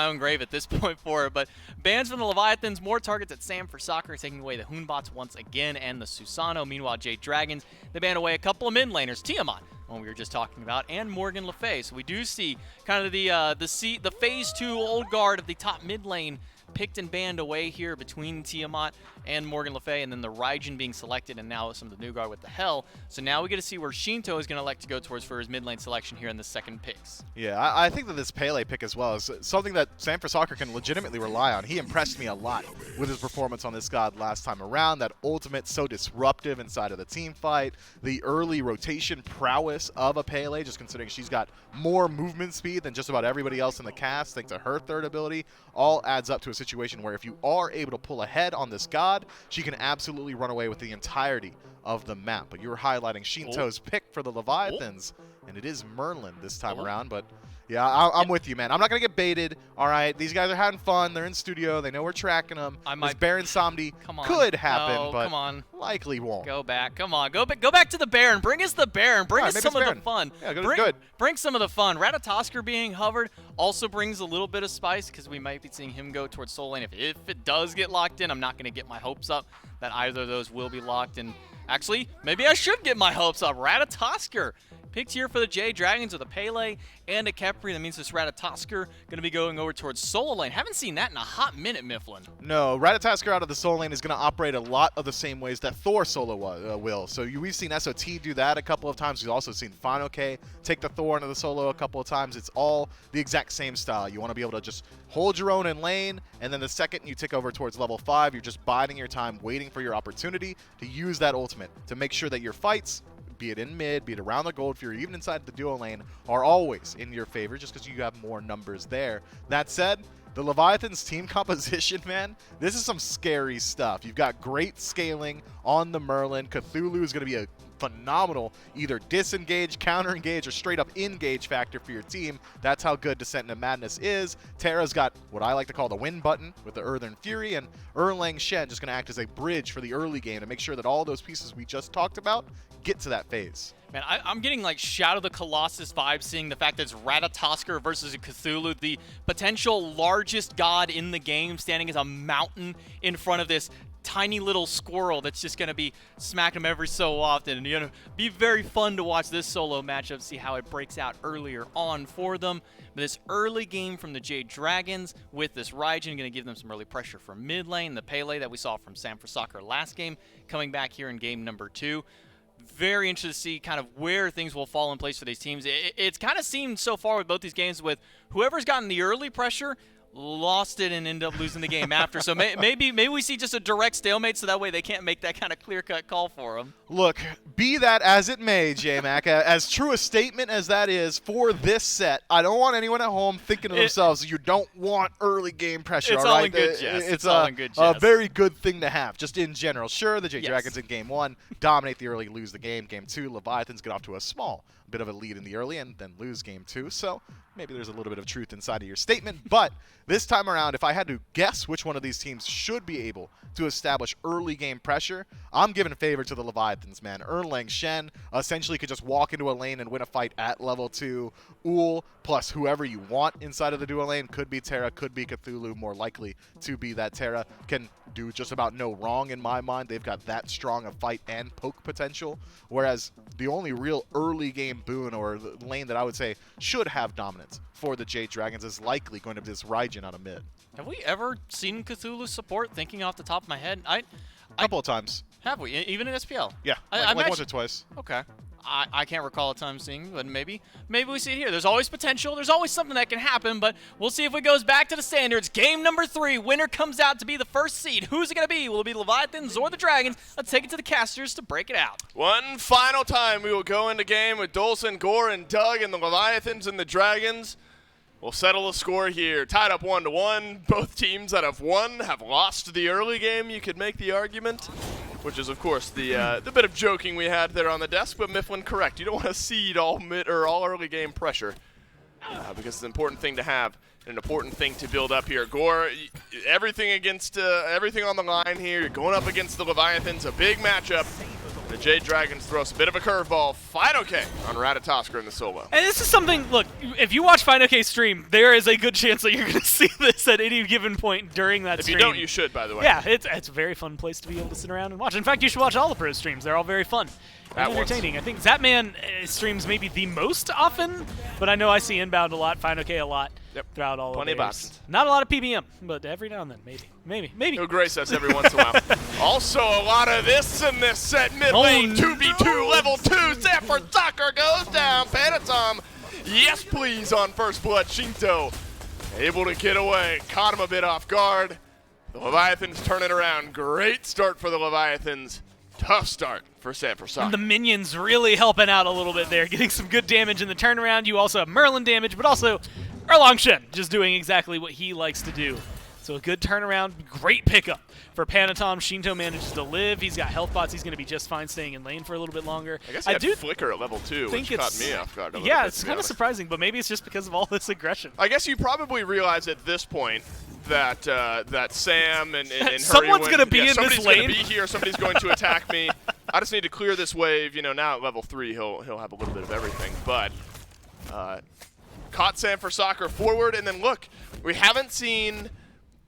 own grave at this point for it. But bans from the Leviathans, more targets at Sam for soccer, taking away the Hoonbots once again and the Susano. Meanwhile, Jade Dragons, they ban away a couple of mid laners, Tiamat, one we were just talking about, and Morgan Le Fay. So we do see kind of the phase 2 old guard of the top mid lane picked and banned away here between Tiamat and Morgan Le Fay, and then the Raijin being selected, and now some of the new guard with the Hell. So now we get to see where Shinto is going to elect to go towards for his mid lane selection here in the second picks. Yeah, I think that this Pele pick as well is something that Sanford Soccer can legitimately rely on. He impressed me a lot with his performance on this god last time around. That ultimate so disruptive inside of the team fight, the early rotation prowess of a Pele, just considering she's got more movement speed than just about everybody else in the cast, thanks to her third ability, all adds up to a situation where if you are able to pull ahead on this god, she can absolutely run away with the entirety of the map. But you were highlighting Shinto's pick for the Leviathans, and it is Merlin this time around. But yeah, I'm with you, man. I'm not going to get baited. All right, these guys are having fun. They're in studio. They know we're tracking them. This Baron Samdi could happen, but likely won't. Go back. Come on. Go back to the Baron. Bring us the Baron. Bring us some of the fun. Yeah, good. Bring some of the fun. Ratatosker being hovered also brings a little bit of spice because we might be seeing him go towards soul lane. If it does get locked in, I'm not going to get my hopes up that either of those will be locked in. Actually, maybe I should get my hopes up. Ratatosker picked here for the Jade Dragons with a Pele and a Khepri. That means this Ratatosker going to be going over towards solo lane. Haven't seen that in a hot minute, Mifflin. No, Ratatosker out of the solo lane is going to operate a lot of the same ways that Thor solo will. So we've seen SOT do that a couple of times. We've also seen Final K take the Thor into the solo a couple of times. It's all the exact same style. You want to be able to just hold your own in lane, and then the second you tick over towards level 5, you're just biding your time, waiting for your opportunity to use that ultimate to make sure that your fights, be it in mid, be it around the Gold Fury, even inside the duo lane, are always in your favor just because you have more numbers there. That said, the Leviathans team composition, man, this is some scary stuff. You've got great scaling on the Merlin. Cthulhu is going to be a phenomenal either disengage, counter-engage, or straight-up engage factor for your team. That's how good Descent into Madness is. Terra's got what I like to call the win button with the Earthern Fury, and Erlang Shen just going to act as a bridge for the early game to make sure that all those pieces we just talked about get to that phase. Man, I'm getting like Shadow of the Colossus vibes, seeing the fact that it's Ratatosker versus a Cthulhu, the potential largest god in the game, standing as a mountain in front of this tiny little squirrel that's just going to be smacking him every so often. And you know, be very fun to watch this solo matchup, see how it breaks out earlier on for them. But this early game from the Jade Dragons with this Raijin going to give them some early pressure from mid lane. The Pele that we saw from Sanford Soccer last game coming back here in game number 2. Very interested to see kind of where things will fall in place for these teams. It's kind of seemed so far with both these games with whoever's gotten the early pressure lost it and ended up losing the game after. So maybe we see just a direct stalemate so that way they can't make that kind of clear-cut call for them. Look, be that as it may, J-Mac, as true a statement as that is for this set, I don't want anyone at home thinking to themselves, you don't want early game pressure, it's all right? In good jest. It's all in good jest. A very good thing to have, just in general. Sure, the Jade Yes. Dragons in game 1 dominate the early, lose the game. Game 2, Leviathans get off to a small bit of a lead in the early and then lose game 2. So maybe there's a little bit of truth inside of your statement. But this time around, if I had to guess which one of these teams should be able to establish early game pressure, I'm giving favor to the Leviathans, man. Erlang Shen essentially could just walk into a lane and win a fight at level 2. Ul plus whoever you want inside of the duo lane, could be Terra, could be Cthulhu, more likely to be that Terra, can do just about no wrong in my mind. They've got that strong a fight and poke potential, whereas the only real early game boon or the lane that I would say should have dominance for the Jade Dragons is likely going to be this Raijin out of mid. Have we ever seen Cthulhu support, thinking off the top of my head? A couple of times. Have we? Even in SPL? Yeah, like once or twice. Okay. I can't recall a time seeing, but maybe we see it here. There's always potential. There's always something that can happen, but we'll see if it goes back to the standards. Game number 3, winner comes out to be the first seed. Who's it going to be? Will it be Leviathans or the Dragons? Let's take it to the casters to break it out. One final time we will go into game with Dolson, Gore, and Doug, and the Leviathans and the Dragons. We'll settle a score here. Tied up 1-1. Both teams that have won have lost the early game, you could make the argument, which is, of course, the bit of joking we had there on the desk, but Mifflin correct. You don't want to cede all mid or all early game pressure because it's an important thing to have and an important thing to build up here. Gore, everything against everything on the line here. You're going up against the Leviathans, a big matchup. The Jade Dragons throw us a bit of a curveball. Final K on Ratatosker in the solo. And this is something, look, if you watch Final K stream, there is a good chance that you're going to see this at any given point during that stream. If you don't, you should, by the way. Yeah, it's a very fun place to be able to sit around and watch. In fact, you should watch all the pro streams. They're all very fun and entertaining. I think Zapman streams maybe the most often, but I know I see Inbound a lot, Final K a lot throughout all Plenty of of theirs. options. Not a lot of PBM, but every now and then, maybe. He'll grace us every once in a while. Also, a lot of this in this set. Mid lane, 2v2, level 2. Sanford Soccer goes down. Panatom, yes please on first blood. Shinto able to get away. Caught him a bit off guard. The Leviathans turn it around. Great start for the Leviathans. Tough start for Sanford Soccer. And the minions really helping out a little bit there, getting some good damage in the turnaround. You also have Merlin damage, but also Erlang Shen just doing exactly what he likes to do. So a good turnaround, great pickup for Panatom. Shinto manages to live. He's got health bots. He's going to be just fine staying in lane for a little bit longer. I guess he had Flicker at level 2, which caught me off guard a little yeah, bit, it's kind of surprising, but maybe it's just because of all this aggression. I guess you probably realize at this point that that Sam and someone's going to be in this lane. Somebody's going to be here. Somebody's going to attack me. I just need to clear this wave. You know, now at level 3, he'll have a little bit of everything. But caught Sanford Soccer forward, and then look, we haven't seen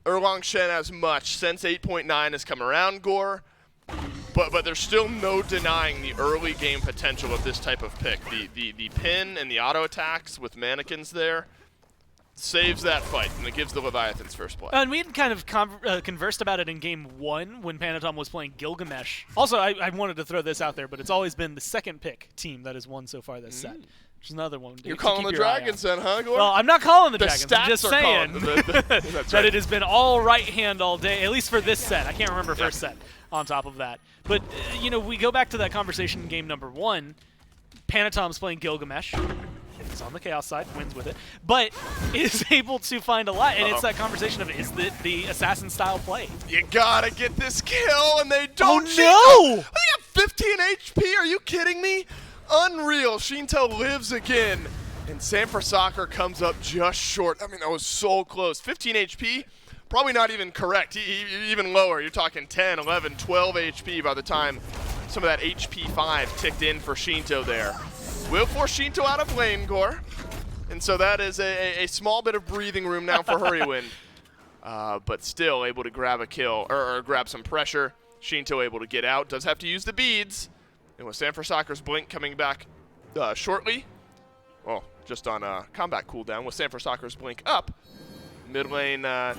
Erlang Shen as much since 8.9 has come around, Gore. But there's still no denying the early game potential of this type of pick. The pin and the auto attacks with mannequins there saves that fight, and it gives the Leviathans first play. And we had kind of conversed about it in game 1 when Panatom was playing Gilgamesh. Also, I wanted to throw this out there, but it's always been the second pick team that has won so far this set. Which is another one. You're calling the Dragons then, huh, Gore? Well, I'm not calling the Dragons. Stats I'm just are saying that's that right. it has been all right hand all day, at least for this set. I can't remember first set on top of that. But, you know, we go back to that conversation in game number 1. Panatom's playing Gilgamesh. He's on the Chaos side, wins with it, but is able to find a lot. And it's that conversation of, is the assassin-style play? You gotta get this kill, and they don't. Oh, no! They have 15 HP. Are you kidding me? Unreal. Shinto lives again, and Sanford Soccer comes up just short. I mean, that was so close. 15 HP, probably not even correct. Even lower. You're talking 10, 11, 12 HP by the time some of that HP 5 ticked in for Shinto there. Will force Shinto out of lane, Gore. And so that is a small bit of breathing room now for Hurrywind. But still able to grab a kill, or grab some pressure. Shinto able to get out. Does have to use the beads. And with Sanford Soccer's Blink coming back shortly, well, just on a combat cooldown, with Sanford Soccer's Blink up, mid lane now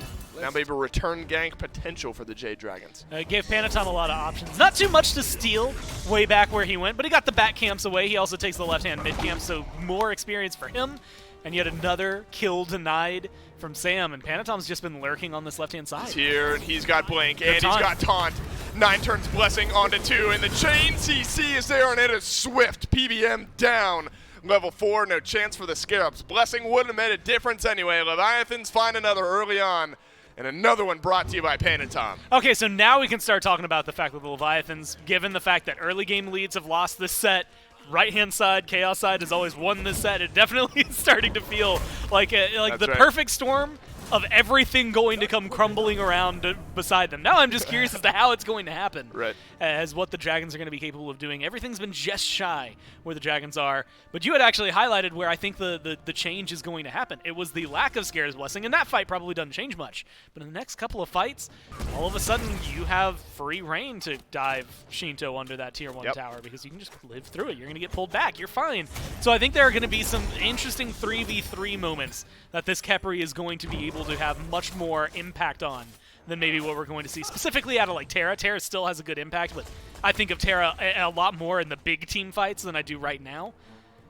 maybe return gank potential for the Jade Dragons. It gave Panatom a lot of options. Not too much to steal way back where he went, but he got the back camps away. He also takes the left-hand mid camp, so more experience for him. And yet another kill denied from Sam, and Panatom's just been lurking on this left-hand side. He's here, and he's got Blink, and he's got Taunt. 9 turns Blessing onto 2, and the chain CC is there, and it is swift. PBM down. Level 4, no chance for the Scarabs. Blessing wouldn't have made a difference anyway. Leviathans find another early on, and another one brought to you by Panatom. Okay, so now we can start talking about the fact that the Leviathans, given the fact that early game leads have lost this set, right-hand side, Chaos side has always won this set. It definitely is starting to feel like the perfect storm of everything going to come crumbling around beside them. Now I'm just curious as to how it's going to happen. Right. As what the Dragons are going to be capable of doing. Everything's been just shy where the Dragons are. But you had actually highlighted where I think the change is going to happen. It was the lack of Scare's Blessing, and that fight probably doesn't change much. But in the next couple of fights, all of a sudden you have free reign to dive Shinto under that tier 1 tower because you can just live through it. You're going to get pulled back. You're fine. So I think there are going to be some interesting 3v3 moments that this Khepri is going to be able to have much more impact on than maybe what we're going to see specifically out of like Terra. Terra still has a good impact, but I think of Terra a lot more in the big team fights than I do right now.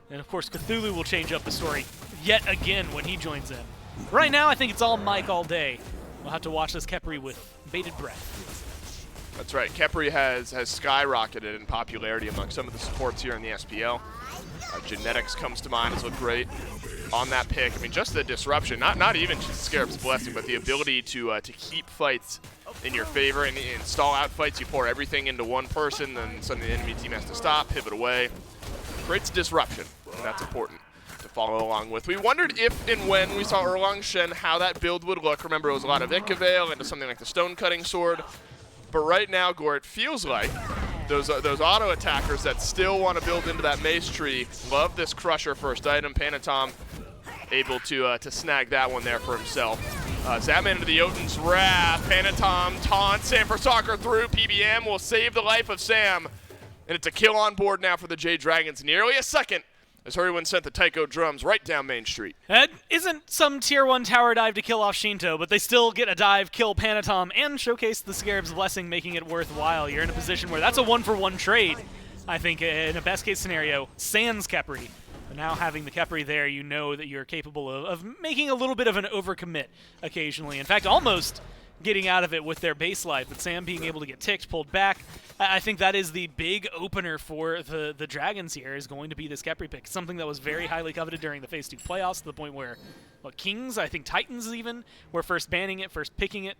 And of course, Cthulhu will change up the story yet again when he joins in. Right now, I think it's all Mike all day. We'll have to watch this Khepri with bated breath. That's right. Khepri has skyrocketed in popularity among some of the supports here in the SPL. Genetics comes to mind, has looked great on that pick. I mean, just the disruption, not even just Scarab's Blessing, but the ability to keep fights in your favor and stall out fights. You pour everything into one person, then suddenly the enemy team has to stop, pivot away. Creates disruption, and that's important to follow along with. We wondered if and when we saw Erlang Shen, how that build would look. Remember, it was a lot of Ikavale into something like the Stone Cutting Sword. But right now, Gore, it feels like those auto attackers that still want to build into that mace tree love this Crusher first item. Panatom able to snag that one there for himself. Zapman into the Jotun's Wrath. Panatom taunts Sanford Soccer through. PBM will save the life of Sam. And it's a kill on board now for the Jade Dragons. Nearly a second as Hurrywin sent the Taiko drums right down Main Street. That isn't some Tier 1 tower dive to kill off Shinto, but they still get a dive, kill Panatom, and showcase the Scarab's Blessing, making it worthwhile. You're in a position where that's a one-for-one trade, I think, in a best-case scenario, sans Khepri. But now having the Khepri there, you know that you're capable of making a little bit of an overcommit occasionally. In fact, almost getting out of it with their base life, but Sam being able to get ticked, pulled back. I think that is the big opener for the Dragons here, is going to be this Khepri pick, something that was very highly coveted during the Phase 2 playoffs, to the point where, Kings, I think Titans even, were first banning it, first picking it.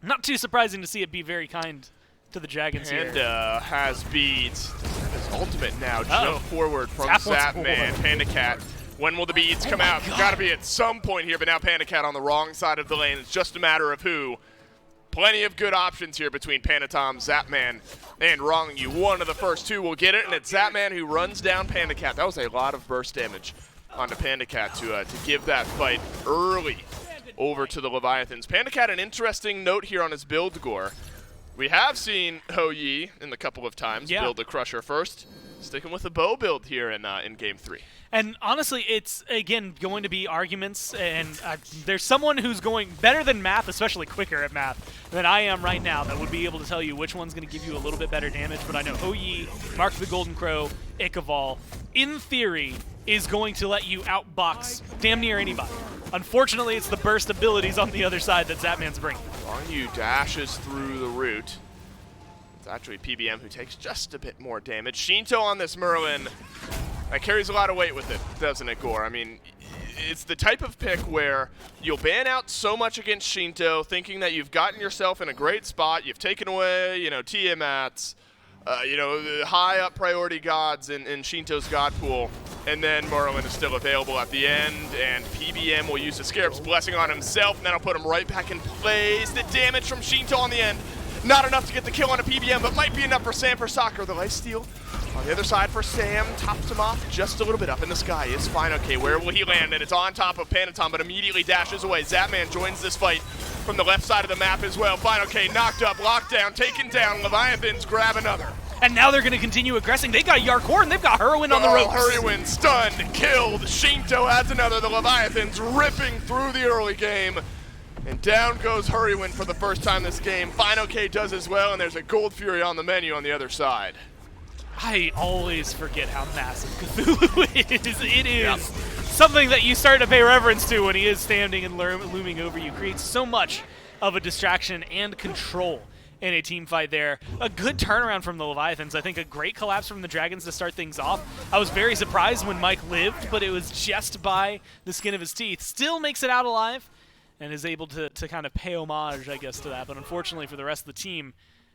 Not too surprising to see it be very kind to the Dragons here. Panda has beads. His ultimate now. Jump forward from Zapman. Panda Cat. When will the beads come out? Got to be at some point here, but now Panda Cat on the wrong side of the lane. It's just a matter of who. Plenty of good options here between Panatom, Zapman, and Rongyou. One of the first two will get it, and it's Zapman who runs down Panda Cat. That was a lot of burst damage onto Panda Cat to give that fight early over to the Leviathans. Panda Cat, an interesting note here on his build, Gore. We have seen Ho Yi in the couple of times build the Crusher first. Sticking with the bow build here in Game 3. And honestly, it's, again, going to be arguments, and there's someone who's going better than math, especially quicker at math, than I am right now, that would be able to tell you which one's going to give you a little bit better damage. But I know Ho Yi, Mark the Golden Crow, Ikaval, in theory, is going to let you outbox damn near anybody. Unfortunately, it's the burst abilities on the other side that Zapman's bringing. Rongyou dashes through the root. It's actually PBM who takes just a bit more damage. Shinto on this Merlin. That carries a lot of weight with it, doesn't it, Gore? I mean, it's the type of pick where you'll ban out so much against Shinto, thinking that you've gotten yourself in a great spot. You've taken away, Tiamats, the high up priority gods in Shinto's god pool, and then Merlin is still available at the end, and PBM will use the Scarab's Blessing on himself, and that'll put him right back in place. The damage from Shinto on the end, not enough to get the kill on a PBM, but might be enough for Sam for Soccer. The lifesteal on the other side for Sam, tops him off just a little bit up in the sky. Is fine. Okay, where will he land? And it's on top of Panatom, but immediately dashes away. Zapman joins this fight from the left side of the map as well. Fine. Okay, knocked up, locked down, taken down. Leviathans grab another. And now they're going to continue aggressing. They got Yarkor and they've got Hurrywin on the ropes. Hurrywin stunned, killed. Shinto adds another. The Leviathans ripping through the early game. And down goes Hurrywin for the first time this game. Fine OK does as well, and there's a Gold Fury on the menu on the other side. I always forget how massive Cthulhu is. It is something that you start to pay reverence to when he is standing and looming over you. Creates so much of a distraction and control in a team fight there. A good turnaround from the Leviathans. I think a great collapse from the Dragons to start things off. I was very surprised when Mike lived, but it was just by the skin of his teeth. Still makes it out alive and is able to kind of pay homage, I guess, to that. But unfortunately for the rest of the team,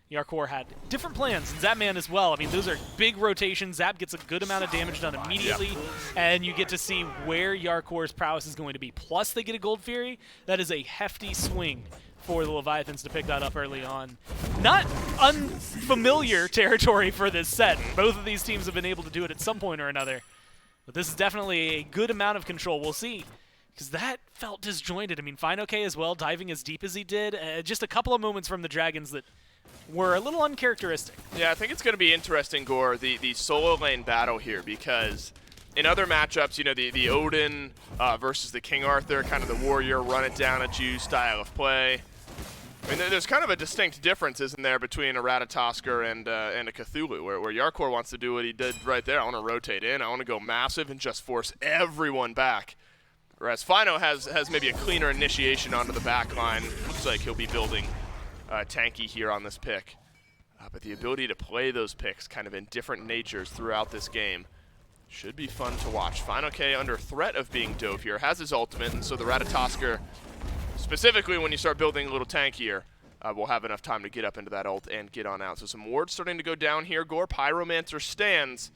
Yarkor had different plans, and Zapman as well. I mean, those are big rotations. Zap gets a good amount of damage done immediately, and you get to see where Yarkor's prowess is going to be. Plus, they get a Gold Fury. That is a hefty swing for the Leviathans to pick that up early on. Not unfamiliar territory for this set. Both of these teams have been able to do it at some point or another. But this is definitely a good amount of control. We'll see. Because that felt disjointed. I mean, Fine OK as well, diving as deep as he did. Just a couple of moments from the Dragons that were a little uncharacteristic. Yeah, I think it's going to be interesting, Gore, the solo lane battle here, because in other matchups, the Odin versus the King Arthur, kind of the warrior run it down at you style of play. I mean, there's kind of a distinct difference, isn't there, between a Ratatoskr and a Cthulhu, where Yarkor wants to do what he did right there. I want to rotate in, I want to go massive and just force everyone back. Whereas Fino has maybe a cleaner initiation onto the back line. Looks like he'll be building tanky here on this pick. But the ability to play those picks kind of in different natures throughout this game should be fun to watch. Fine OK under threat of being dove here, has his ultimate, and so the Ratatoskr, specifically when you start building a little tankier, will have enough time to get up into that ult and get on out. So some wards starting to go down here. Gore, Pyromancer stands.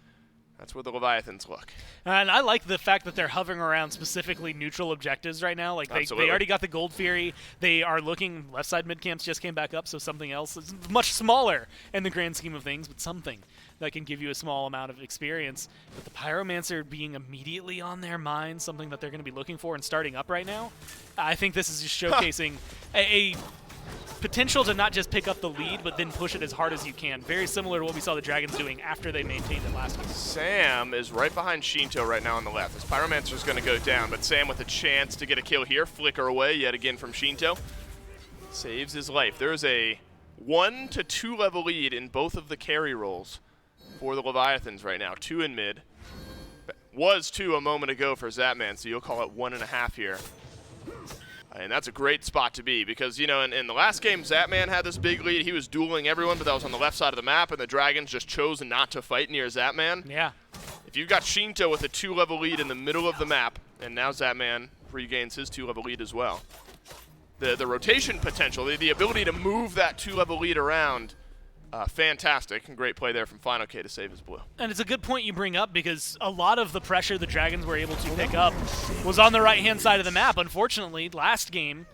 That's where the Leviathans look. And I like the fact that they're hovering around specifically neutral objectives right now. Like they already got the Gold Fury. They are looking, left side mid camps just came back up, so something else. It's much smaller in the grand scheme of things, but something that can give you a small amount of experience. But the Pyromancer being immediately on their mind, something that they're going to be looking for and starting up right now. I think this is just showcasing a potential to not just pick up the lead, but then push it as hard as you can. Very similar to what we saw the Dragons doing after they maintained it last week. Sam is right behind Shinto right now on the left. His Pyromancer is going to go down, but Sam with a chance to get a kill here. Flicker away yet again from Shinto. Saves his life. There's a 1 to 2 level lead in both of the carry roles for the Leviathans right now. 2 in mid. Was 2 a moment ago for Zapman, so you'll call it 1.5 here. And that's a great spot to be because, you know, in the last game, Zapman had this big lead. He was dueling everyone, but that was on the left side of the map, and the Dragons just chose not to fight near Zapman. Yeah. If you've got Shinto with a 2-level lead in the middle of the map, and now Zapman regains his 2-level lead as well. The rotation potential, the ability to move that 2-level lead around, fantastic, and great play there from Final K to save his blue. And it's a good point you bring up because a lot of the pressure the Dragons were able to pick up was on the right-hand side of the map. Unfortunately, last game,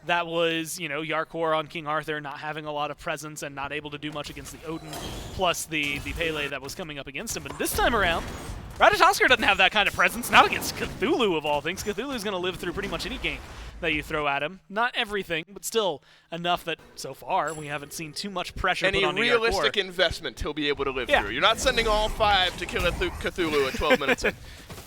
that was, you know, Yarkor on King Arthur not having a lot of presence and not able to do much against the Odin, plus the Pele that was coming up against him. But this time around, Ratatoskr doesn't have that kind of presence, not against Cthulhu of all things. Cthulhu's going to live through pretty much any game that you throw at him. Not everything, but still enough that so far we haven't seen too much pressure put on Any realistic investment he'll be able to live through. You're not sending all 5 to kill Cthulhu at 12 minutes in.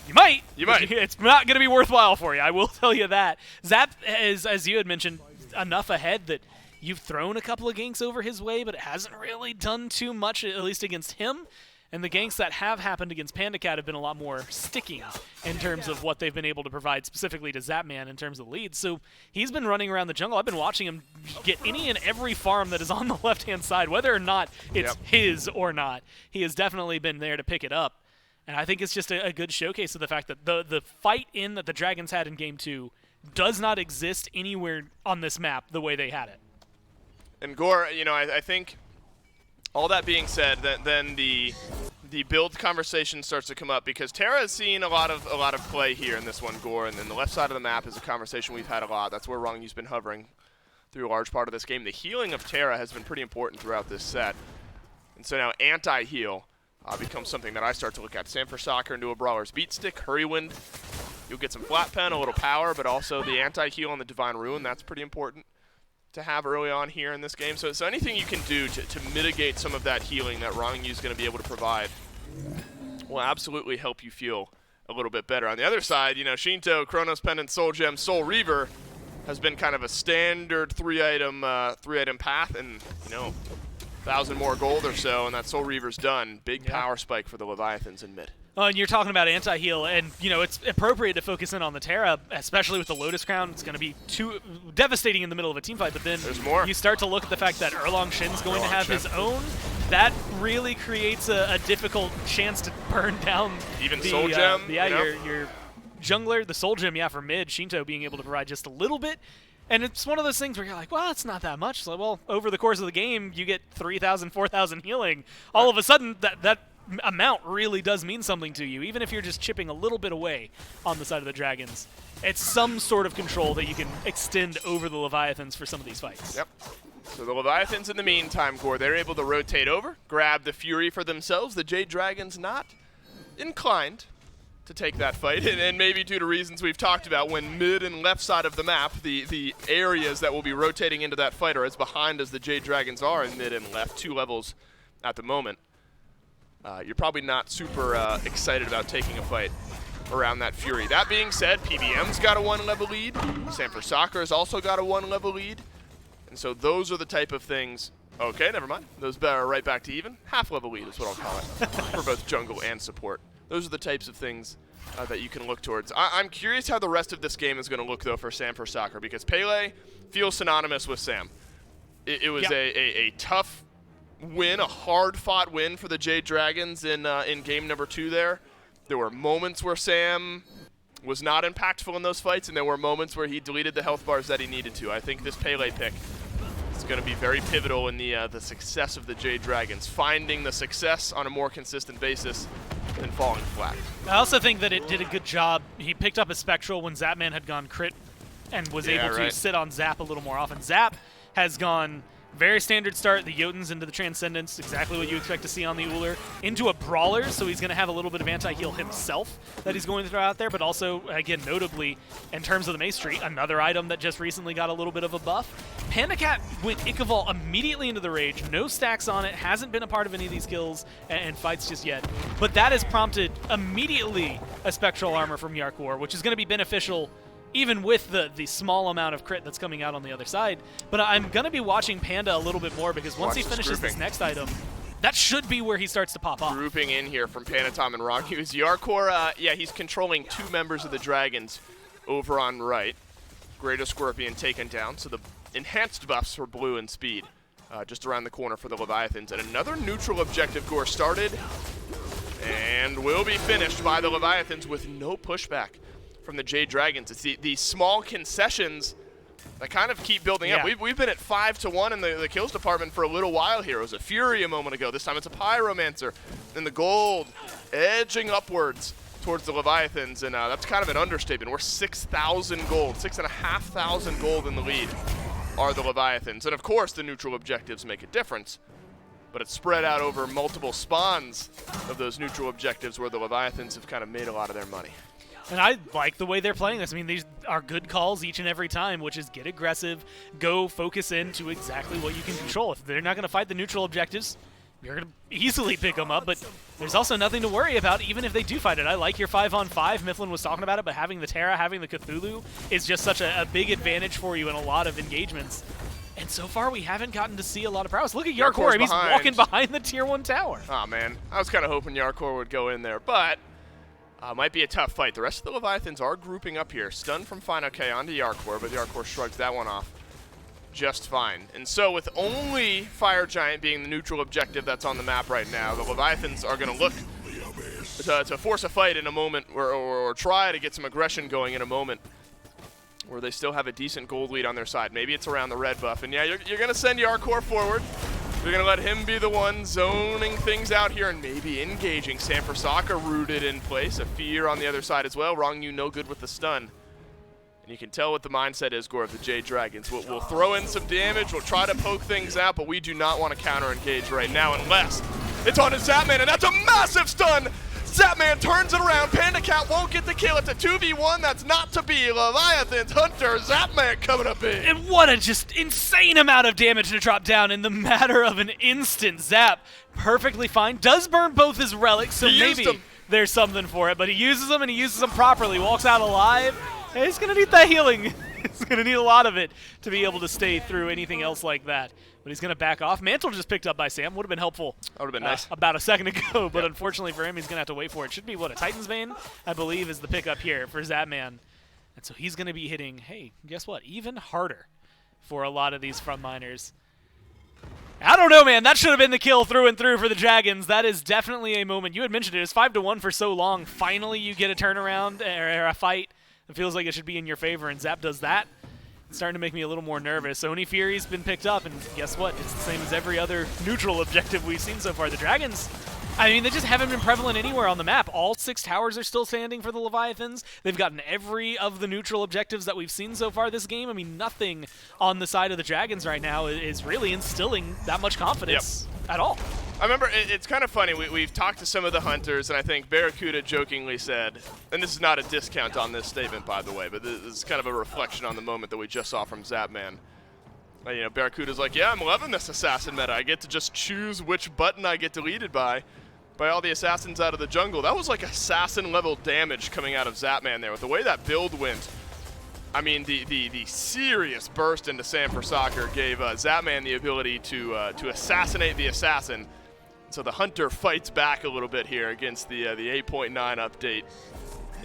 You might. You might. It's not going to be worthwhile for you, I will tell you that. Zap is, as you had mentioned, enough ahead that you've thrown a couple of ganks over his way, but it hasn't really done too much, at least against him. And the ganks that have happened against PandaCat have been a lot more sticking in terms of what they've been able to provide specifically to Zapman in terms of leads. So he's been running around the jungle. I've been watching him get any and every farm that is on the left-hand side, whether or not it's his or not. He has definitely been there to pick it up. And I think it's just a good showcase of the fact that the fight in that the Dragons had in Game 2 does not exist anywhere on this map the way they had it. And Gore, you know, I think all that being said, then the build conversation starts to come up because Terra has seen a lot of play here in this one, Gore, and then the left side of the map is a conversation we've had a lot. That's where Rongyi's been hovering through a large part of this game. The healing of Terra has been pretty important throughout this set. And so now anti-heal becomes something that I start to look at. Sanford Soccer into a Brawler's Beat Stick, Hurrywind. You'll get some flat pen, a little power, but also the anti-heal on the Divine Ruin. That's pretty important to have early on here in this game. So anything you can do to mitigate some of that healing that Rongyi is going to be able to provide will absolutely help you feel a little bit better. On the other side, you know, Shinto, Chronos Pendant, Soul Gem, Soul Reaver has been kind of a standard three-item path, and, you know, 1,000 more gold or so, and that Soul Reaver's done. Big power spike for the Leviathans in mid. And you're talking about anti-heal, and, you know, it's appropriate to focus in on the Terra, especially with the Lotus Crown. It's going to be too devastating in the middle of a team fight, but then there's more. You start to look at the fact that Erlong Shin's going to have his own. That really creates a difficult chance to burn down even the, Soul Gem. Your jungler, the Soul Gem, for mid, Shinto being able to provide just a little bit. And it's one of those things where you're like, well, it's not that much. So, well, over the course of the game, you get 3,000, 4,000 healing. All of a sudden, that amount really does mean something to you, even if you're just chipping a little bit away on the side of the Dragons. It's some sort of control that you can extend over the Leviathans for some of these fights. Yep. So the Leviathans, in the meantime, Gore, they're able to rotate over, grab the Fury for themselves. The Jade Dragons not inclined to take that fight, and maybe due to reasons we've talked about, when mid and left side of the map, the areas that will be rotating into that fight are as behind as the Jade Dragons are in mid and left, 2 levels at the moment. You're probably not super excited about taking a fight around that Fury. That being said, PBM's got a 1-level lead. Sanford Soccer has also got a 1-level lead. And so those are the type of things. Okay, never mind. Those are right back to even. Half-level lead is what I'll call it for both jungle and support. Those are the types of things that you can look towards. I'm curious how the rest of this game is going to look, though, for Sanford Soccer, because Pele feels synonymous with Sam. It was a tough win, a hard-fought win for the Jade Dragons in game number 2 there. There were moments where Sam was not impactful in those fights, and there were moments where he deleted the health bars that he needed to. I think this Pele pick is going to be very pivotal in the success of the Jade Dragons, finding the success on a more consistent basis than falling flat. I also think that it did a good job. He picked up a Spectral when Zapman had gone crit and was able to sit on Zap a little more often. Zap has gone Very standard start. The Jotuns into the Transcendence, exactly what you expect to see on the Uller. Into a Brawler, so he's going to have a little bit of anti-heal himself that he's going to throw out there, but also, again, notably, in terms of the Mace Tree, another item that just recently got a little bit of a buff. Panda Cat went Ichabod immediately into the Rage. No stacks on it, hasn't been a part of any of these kills and fights just yet. But that has prompted immediately a Spectral Armor from Yarkor, which is going to be beneficial even with the small amount of crit that's coming out on the other side. But I'm going to be watching Panda a little bit more because once he finishes this next item, that should be where he starts to pop off. Grouping in here from Panatom and Ronghughes. Yarkor, yeah, he's controlling 2 members of the Dragons over on right. Greater Scorpion taken down, so the enhanced buffs for Blue and Speed just around the corner for the Leviathans. And another neutral objective Gore started and will be finished by the Leviathans with no pushback from the Jade Dragons. It's the small concessions that kind of keep building up. We've been at 5-1 in the kills department for a little while here. It was a Fury a moment ago. This time it's a Pyromancer. And the gold edging upwards towards the Leviathans, and that's kind of an understatement. We're 6,000 gold, 6,500 gold in the lead are the Leviathans. And of course the neutral objectives make a difference, but it's spread out over multiple spawns of those neutral objectives where the Leviathans have kind of made a lot of their money. And I like the way they're playing this. I mean, these are good calls each and every time, which is get aggressive, go focus into exactly what you can control. If they're not going to fight the neutral objectives, you're going to easily pick them up, but there's also nothing to worry about even if they do fight it. I like your 5-on-5. Mifflin was talking about it, but having the Terra, having the Cthulhu is just such a big advantage for you in a lot of engagements. And so far, we haven't gotten to see a lot of prowess. Look at Yarkor. He's walking behind the Tier 1 tower. Oh, man. I was kind of hoping Yarkor would go in there, but might be a tough fight. The rest of the Leviathans are grouping up here. Stun from Final K onto Yarkor, but Yarkor shrugs that one off just fine. And so with only Fire Giant being the neutral objective that's on the map right now, the Leviathans are going to look to force a fight in a moment, or try to get some aggression going in a moment where they still have a decent gold lead on their side. Maybe it's around the red buff. And yeah, you're going to send Yarkor forward. You're going to let him be the one zoning things out here and maybe engaging. Sanford rooted in place. A Fear on the other side as well. Ronghughes no good with the stun. And you can tell what the mindset is, Gore, of the Jade Dragons. We'll throw in some damage. We'll try to poke things out, but we do not want to counter-engage right now unless it's on his Zapman, and that's a massive stun! Zapman turns it around. Panda Cat won't get the kill. It's a 2v1. That's not to be. Leviathans, Hunter, Zapman coming up big. And what a just insane amount of damage to drop down in the matter of an instant. Zap, perfectly fine. Does burn both his relics, so maybe there's something for it. But he uses them, and he uses them properly. Walks out alive. And he's going to need that healing. He's going to need a lot of it to be able to stay through anything else like that. But he's going to back off. Mantle just picked up by Sam. Would have been helpful. That would have been nice. About a second ago, but unfortunately for him, he's going to have to wait for it. Should be, what, a Titan's Bane, I believe, is the pickup here for Zapman. And so he's going to be hitting, hey, guess what, even harder for a lot of these frontliners. I don't know, man. That should have been the kill through and through for the Dragons. That is definitely a moment. You had mentioned it. It's 5-1 for so long. Finally, you get a turnaround or a fight. It feels like it should be in your favor, and Zap does that. It's starting to make me a little more nervous. Oni Fury's been picked up, and guess what? It's the same as every other neutral objective we've seen so far. The Dragons, I mean, they just haven't been prevalent anywhere on the map. All 6 towers are still standing for the Leviathans. They've gotten every of the neutral objectives that we've seen so far this game. I mean, nothing on the side of the Dragons right now is really instilling that much confidence at all. I remember, it's kind of funny, we've talked to some of the Hunters, and I think Barracuda jokingly said, and this is not a discount on this statement, by the way, but this is kind of a reflection on the moment that we just saw from Zapman. You know, Barracuda's like, yeah, I'm loving this assassin meta. I get to just choose which button I get deleted by all the assassins out of the jungle. That was like assassin-level damage coming out of Zapman there. With the way that build went, I mean, the serious burst into Sanford gave Zapman the ability to assassinate the assassin. So the Hunter fights back a little bit here against the 8.9 update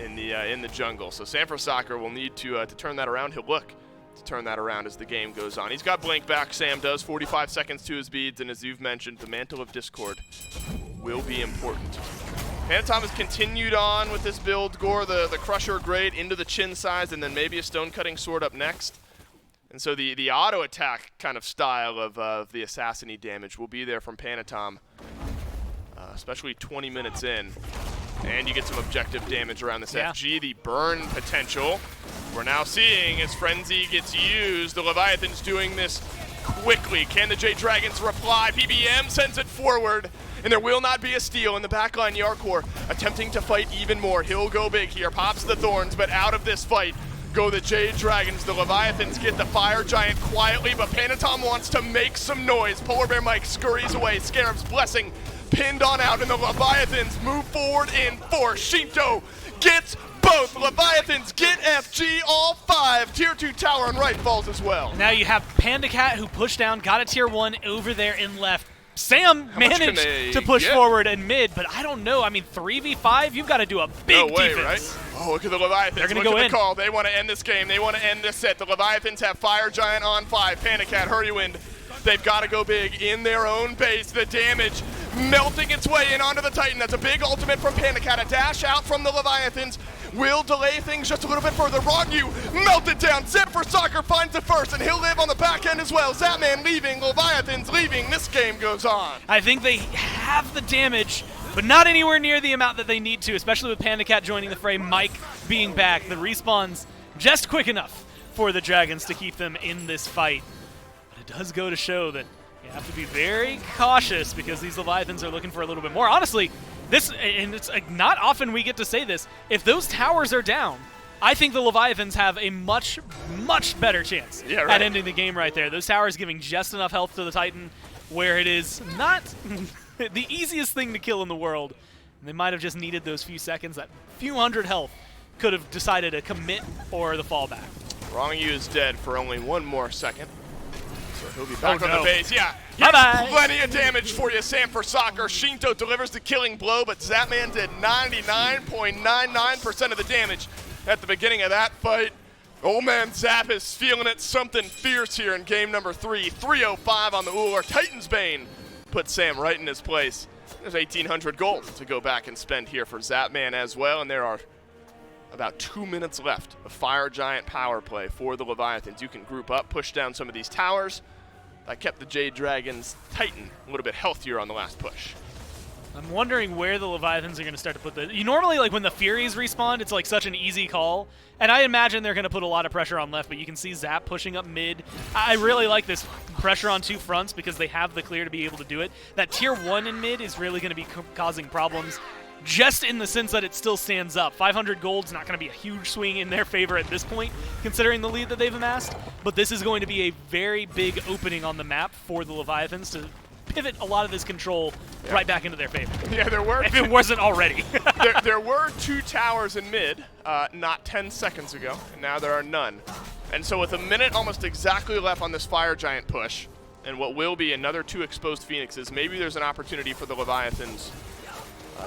in the jungle. So Sanford will need to turn that around. He'll look to turn that around as the game goes on. He's got blink back, Sam does, 45 seconds to his beads, and as you've mentioned, the Mantle of Discord will be important. Panatom has continued on with this build, Gore, the Crusher Great into the chin size, and then maybe a Stone Cutting Sword up next. And so the auto attack kind of style of the assassin-y damage will be there from Panatom, especially 20 minutes in. And you get some objective damage around this FG. The burn potential we're now seeing as Frenzy gets used. The Leviathan's doing this quickly. Can the Jade Dragons reply? PBM sends it forward, and there will not be a steal in the backline. Yarkor attempting to fight even more. He'll go big here, pops the Thorns, but out of this fight go the Jade Dragons. The Leviathans get the Fire Giant quietly, but Panatom wants to make some noise. Polar Bear Mike scurries away. Scarab's Blessing pinned on out, and the Leviathans move forward in force. Shinto gets both. Leviathans get FG, all 5. Tier 2 tower on right falls as well. Now you have Panda Cat, who pushed down, got a tier 1 over there in left. Sam managed to push forward in mid, but I don't know. I mean, 3v5, you've got to do a big defense. Right? Oh, look at the Leviathans. They're going to go in. The call. They want to end this game. They want to end this set. The Leviathans have Fire Giant on 5. Panda Cat, Hurrywind. They've got to go big in their own base. The damage melting its way in onto the Titan. That's a big ultimate from Panda Cat. A dash out from the Leviathans will delay things just a little bit further. Rogyu melted down. Zip for Soccer finds it first, and he'll live on the back end as well. Zapman leaving, Leviathans leaving. This game goes on. I think they have the damage, but not anywhere near the amount that they need to, especially with Panda Cat joining the fray, Mike being back. The respawn's just quick enough for the Dragons to keep them in this fight. But it does go to show that you have to be very cautious because these Leviathans are looking for a little bit more. Honestly, and it's not often we get to say this, if those towers are down, I think the Leviathans have a much, much better chance at ending the game right there. Those towers giving just enough health to the Titan where it is not the easiest thing to kill in the world. And they might have just needed those few seconds. That few hundred health could have decided a commit or the fallback. Rongyu is dead for only 1 more second. So he'll be back on the base. Yeah. Bye-bye. Plenty of damage for you, Sam for Soccer. Shinto delivers the killing blow, but Zapman did 99.99% of the damage at the beginning of that fight. Old man Zap is feeling it. Something fierce here in game number 3. 3:05 on the Uller. Titan's Bane puts Sam right in his place. There's 1,800 gold to go back and spend here for Zapman as well, and there are about 2 minutes left of Fire Giant power play for the Leviathans. You can group up, push down some of these towers. That kept the Jade Dragons Titan a little bit healthier on the last push. I'm wondering where the Leviathans are going to start to put the... You normally, like, when the Furies respawn, it's, like, such an easy call. And I imagine they're going to put a lot of pressure on left, but you can see Zap pushing up mid. I really like this pressure on 2 fronts because they have the clear to be able to do it. That tier 1 in mid is really going to be causing problems just in the sense that it still stands up. 500 gold's not going to be a huge swing in their favor at this point, considering the lead that they've amassed. But this is going to be a very big opening on the map for the Leviathans to pivot a lot of this control right back into their favor. Yeah, there were. If it wasn't already. there were 2 towers in mid not 10 seconds ago, and now there are none. And so with a minute almost exactly left on this Fire Giant push, and what will be another 2 exposed Phoenixes, maybe there's an opportunity for the Leviathans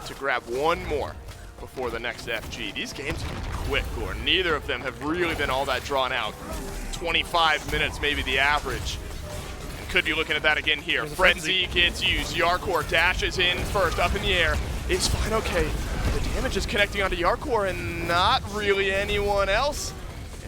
to grab 1 more before the next FG. These games can be quick, or neither of them have really been all that drawn out. 25 minutes, maybe the average. And could be looking at that again here. Frenzy gets used. Yarkor dashes in first, up in the air. It's fine, okay. The damage is connecting onto Yarkor and not really anyone else.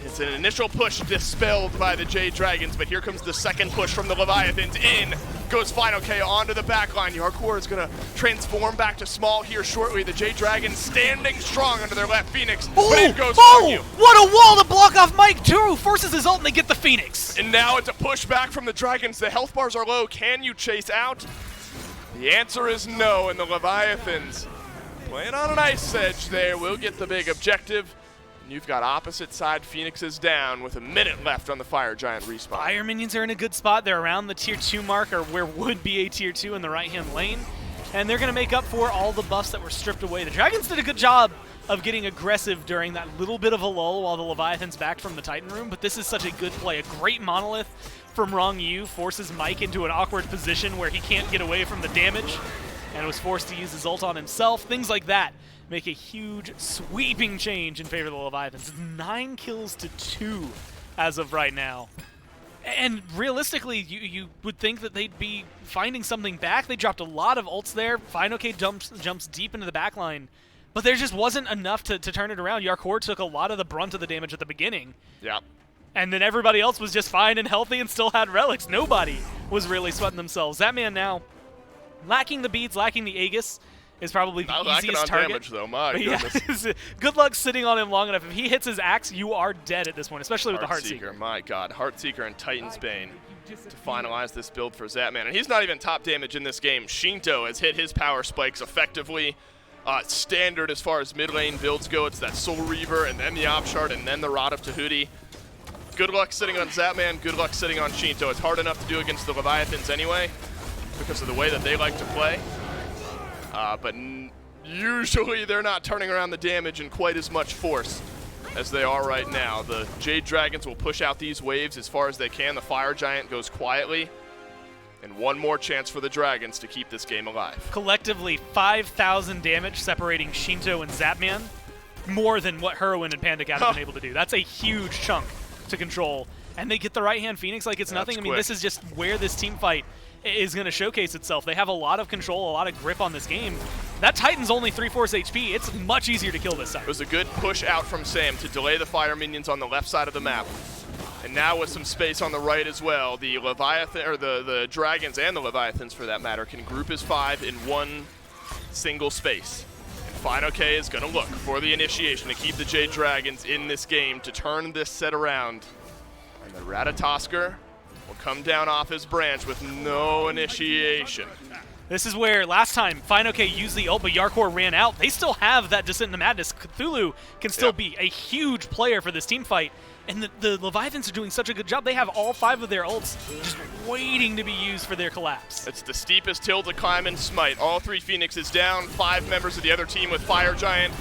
It's an initial push dispelled by the Jade Dragons, but here comes the second push from the Leviathans. In goes Final K onto the back line. Yarkor is going to transform back to small here shortly. The Jade Dragons standing strong under their left Phoenix, but in goes Rogyu. What a wall to block off Mike. Turu forces his ult and they get the Phoenix. And now it's a push back from the Dragons. The health bars are low. Can you chase out? The answer is no, and the Leviathans playing on an ice edge there will get the big objective. You've got opposite side Phoenixes down with a minute left on the Fire Giant respawn. Fire minions are in a good spot. They're around the tier 2 mark, or where would be a tier 2 in the right-hand lane. And they're going to make up for all the buffs that were stripped away. The Dragons did a good job of getting aggressive during that little bit of a lull while the Leviathans backed from the Titan room, but this is such a good play. A great monolith from Rongyu forces Mike into an awkward position where he can't get away from the damage, and was forced to use his ult on himself. Things like that make a huge, sweeping change in favor of the Leviathans. It's 9 kills to 2 as of right now. And realistically, you would think that they'd be finding something back. They dropped a lot of ults there. Final K jumps deep into the backline, but there just wasn't enough to turn it around. Yarkor took a lot of the brunt of the damage at the beginning. Yeah. And then everybody else was just fine and healthy and still had relics. Nobody was really sweating themselves. That man now lacking the beads, lacking the Aegis, is probably the Not lacking easiest on target. damage, though. My But yeah, goodness. good luck sitting on him long enough. If he hits his axe, you are dead at this point, especially with the Heartseeker. My God, Heartseeker and Titan's Bane to finalize this build for Zapman. And he's not even top damage in this game. Shinto has hit his power spikes effectively. Standard as far as mid lane builds go. It's that Soul Reaver and then the Op Shard and then the Rod of Tahuti. Good luck sitting on Zapman. Good luck sitting on Shinto. It's hard enough to do against the Leviathans anyway because of the way that they like to play. But usually they're not turning around the damage in quite as much force as they are right now. The Jade Dragons will push out these waves as far as they can. The Fire Giant goes quietly. And one more chance for the Dragons to keep this game alive. Collectively, 5,000 damage separating Shinto and Zapman. More than what Heroine and Panda Cat have been able to do. That's a huge chunk to control. And they get the right-hand Phoenix like it's nothing. I mean, this is just where this team fight is going to showcase itself. They have a lot of control, a lot of grip on this game. That Titan's only 3/4 HP. It's much easier to kill this side. It was a good push out from Sam to delay the fire minions on the left side of the map. And now with some space on the right as well, the Leviathan, or the Dragons and the Leviathans for that matter, can group as 5 in one single space. And Fine-OK is going to look for the initiation to keep the Jade Dragons in this game to turn this set around. And the Ratatosker will come down off his branch with no initiation. This is where last time Fine-OK used the ult, but Yarkor ran out. They still have that Descent into Madness. Cthulhu can still be a huge player for this team fight. And the Leviathans are doing such a good job. They have all 5 of their ults just waiting to be used for their collapse. It's the steepest hill to climb in Smite. All 3 Phoenixes down, 5 members of the other team with Fire Giant.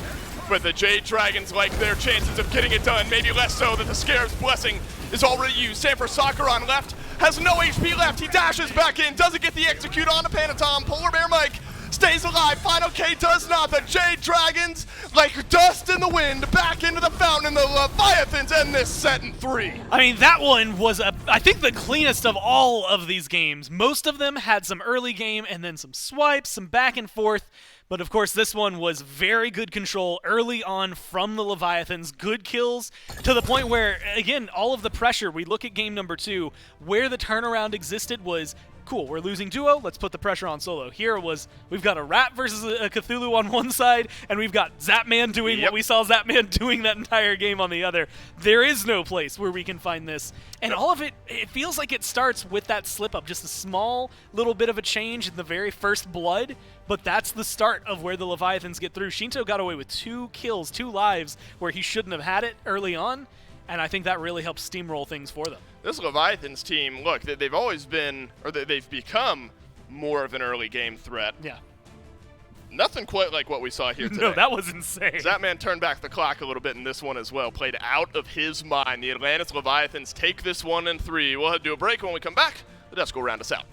But the Jade Dragons like their chances of getting it done, maybe less so that the Scarab's Blessing is already used. Sanford Soccer on left, has no HP left. He dashes back in, doesn't get the execute on a Panatom. Polar Bear Mike stays alive. Fine-OK does not. The Jade Dragons, like dust in the wind, back into the fountain, and the Leviathans end this set in 3. I mean, that one was, I think, the cleanest of all of these games. Most of them had some early game and then some swipes, some back and forth. But of course, this one was very good control early on from the Leviathans. Good kills to the point where, again, all of the pressure, we look at game number 2, where the turnaround existed was, cool, we're losing duo, let's put the pressure on solo. Here it was, we've got a Rat versus a Cthulhu on one side, and we've got Zapman doing what we saw Zapman doing that entire game on the other. There is no place where we can find this. And all of it, it feels like it starts with that slip-up, just a small little bit of a change in the very first blood, but that's the start of where the Leviathans get through. Shinto got away with 2 kills, 2 lives, where he shouldn't have had it early on, and I think that really helps steamroll things for them. This Leviathans team, look, they've always been, or they've become more of an early game threat. Yeah. Nothing quite like what we saw here today. No, that was insane. Zapman turned back the clock a little bit in this one as well. Played out of his mind. The Atlantis Leviathans take this one in 3. We'll have to do a break. When we come back, the desk will round us out.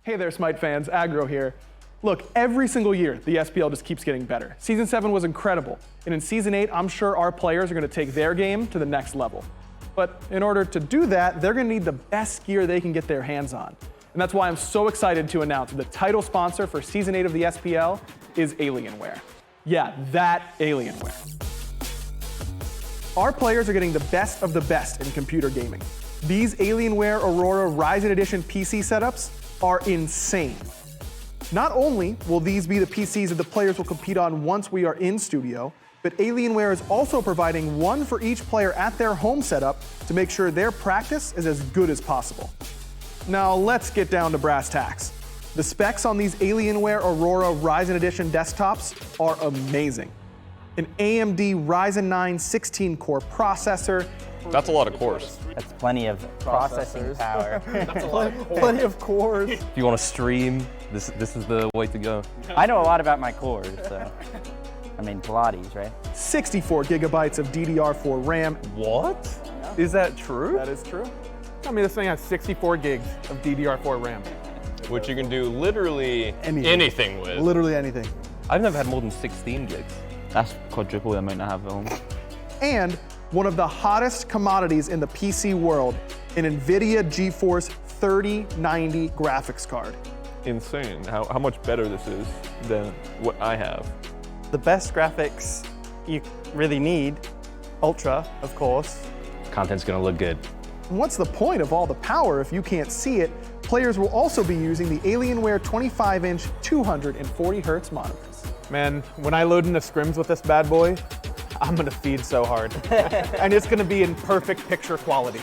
Hey there, Smite fans, Aggro here. Look, every single year, the SPL just keeps getting better. Season 7 was incredible, and in Season 8, I'm sure our players are going to take their game to the next level. But in order to do that, they're going to need the best gear they can get their hands on. And that's why I'm so excited to announce the title sponsor for Season 8 of the SPL is Alienware. Yeah, that Alienware. Our players are getting the best of the best in computer gaming. These Alienware Aurora Ryzen Edition PC setups are insane. Not only will these be the PCs that the players will compete on once we are in studio, but Alienware is also providing one for each player at their home setup to make sure their practice is as good as possible. Now let's get down to brass tacks. The specs on these Alienware Aurora Ryzen Edition desktops are amazing. An AMD Ryzen 9 16-core processor. That's a lot of cores. That's plenty of processing power. That's a lot of cores. Plenty of cores. If you want to stream, this is the way to go. I know a lot about my cores, so. I mean, Pilates, right? 64 gigabytes of DDR4 RAM. What? Is that true? That is true. I mean, this thing has 64 gigs of DDR4 RAM. Which you can do literally anything with. Literally anything. I've never had more than 16 gigs. That's quadruple the amount I have at home. And one of the hottest commodities in the PC world, an NVIDIA GeForce 3090 graphics card. Insane how much better this is than what I have. The best graphics you really need, Ultra, of course. Content's gonna look good. And what's the point of all the power if you can't see it? Players will also be using the Alienware 25-inch 240 Hz monitors. Man, when I load into scrims with this bad boy, I'm gonna feed so hard. And it's gonna be in perfect picture quality.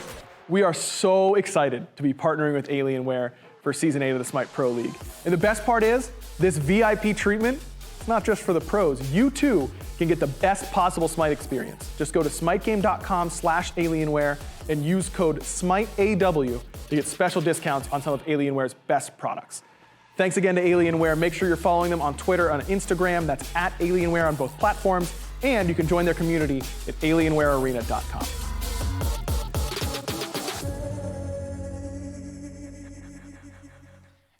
We are so excited to be partnering with Alienware for Season 8 of the SMITE Pro League. And the best part is, this VIP treatment, it's not just for the pros. You too can get the best possible SMITE experience. Just go to smitegame.com/Alienware and use code SMITEAW to get special discounts on some of Alienware's best products. Thanks again to Alienware. Make sure you're following them on Twitter and Instagram. That's at Alienware on both platforms. And you can join their community at alienwarearena.com.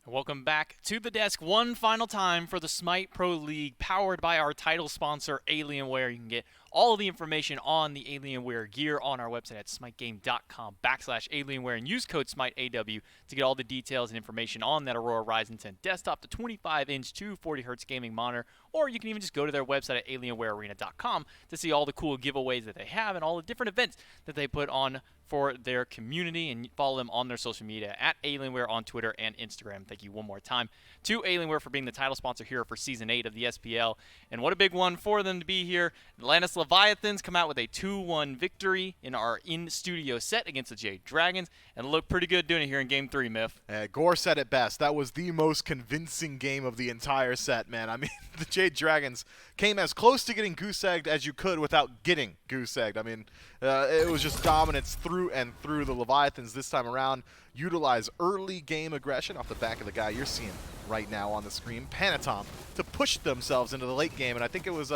Welcome back to the desk one final time for the SMITE Pro League, powered by our title sponsor, Alienware. You can get all of the information on the Alienware gear on our website at smitegame.com/Alienware and use code SMITEAW to get all the details and information on that Aurora Ryzen 10 desktop, the 25-inch 240 Hz gaming monitor, or you can even just go to their website at alienwarearena.com to see all the cool giveaways that they have and all the different events that they put on for their community, and follow them on their social media at Alienware on Twitter and Instagram. Thank you one more time to Alienware for being the title sponsor here for Season 8 of the SPL. And what a big one for them to be here. Atlantis Leviathans come out with a 2-1 victory in our in-studio set against the Jade Dragons, and look pretty good doing it here in Game 3, Miff. Gore said it best. That was the most convincing game of the entire set, man. I mean, the Jade Dragons came as close to getting goose-egged as you could without getting goose-egged. I mean, it was just dominance through and through. The Leviathans this time around utilize early game aggression off the back of the guy you're seeing right now on the screen, Panatom, to push themselves into the late game. And I think it was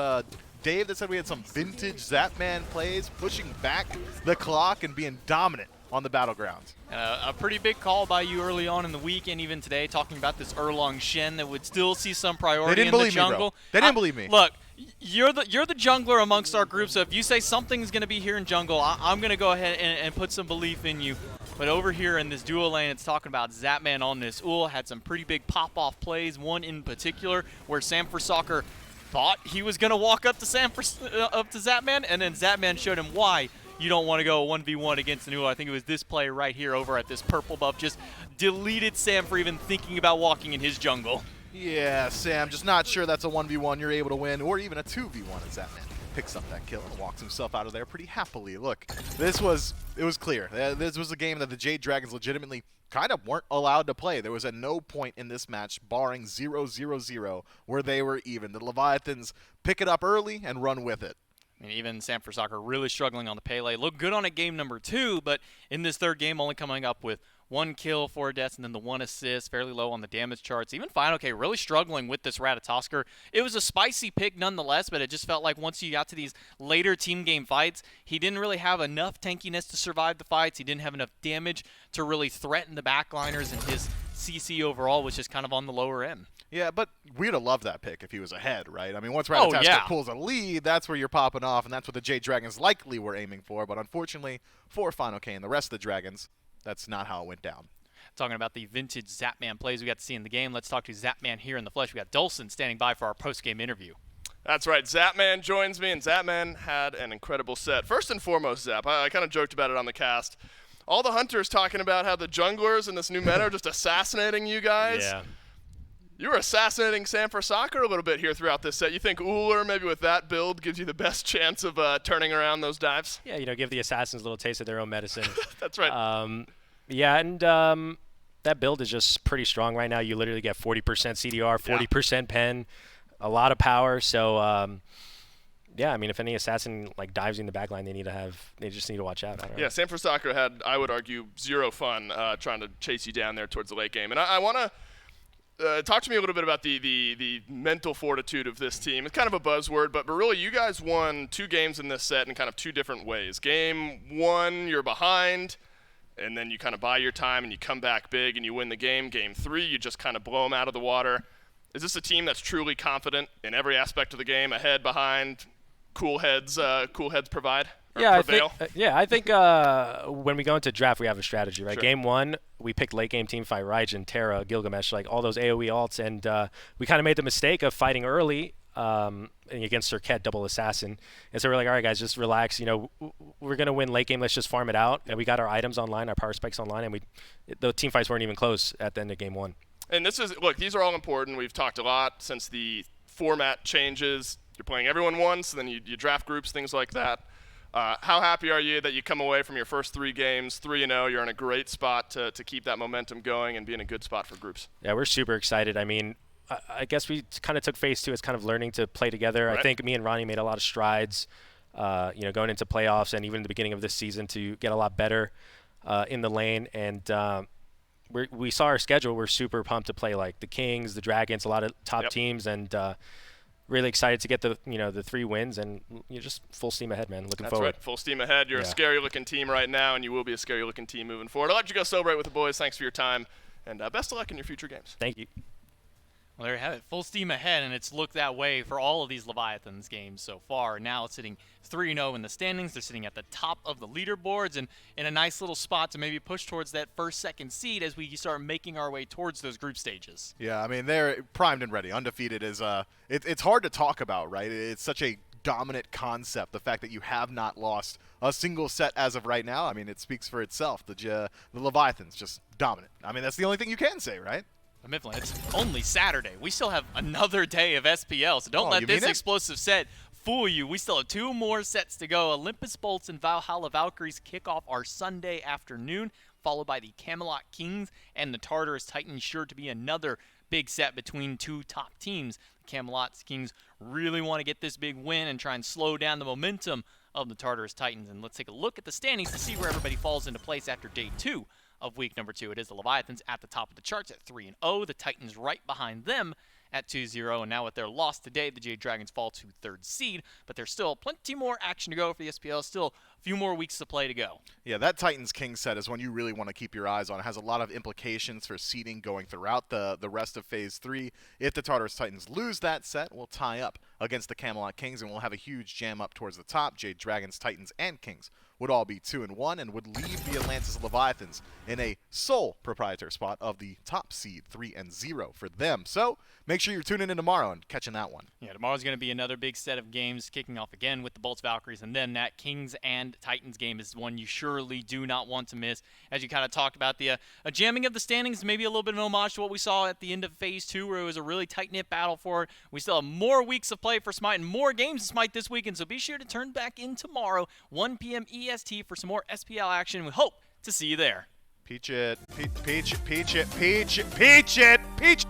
Dave that said we had some vintage Zapman plays, pushing back the clock and being dominant on the battlegrounds. A pretty big call by you early on in the week and even today, talking about this Erlong Shen that would still see some priority in the jungle. They didn't believe me. Look, you're the jungler amongst our group, so if you say something's going to be here in jungle, I'm going to go ahead and put some belief in you. But over here in this duo lane, it's talking about Zapman on this Ul. Had some pretty big pop-off plays, one in particular where Sam for Soccer thought he was going to walk up to Zapman, and then Zapman showed him why you don't want to go 1v1 against an Ul. I think it was this play right here over at this purple buff. Just deleted Sam for even thinking about walking in his jungle. Yeah, Sam, just not sure that's a 1v1 you're able to win, or even a 2v1 as Zapman picks up that kill and walks himself out of there pretty happily. Look, it was clear. This was a game that the Jade Dragons legitimately kind of weren't allowed to play. There was at no point in this match, barring 0-0-0, where they were even. The Leviathans pick it up early and run with it. And even Sam for Soccer really struggling on the Pele. Looked good on it game number 2, but in this third game only coming up with 1 kill, 4 deaths, and then the 1 assist, fairly low on the damage charts. Even Final-K really struggling with this Ratatoskr. It was a spicy pick nonetheless, but it just felt like once you got to these later team game fights, he didn't really have enough tankiness to survive the fights. He didn't have enough damage to really threaten the backliners, and his CC overall was just kind of on the lower end. Yeah, but we'd have loved that pick if he was ahead, right? I mean, once Rattata pulls a lead, that's where you're popping off, and that's what the Jade Dragons likely were aiming for. But unfortunately, for Final K and the rest of the Dragons, that's not how it went down. Talking about the vintage Zapman plays we got to see in the game, let's talk to Zapman here in the flesh. We got Dolson standing by for our post-game interview. That's right. Zapman joins me, and Zapman had an incredible set. First and foremost, Zap, I kind of joked about it on the cast. All the hunters talking about how the junglers in this new meta are just assassinating you guys. Yeah. You were assassinating Sam for soccer a little bit here throughout this set. You think Uller, maybe with that build, gives you the best chance of turning around those dives? Yeah, give the assassins a little taste of their own medicine. That's right. Yeah, and that build is just pretty strong right now. You literally get 40% CDR, 40% pen, a lot of power. So, yeah, I mean, if any assassin dives in the backline, they just need to watch out. I don't know. Yeah, Sam for soccer had, I would argue, zero fun trying to chase you down there towards the late game. And I want to talk to me a little bit about the mental fortitude of this team. It's kind of a buzzword, but really you guys won 2 games in this set in kind of 2 different ways. Game 1, you're behind, and then you kind of buy your time and you come back big and you win the game. Game 3, you just kind of blow them out of the water. Is this a team that's truly confident in every aspect of the game, ahead, behind, cool heads provide? Yeah, I think when we go into draft, we have a strategy, right? Sure. Game 1, we picked late game team fight Raijin, Terra, Gilgamesh, all those AoE alts, and we kind of made the mistake of fighting early against Serket, double assassin. And so we're like, all right, guys, just relax. We're going to win late game. Let's just farm it out. And we got our items online, our power spikes online, and the team fights weren't even close at the end of game 1. And these are all important. We've talked a lot since the format changes. You're playing everyone once, and then you draft groups, things like that. How happy are you that you come away from your first 3 games 3-0? You're in a great spot to keep that momentum going and be in a good spot for groups. Yeah, we're super excited. I mean, I guess we kind of took phase 2 as kind of learning to play together. Right. I think me and Ronnie made a lot of strides, going into playoffs and even the beginning of this season to get a lot better in the lane. And we saw our schedule. We're super pumped to play the Kings, the Dragons, a lot of top teams, and really excited to get the 3 wins and just full steam ahead, man. Looking forward. That's right. Full steam ahead. You're a scary-looking team right now, and you will be a scary-looking team moving forward. I'll let you go celebrate with the boys. Thanks for your time, and best of luck in your future games. Thank you. Well, there you have it. Full steam ahead, and it's looked that way for all of these Leviathans games so far. Now it's sitting 3-0 in the standings. They're sitting at the top of the leaderboards and in a nice little spot to maybe push towards that first, second seed as we start making our way towards those group stages. Yeah, I mean, they're primed and ready. Undefeated is it's hard to talk about, right? It's such a dominant concept, the fact that you have not lost a single set as of right now. I mean, it speaks for itself. The Leviathans just dominant. I mean, that's the only thing you can say, right? Mifflin, it's only Saturday. We still have another day of SPL, so don't let this explosive set fool you. We still have 2 more sets to go. Olympus Bolts and Valhalla Valkyries kick off our Sunday afternoon, followed by the Camelot Kings and the Tartarus Titans, sure to be another big set between 2 top teams. The Camelot Kings really want to get this big win and try and slow down the momentum of the Tartarus Titans. And let's take a look at the standings to see where everybody falls into place after day 2 of week number 2. It is the Leviathans at the top of the charts at 3-0. The Titans right behind them at 2-0. And now with their loss today, the Jade Dragons fall to 3rd seed. But there's still plenty more action to go for the SPL. Still a few more weeks to play to go. Yeah, that Titans King set is one you really want to keep your eyes on. It has a lot of implications for seeding going throughout the rest of Phase 3. If the Tartarus Titans lose that set, we'll tie up against the Camelot Kings, and we'll have a huge jam up towards the top. Jade Dragons, Titans, and Kings would all be 2-1 and would leave the Atlantis Leviathans in a sole proprietor spot of the top seed 3-0 for them. So make sure you're tuning in tomorrow and catching that one. Yeah, tomorrow's going to be another big set of games kicking off again with the Bolts Valkyries, and then that Kings and Titans game is one you surely do not want to miss. As you kind of talked about, the a jamming of the standings, maybe a little bit of an homage to what we saw at the end of Phase 2, where it was a really tight-knit battle for it. We still have more weeks of play for SMITE and more games to SMITE this weekend, so be sure to turn back in tomorrow, 1 p.m. EST, for some more SPL action. We hope to see you there. Peach it, peach it, peach it, peach it, peach it, peach it.